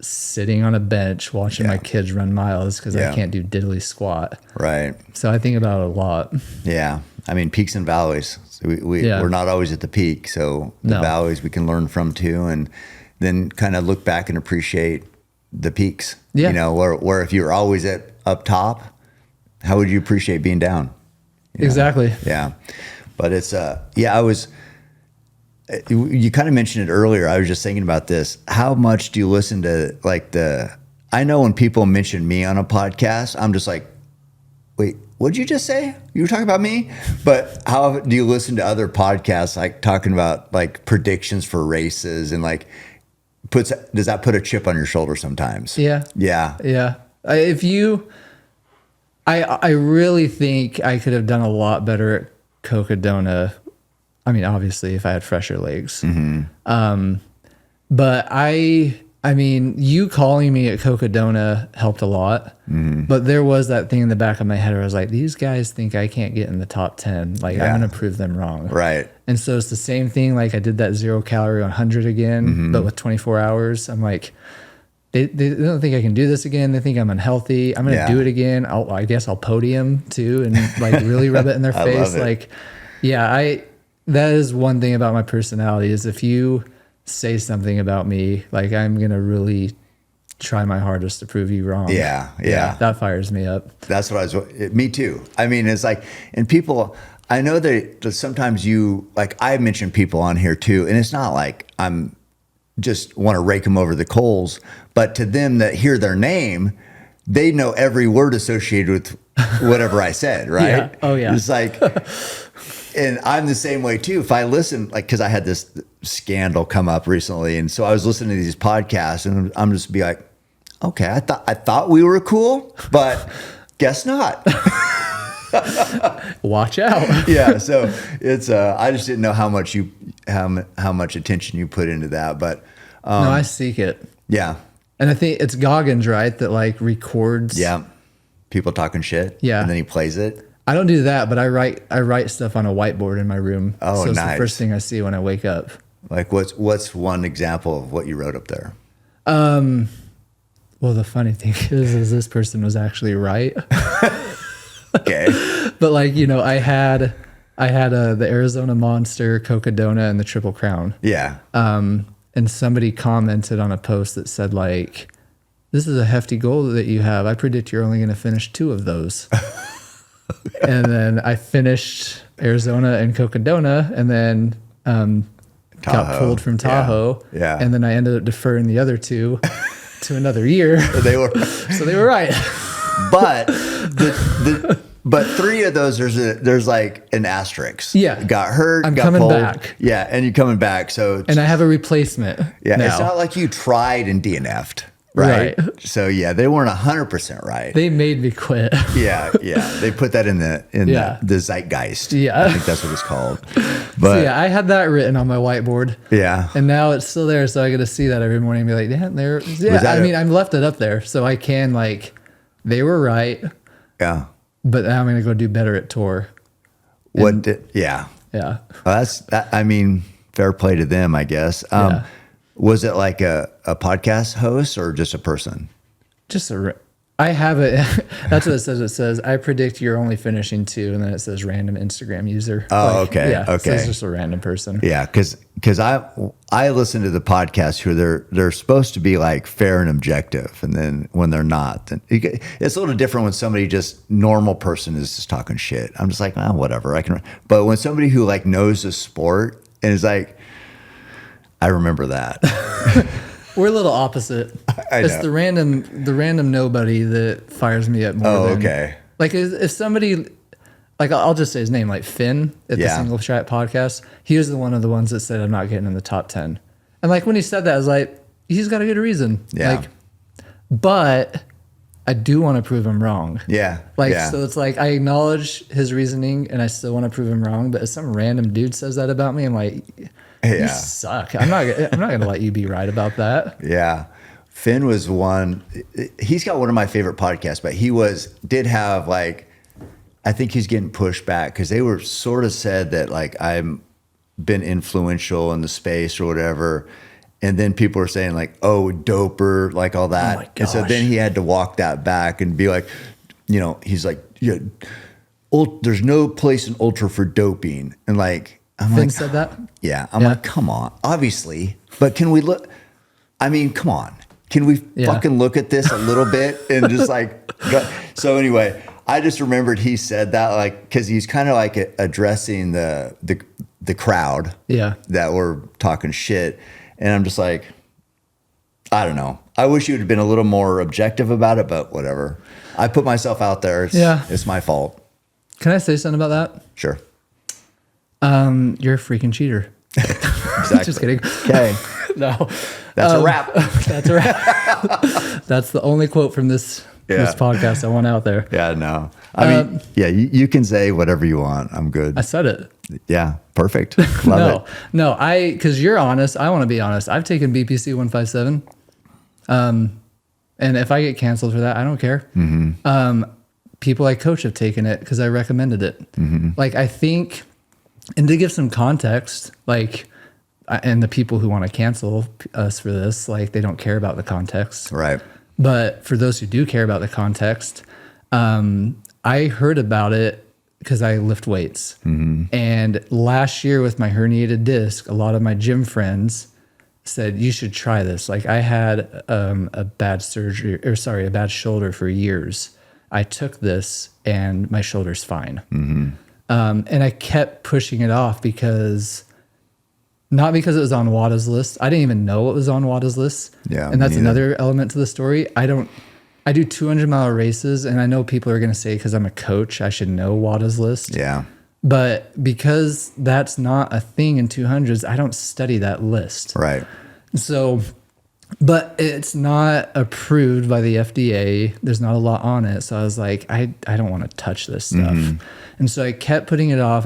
sitting on a bench watching my kids run miles because I can't do diddly squat. Right. So I think about it a lot. Yeah. I mean, peaks and valleys. So we're not always at the peak. So the valleys we can learn from too. And then kind of look back and appreciate the peaks. Yeah. You know, where if you were always up top, how would you appreciate being down? Exactly. Yeah. But it's, you kind of mentioned it earlier. I was just thinking about this. How much do you listen to I know when people mention me on a podcast, I'm just like, wait, what'd you just say? You were talking about me? But how do you listen to other podcasts, like talking about like predictions for races and like, does that put a chip on your shoulder sometimes? Yeah. Yeah. Yeah. I really think I could have done a lot better at Cocodona. I mean, obviously, if I had fresher legs. But I mean, you calling me at Cocodona helped a lot. But there was that thing in the back of my head where I was like, these guys think I can't get in the top 10. Like, I'm going to prove them wrong. Right. And so it's the same thing. Like, I did that 0 calorie 100 again, but with 24 hours. I'm like, they don't think I can do this again. They think I'm unhealthy. I'm going to do it again. I guess I'll podium too and like really rub it in their face. Love it. Like, yeah, that is one thing about my personality is if you say something about me, like I'm going to really try my hardest to prove you wrong. Yeah. That fires me up. That's what me too. I mean, it's like, and people, I know that sometimes I mention people on here too, and it's not like I'm just want to rake them over the coals, but to them that hear their name, they know every word associated with whatever I said, right? Yeah. Oh yeah. It's like, and I'm the same way too. If I listen, like, cause I had this scandal come up recently. And so I was listening to these podcasts and I'm just be like, okay, I thought we were cool, but guess not. Watch out. Yeah. So it's, I just didn't know how much attention you put into that, but, no, I seek it. Yeah. And I think it's Goggins, right? That like records. Yeah. People talking shit. Yeah. And then he plays it. I don't do that, but I write stuff on a whiteboard in my room. Oh, so it's nice. the first thing I see when I wake up. Like what's one example of what you wrote up there? Well, the funny thing is this person was actually right. Okay. But like, you know, I had the Arizona Monster, Cocodona, and the Triple Crown. Yeah. And somebody commented on a post that said like, this is a hefty goal that you have. I predict you're only going to finish 2 of those. And then I finished Arizona and Cocodona, and then got Tahoe. pulled from Tahoe. Yeah. And then I ended up deferring the other 2 to another year. They were, So they were right. but but 3 of those there's like an asterisk. Yeah. Got hurt. I'm got coming pulled. back. Yeah, and you're coming back. So And I have a replacement. yeah, now. it's not like you tried and DNF'd. Right? Right. So yeah, they weren't 100% right. They made me quit. Yeah. They put that in Yeah. the zeitgeist. Yeah. I think that's what it's called. But So yeah, I had that written on my whiteboard. yeah. And now it's still there, so I get to see that every morning and be like, damn, there. Yeah, Was that I mean, I've left it up there, so I can like, they were right, Yeah. but now I'm gonna go do better at tour. What did, yeah. Yeah, Well, I mean, fair play to them, I guess. Yeah. Was it like a podcast host or just a person? just I have it. That's what it says. It says I predict you're only finishing 2, and then it says random Instagram user. Oh, okay, Yeah, okay. So it's just a random person. Yeah, because I listen to the podcast who they're supposed to be like fair and objective, and then when they're not, then it's a little different when somebody just normal person is just talking shit. I'm just like, whatever, I can. But when somebody who like knows the sport and is like, I remember that. We're a little opposite. I It's know. the random nobody that fires me up more. Oh, than, okay. Like if somebody, like I'll just say his name, like Finn at the Yeah. Single Shot podcast. He was one of the ones that said I'm not getting in the top 10. And like when he said that, I was like, he's got a good reason. Yeah. Like, but I do want to prove him wrong. Yeah. Like yeah. so, it's like I acknowledge his reasoning, and I still want to prove him wrong. But if some random dude says that about me, I'm like, Yeah. you suck. I'm not gonna let you be right about that. Yeah. Finn was one. He's got one of my favorite podcasts, but did have like, I think he's getting pushed back because they were sort of said that like I'm been influential in the space or whatever. And then people were saying like, oh, doper, like all that. Oh my And so gosh. then he had to walk that back and be like, you know, he's like, yeah, there's no place in ultra for doping. And like, I'm Finn like, said that. yeah, I'm Yeah. like, come on, obviously, but can we look? I mean, come on, can we Yeah. fucking look at this a little bit and just like? Go? So anyway, I just remembered he said that like because he's kind of like addressing the crowd, Yeah. that were talking shit, and I'm just like, I don't know. I wish you would have been a little more objective about it, but whatever. I put myself out there. It's my fault. Can I say something about that? Sure. You're a freaking cheater. Exactly. Just kidding. Okay. No, That's a wrap. that's a wrap. That's the only quote from this podcast I want out there. Yeah, no. I mean, yeah, you can say whatever you want. I'm good. I said it. Yeah, perfect. Love it. No, because you're honest. I want to be honest. I've taken BPC 157. And if I get canceled for that, I don't care. People I coach have taken it because I recommended it. Like, I think, and to give some context, like, and the people who want to cancel us for this, like, they don't care about the context. Right. But for those who do care about the context, I heard about it because I lift weights. And last year with my herniated disc, a lot of my gym friends said, you should try this. Like I had a bad shoulder for years. I took this and my shoulder's fine. And I kept pushing it off not because it was on WADA's list. I didn't even know it was on WADA's list. Yeah, And that's me neither. another element to the story. I do 200-mile races, and I know people are going to say because I'm a coach, I should know WADA's list. Yeah. But because that's not a thing in 200s, I don't study that list. Right. So, but it's not approved by the FDA. There's not a lot on it. So I was like, I don't want to touch this stuff. And so I kept putting it off.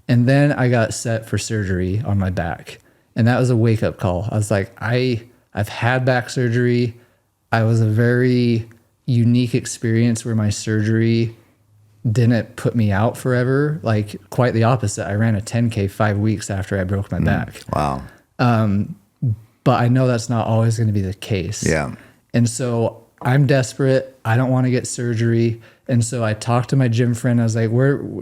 And then I got set for surgery on my back. And that was a wake up call. I was like, I I've had back surgery. I was a very unique experience where my surgery didn't put me out forever. Like quite the opposite. I ran a 10K 5 weeks after I broke my back. Wow. But I know that's not always going to be the case. Yeah. And so I'm desperate. I don't want to get surgery. And so I talked to my gym friend. I was like,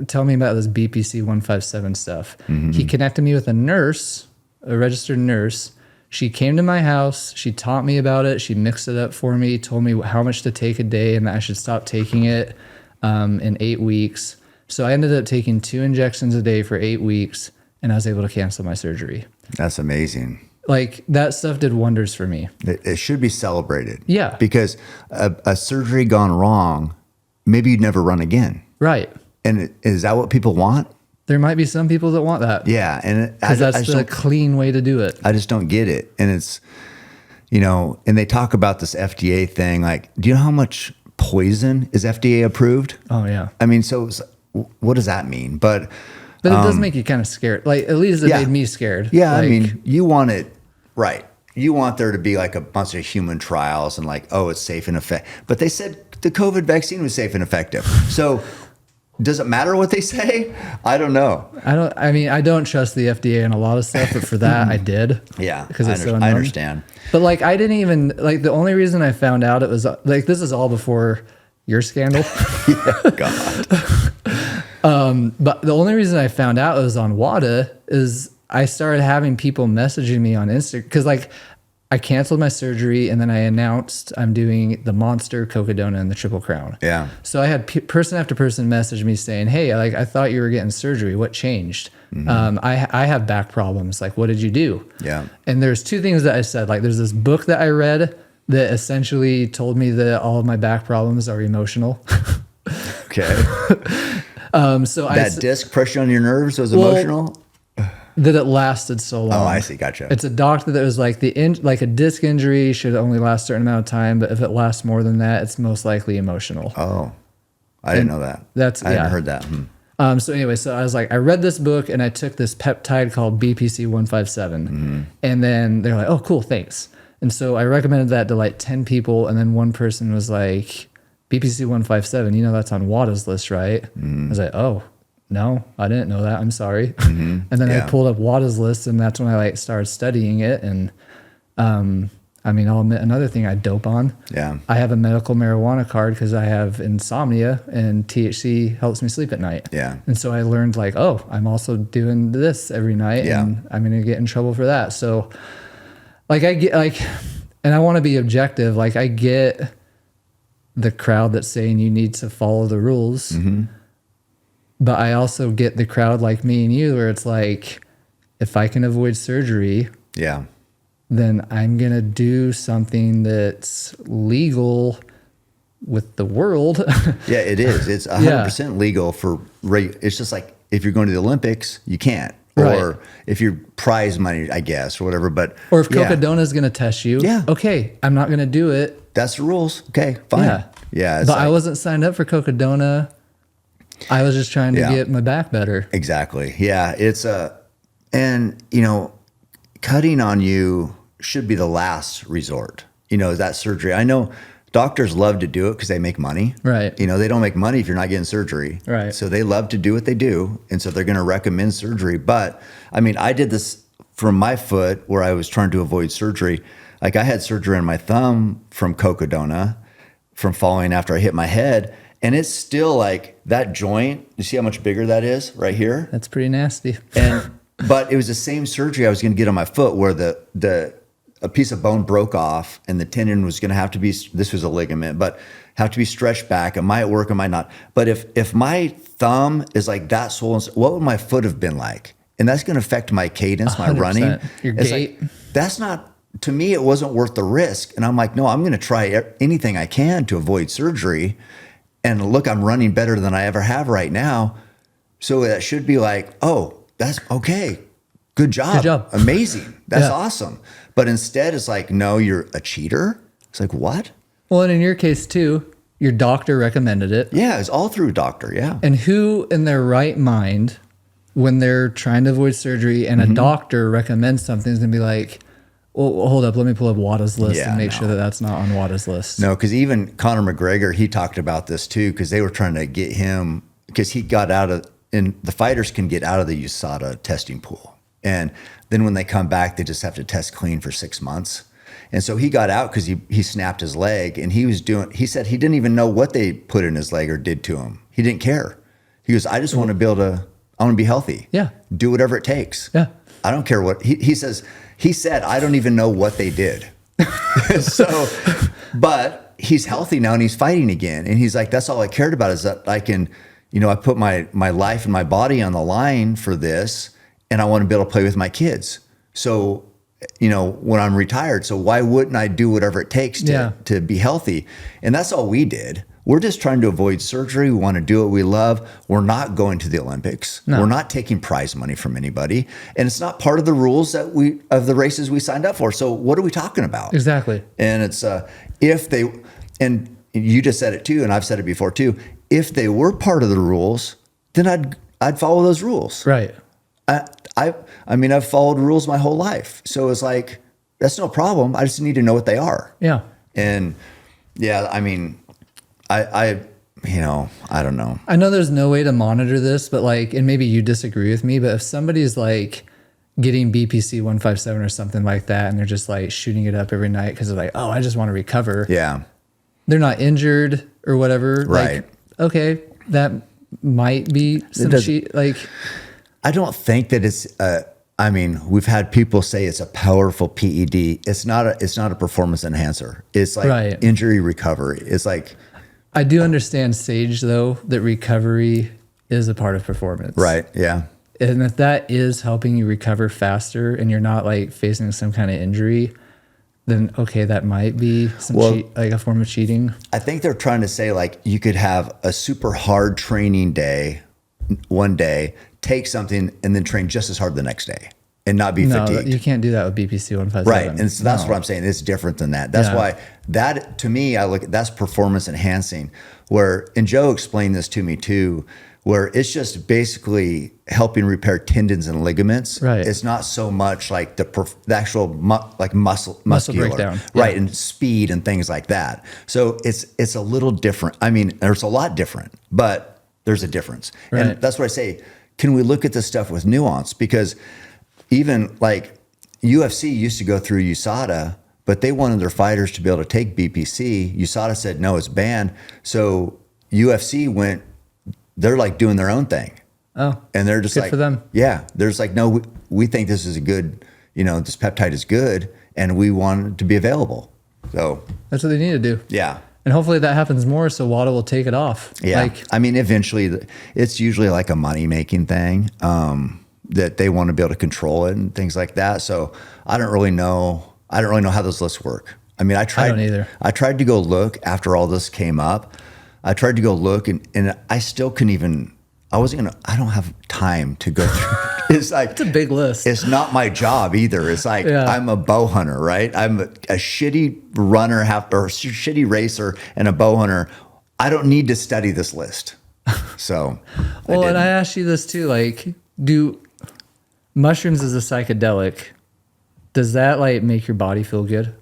tell me about this BPC 157 stuff. He connected me with a nurse, a registered nurse. She came to my house. She taught me about it. She mixed it up for me, told me how much to take a day and that I should stop taking it in 8 weeks. So I ended up taking 2 injections a day for 8 weeks, and I was able to cancel my surgery. That's amazing. Like that stuff did wonders for me. It should be celebrated. Yeah. Because a surgery gone wrong, maybe you'd never run again. Right. And is that what people want? There might be some people that want that. Yeah. And because that's the clean way to do it. I just don't get it. And it's, and they talk about this FDA thing. Like, do you know how much poison is FDA approved? Oh, yeah. I mean, so what does that mean? But it does make you kind of scared. Like, at least it made me scared. Yeah. Like, I mean, you want it, right. You want there to be like a bunch of human trials and like, oh, it's safe and effective. But they said the COVID vaccine was safe and effective. So does it matter what they say? I don't know. I don't trust the FDA in a lot of stuff, but for that I did. Yeah. Because it's so I understand. But like, I didn't even, like, the only reason I found out it was like, this is all before your scandal. Yeah, God. But the only reason I found out it was on WADA is I started having people messaging me on Instagram because like I canceled my surgery and then I announced I'm doing the Monster, Cocodona, and the Triple Crown. Yeah. So I had person after person message me saying, "Hey, like I thought you were getting surgery. What changed? I have back problems. Like, what did you do?" Yeah. And there's 2 things that I said. Like, there's this book that I read that essentially told me that all of my back problems are emotional. Okay. So that disc pressure on your nerves was emotional. That it lasted so long. Oh, I see. Gotcha. It's a doctor that was like like a disc injury should only last a certain amount of time, but if it lasts more than that, it's most likely emotional. Oh, I didn't know that. I hadn't heard that. So anyway, so I was like, I read this book and I took this peptide called BPC 157, and then they're like, "Oh, cool, thanks." And so I recommended that to like 10 people, and then one person was like, "BPC 157, that's on WADA's list, right?" I was like, "Oh. No, I didn't know that. I'm sorry." And then I pulled up WADA's list, and that's when I like started studying it. And I'll admit another thing I dope on. Yeah. I have a medical marijuana card because I have insomnia, and THC helps me sleep at night. Yeah. And so I learned like, oh, I'm also doing this every night, and I'm gonna get in trouble for that. So, like, I get like, and I want to be objective. Like, I get the crowd that's saying you need to follow the rules. But I also get the crowd like me and you where it's like, if I can avoid surgery, then I'm going to do something that's legal with the world. Yeah, it is. It's 100% legal for, it's just like if you're going to the Olympics, you can't. Or if you're prize money, I guess, or whatever. But or if Cocodona is going to test you, okay, I'm not going to do it. That's the rules. Okay, fine. Yeah. But I wasn't signed up for Cocodona. I was just trying to get my back better. Exactly. Yeah. It's cutting on you should be the last resort. That surgery. I know doctors love to do it because they make money. Right. They don't make money if you're not getting surgery. Right. So they love to do what they do. And so they're going to recommend surgery. But I mean, I did this from my foot where I was trying to avoid surgery. Like I had surgery on my thumb from Cocodona from falling after I hit my head. And it's still like that joint. You see how much bigger that is right here? That's pretty nasty. But it was the same surgery I was going to get on my foot where a piece of bone broke off and the tendon was going to have to be, this was a ligament, but have to be stretched back. It might work, it might not. But if my thumb is like that swollen, what would my foot have been like? And that's going to affect my cadence, my 100%. running. Your it's gait. Like, that's not, to me, it wasn't worth the risk. And I'm like, no, I'm going to try anything I can to avoid surgery. And look, I'm running better than I ever have right now. So that should be like, oh, that's okay. Good job. Good job. Amazing. That's awesome. But instead it's like, no, you're a cheater. It's like, what? Well, and in your case too, your doctor recommended it. Yeah, it's all through doctor. Yeah. And who in their right mind, when they're trying to avoid surgery and a doctor recommends something, is going to be like, Well, hold up. Let me pull up WADA's list Yeah, and make no. sure that that's not on WADA's list. No, because even Conor McGregor, he talked about this too, because they were trying to get him, because he got out of, and the fighters can get out of the USADA testing pool. And then when they come back, they just have to test clean for 6 months. And so he got out because he snapped his leg, and he said he didn't even know what they put in his leg or did to him. He didn't care. He goes, I just want to I want to be healthy. Yeah. Do whatever it takes. Yeah. I don't care what he said, I don't even know what they did. So, but he's healthy now and he's fighting again. And he's like, that's all I cared about, is that I can, I put my life and my body on the line for this, and I want to be able to play with my kids. So, when I'm retired, so why wouldn't I do whatever it takes to be healthy? And that's all we did. We're just trying to avoid surgery. We want to do what we love. We're not going to the Olympics. No. We're not taking prize money from anybody. And it's not part of the rules of the races we signed up for. So what are we talking about? Exactly. And it's, and you just said it too, and I've said it before too, if they were part of the rules, then I'd follow those rules. Right. I mean, I've followed rules my whole life. So it's like, that's no problem. I just need to know what they are. Yeah. And yeah, I mean, I don't know. I know there's no way to monitor this, but and maybe you disagree with me, but if somebody's getting BPC 157 or something like that, and they're just shooting it up every night because they're like, oh, I just want to recover. Yeah. They're not injured or whatever. Right. Okay, that might be some cheat. I don't think that it's, we've had people say it's a powerful PED. It's not a performance enhancer. It's injury recovery. It's I do understand, Sage, though, that recovery is a part of performance. Right, yeah. And if that is helping you recover faster and you're not facing some kind of injury, then okay, that might be a form of cheating. I think they're trying to say you could have a super hard training day one day, take something, and then train just as hard the next day and not be fatigued. You can't do that with BPC 157. Right. And so that's what I'm saying. It's different than that. That's why that, to me, that's performance enhancing, and Joe explained this to me too, where it's just basically helping repair tendons and ligaments. Right. It's not so much the actual muscle breakdown. Right. And speed and things like that. So it's a little different. I mean, there's a lot different, but there's a difference. Right. And that's what I say. Can we look at this stuff with nuance? Because even UFC used to go through USADA, but they wanted their fighters to be able to take BPC. USADA said, no, it's banned. So UFC went, they're doing their own thing. Oh, and they're just good for them. Yeah. There's no, we think this is a good, this peptide is good, and we want it to be available. So that's what they need to do. Yeah. And hopefully that happens more, so WADA will take it off. Yeah. Eventually it's usually a money-making thing, that they want to be able to control it and things like that. So I don't really know how those lists work. I don't either. I tried to go look after all this came up. I tried to go look and I still couldn't even, I don't have time to go through. It's it's a big list. It's not my job either. It's I'm a bow hunter, right? I'm a shitty runner, or a shitty racer and a bow hunter. I don't need to study this list. So, and I asked you this too, do mushrooms as a psychedelic, does that make your body feel good?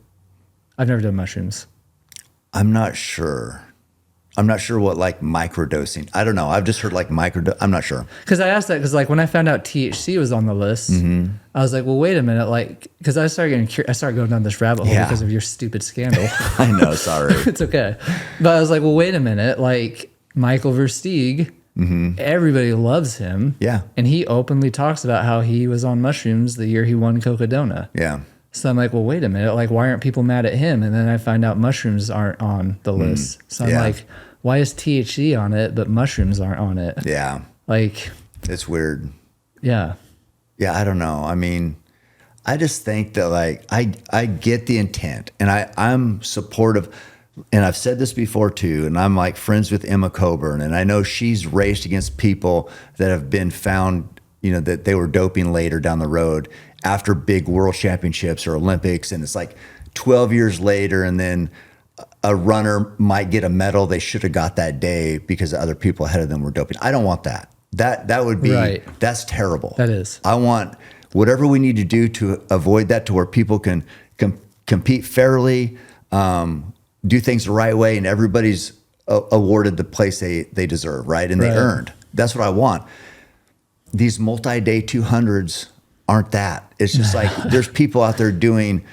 I've never done mushrooms. I'm not sure. I'm not sure what microdosing. I don't know. I've just heard I'm not sure. Because I asked that because when I found out THC was on the list, I was like, well, wait a minute. Because I started going down this rabbit hole because of your stupid scandal. I know. Sorry. It's okay. But I was like, well, wait a minute. Michael Versteeg, everybody loves him. Yeah. And he openly talks about how he was on mushrooms the year he won Cocodona. Yeah. So I'm like, well, wait a minute. Why aren't people mad at him? And then I find out mushrooms aren't on the list. So I'm like, why is THC on it, but mushrooms aren't on it? Yeah. It's weird. Yeah. Yeah, I don't know. I just think that I get the intent, and I'm supportive, and I've said this before too, and I'm friends with Emma Coburn, and I know she's raced against people that have been found, that they were doping later down the road after big world championships or Olympics, and it's 12 years later, and then a runner might get a medal they should have got that day because other people ahead of them were doping. I don't want that. That would be, that's terrible. That is. I want whatever we need to do to avoid that, to where people can compete fairly, do things the right way, and everybody's awarded the place they deserve, right? And they earned. That's what I want. These multi-day 200s aren't that. It's just like there's people out there doing.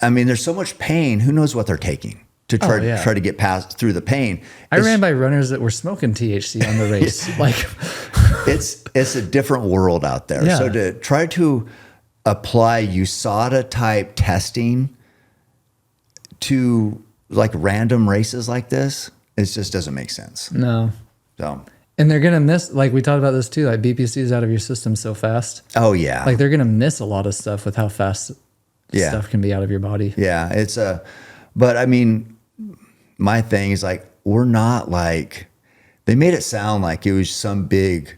I mean, there's so much pain. Who knows what they're taking to try to get past through the pain? I ran by runners that were smoking THC on the race. Like, it's a different world out there. Yeah. So to try to apply USADA type testing to like random races like this, it just doesn't make sense. no. So, And they're going to miss, like we talked about this too, like BPC is out of your system so fast. oh yeah, Like they're going to miss a lot of stuff with how fast Yeah. stuff can be out of your body. yeah, it's but I mean, my thing is like, we're not like, they made it sound like it was some big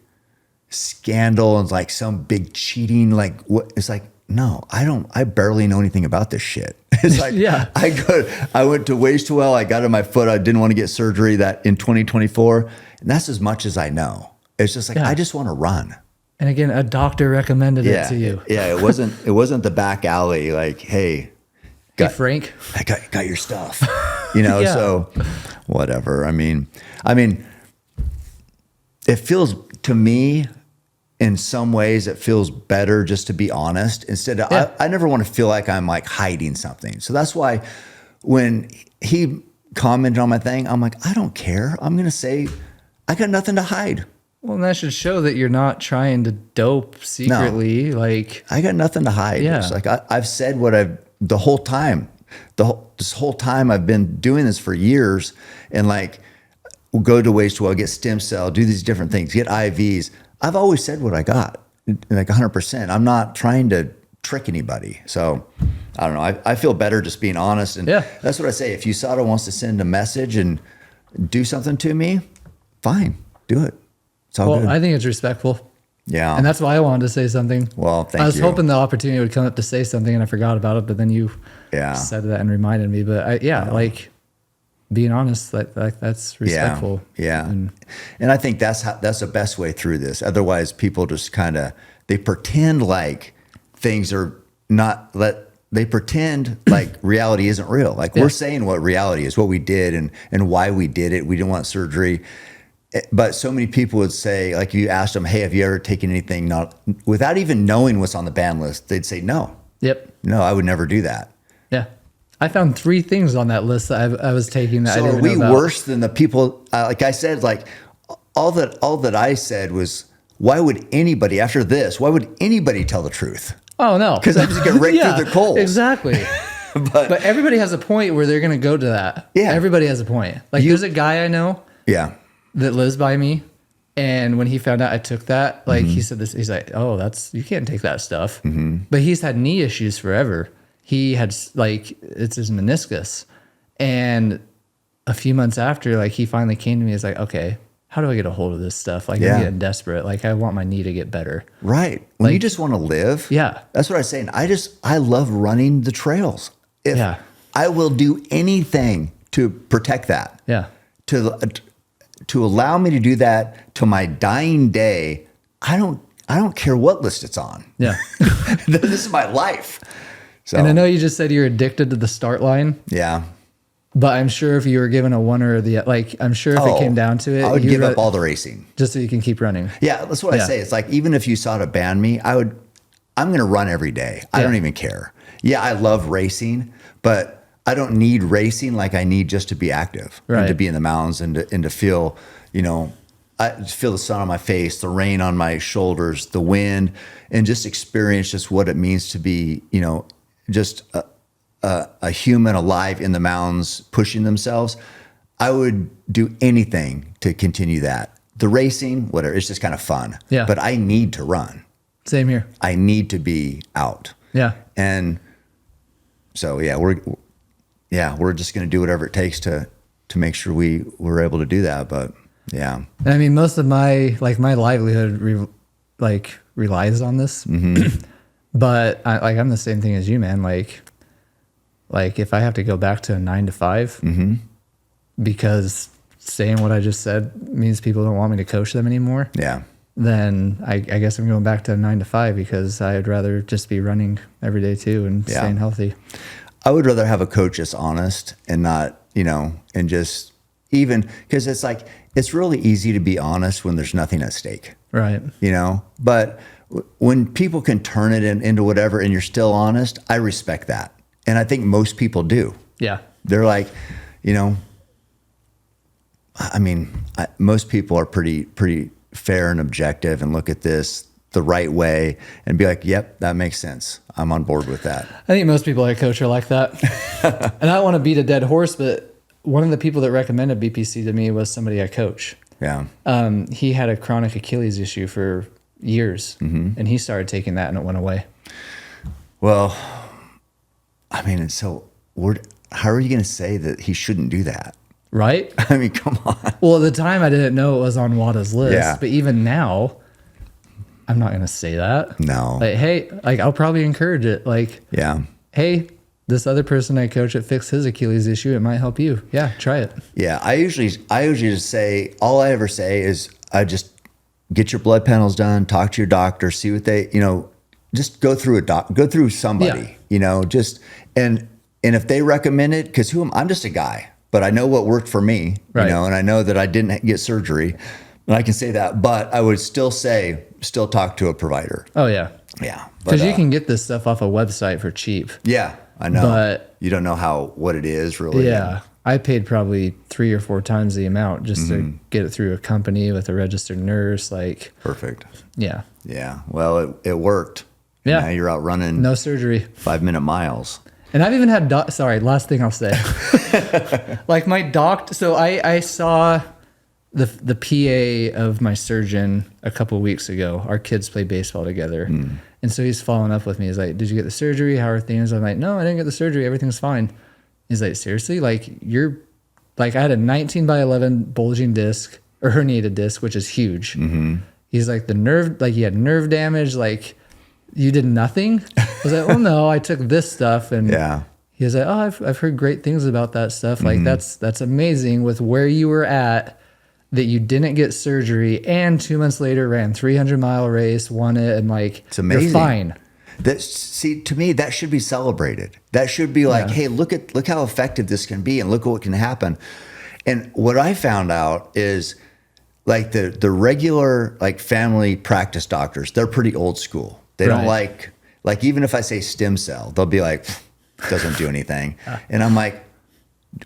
scandal and like some big cheating. Like what? It's like, no, I barely know anything about this shit. It's like, Yeah. I went to waste well. I got in my foot. I didn't want to get surgery that in 2024. And that's as much as I know. It's just like, Yeah. I just want to run. And again, a doctor recommended it to you. Yeah. It wasn't the back alley. Like, hey, Hey, Frank. I got your stuff, you know? Yeah. So whatever. I mean, it feels to me, in some ways, it feels better just to be honest instead of, I never want to feel like I'm like hiding something. So that's why when he commented on my thing, I'm like, I don't care. I'm going to say, I got nothing to hide. Well, and that should show that you're not trying to dope secretly. Like, I got nothing to hide. Yeah. It's like I've said what the whole time. This whole time I've been doing this for years, and like we'll go to waste well, get stem cell, do these different things, get IVs. I've always said what I got, like 100%. I'm not trying to trick anybody. So I don't know. I feel better just being honest, and that's what I say. If USADA wants to send a message and do something to me, fine, do it. It's all good. I think it's respectful. Yeah. And that's why I wanted to say something. Well, thank you. I was hoping the opportunity would come up to say something, and I forgot about it, but then you said that and reminded me. But like being honest, like that's respectful. Yeah. And I think that's the best way through this. Otherwise, people just kind of, they pretend like things are not, they pretend like reality isn't real. Like we're saying what reality is, what we did and why we did it. We didn't want surgery. But so many people would say, like, if you asked them, hey, have you ever taken anything without even knowing what's on the ban list? They'd say no. Yep. No, I would never do that. Yeah. I found 3 things on that list that I was taking that I So didn't are we know about. worse than the people? Like I said, like all that I said was, why would anybody after this? Why would anybody tell the truth? Oh no, Because I just get right through the coals. Exactly. but everybody has a point where they're going to go to that. Yeah. Everybody has a point. Like there's a guy I know. Yeah. That lives by me, and when he found out I took that, like he said this, he's like, "Oh, you can't take that stuff." But he's had knee issues forever. He had like it's his meniscus, and a few months after, like he finally came to me. He's like, "Okay, how do I get a hold of this stuff? Like I'm getting desperate. Like I want my knee to get better." Right. When you just want to live. Yeah. That's what I was saying. I love running the trails. I will do anything to protect that. Yeah. To allow me to do that to my dying day, I don't care what list it's on. Yeah. This is my life. So, And I know you just said you're addicted to the start line. Yeah. But I'm sure if you were given a one or the like, I'm sure if it came down to it, I would give up all the racing just so you can keep running. Yeah, that's what I say. It's like even if you sought to ban me, I'm going to run every day. I don't even care. Yeah, I love racing, but I don't need racing like I need just to be active and to be in the mountains and to feel, I just feel the sun on my face, the rain on my shoulders, the wind, and just experience just what it means to be, just a human alive in the mountains pushing themselves. I would do anything to continue that. The racing, whatever, it's just kind of fun. Yeah. But I need to run. Same here. I need to be out. Yeah. And so, we're just going to do whatever it takes to make sure we're able to do that. But yeah. I mean, most of my livelihood relies on this, but I'm the same thing as you, man. Like if I have to go back to a 9 to 5 because saying what I just said means people don't want me to coach them anymore. Yeah. then I guess I'm going back to 9 to 5 because I'd rather just be running every day too and staying healthy. I would rather have a coach that's honest and not, and just even because it's like, it's really easy to be honest when there's nothing at stake. Right. But when people can turn it into whatever and you're still honest, I respect that. And I think most people do. Yeah. They're like, most people are pretty fair and objective and look at this the right way and be like, yep, that makes sense. I'm on board with that. I think most people I coach are like that. And I don't want to beat a dead horse, but one of the people that recommended BPC to me was somebody I coach. Yeah. He had a chronic Achilles issue for years, and he started taking that and it went away. Well, how are you going to say that he shouldn't do that? Right? I mean, come on. Well, at the time I didn't know it was on WADA's list, Yeah. but even now, I'm not going to say that. No. Like, hey, I'll probably encourage it. Like, Yeah. hey, this other person I coach that fixed his Achilles issue, it might help you. Yeah, try it. Yeah. I usually just say, all I ever say is I just get your blood panels done, talk to your doctor, see what they, just go through go through somebody, and if they recommend it, because I'm just a guy, but I know what worked for me, Right. and I know that I didn't get surgery, and I can say that, but I would still talk to a provider. Oh, yeah. Yeah. Because you can get this stuff off a website for cheap. Yeah, I know. But you don't know what it is really. yeah, I paid probably 3 or 4 times the amount just to get it through a company with a registered nurse. Like, Perfect. yeah. Yeah. Well, it worked. Yeah. Now you're out running No surgery. 5-minute miles. And I've even had, last thing I'll say. Like my so I saw the PA of my surgeon a couple of weeks ago. Our kids play baseball together. And so he's following up with me. He's like, did you get the surgery? How are things? I'm like, no, I didn't get the surgery. Everything's fine. He's like, seriously? Like I had a 19 by 11 bulging disc or herniated disc, which is huge. He's like, you had nerve damage. Like, you did nothing? I was like, oh no, I took this stuff. And he was like, oh, I've heard great things about that stuff. Like that's amazing with where you were at, that you didn't get surgery and 2 months later ran 300-mile race, won it. And like, it's amazing. You're fine. To me, that should be celebrated. That should be like, hey, look how effective this can be and look at what can happen. And what I found out is like the regular like family practice doctors, they're pretty old school. They don't like even if I say stem cell, they'll be like, doesn't do anything. And I'm like,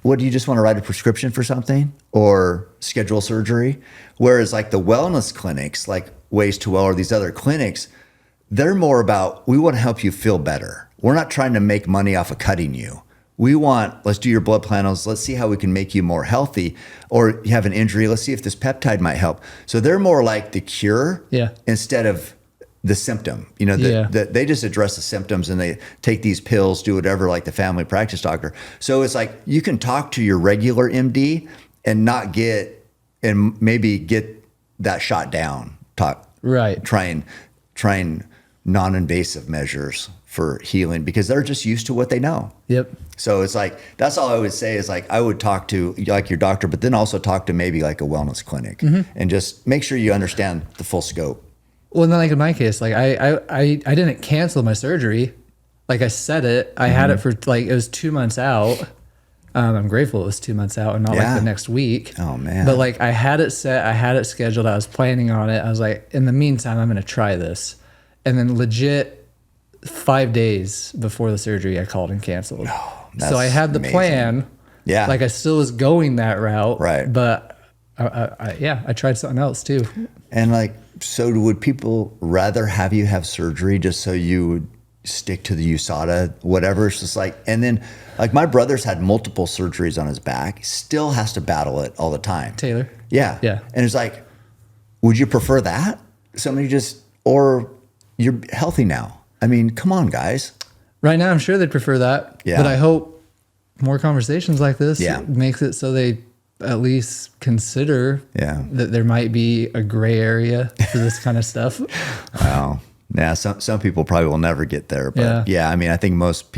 what, do you just want to write a prescription for something or schedule surgery? Whereas like the wellness clinics, like Ways to Well or these other clinics, they're more about, we want to help you feel better. We're not trying to make money off of cutting you. Let's do your blood panels. Let's see how we can make you more healthy. Or you have an injury. Let's see if this peptide might help. So they're more like the cure instead of the symptom. They just address the symptoms and they take these pills, do whatever, like the family practice doctor. So it's like you can talk to your regular MD and maybe get that shot down. Trying non-invasive measures for healing because they're just used to what they know. Yep. So it's like, that's all I would say is like, I would talk to like your doctor, but then also talk to maybe like a wellness clinic and just make sure you understand the full scope. Well, then like in my case, like I didn't cancel my surgery. Like I said it, I had it for like, it was 2 months out. I'm grateful it was 2 months out and not like the next week. Oh man. But like I had it set, I had it scheduled. I was planning on it. I was like, in the meantime, I'm going to try this. And then legit 5 days before the surgery, I called and canceled. Oh, so I had the plan. Yeah. Like I still was going that route. Right. But I tried something else too. And like, so would people rather have you have surgery just so you would stick to the USADA, whatever? It's just like, and then like my brother's had multiple surgeries on his back. He still has to battle it all the time. Taylor. Yeah. Yeah. And it's like, would you prefer that? Or you're healthy now? I mean, come on, guys. Right now, I'm sure they'd prefer that. Yeah. But I hope more conversations like this Yeah. makes it so they at least consider that there might be a gray area for this kind of stuff. Wow. Yeah. Some people probably will never get there. But yeah, I mean, I think most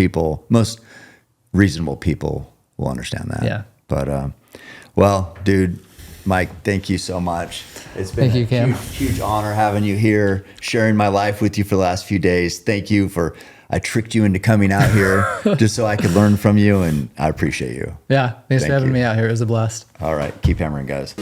reasonable people will understand that. Yeah. But, well, dude, Mike, thank you so much. It's been Thank you, a Cam. huge honor having you here, sharing my life with you for the last few days. Thank you I tricked you into coming out here just so I could learn from you, and I appreciate you. Yeah. Thanks Thank for having you. me out here. It was a blast. All right. Keep hammering, guys.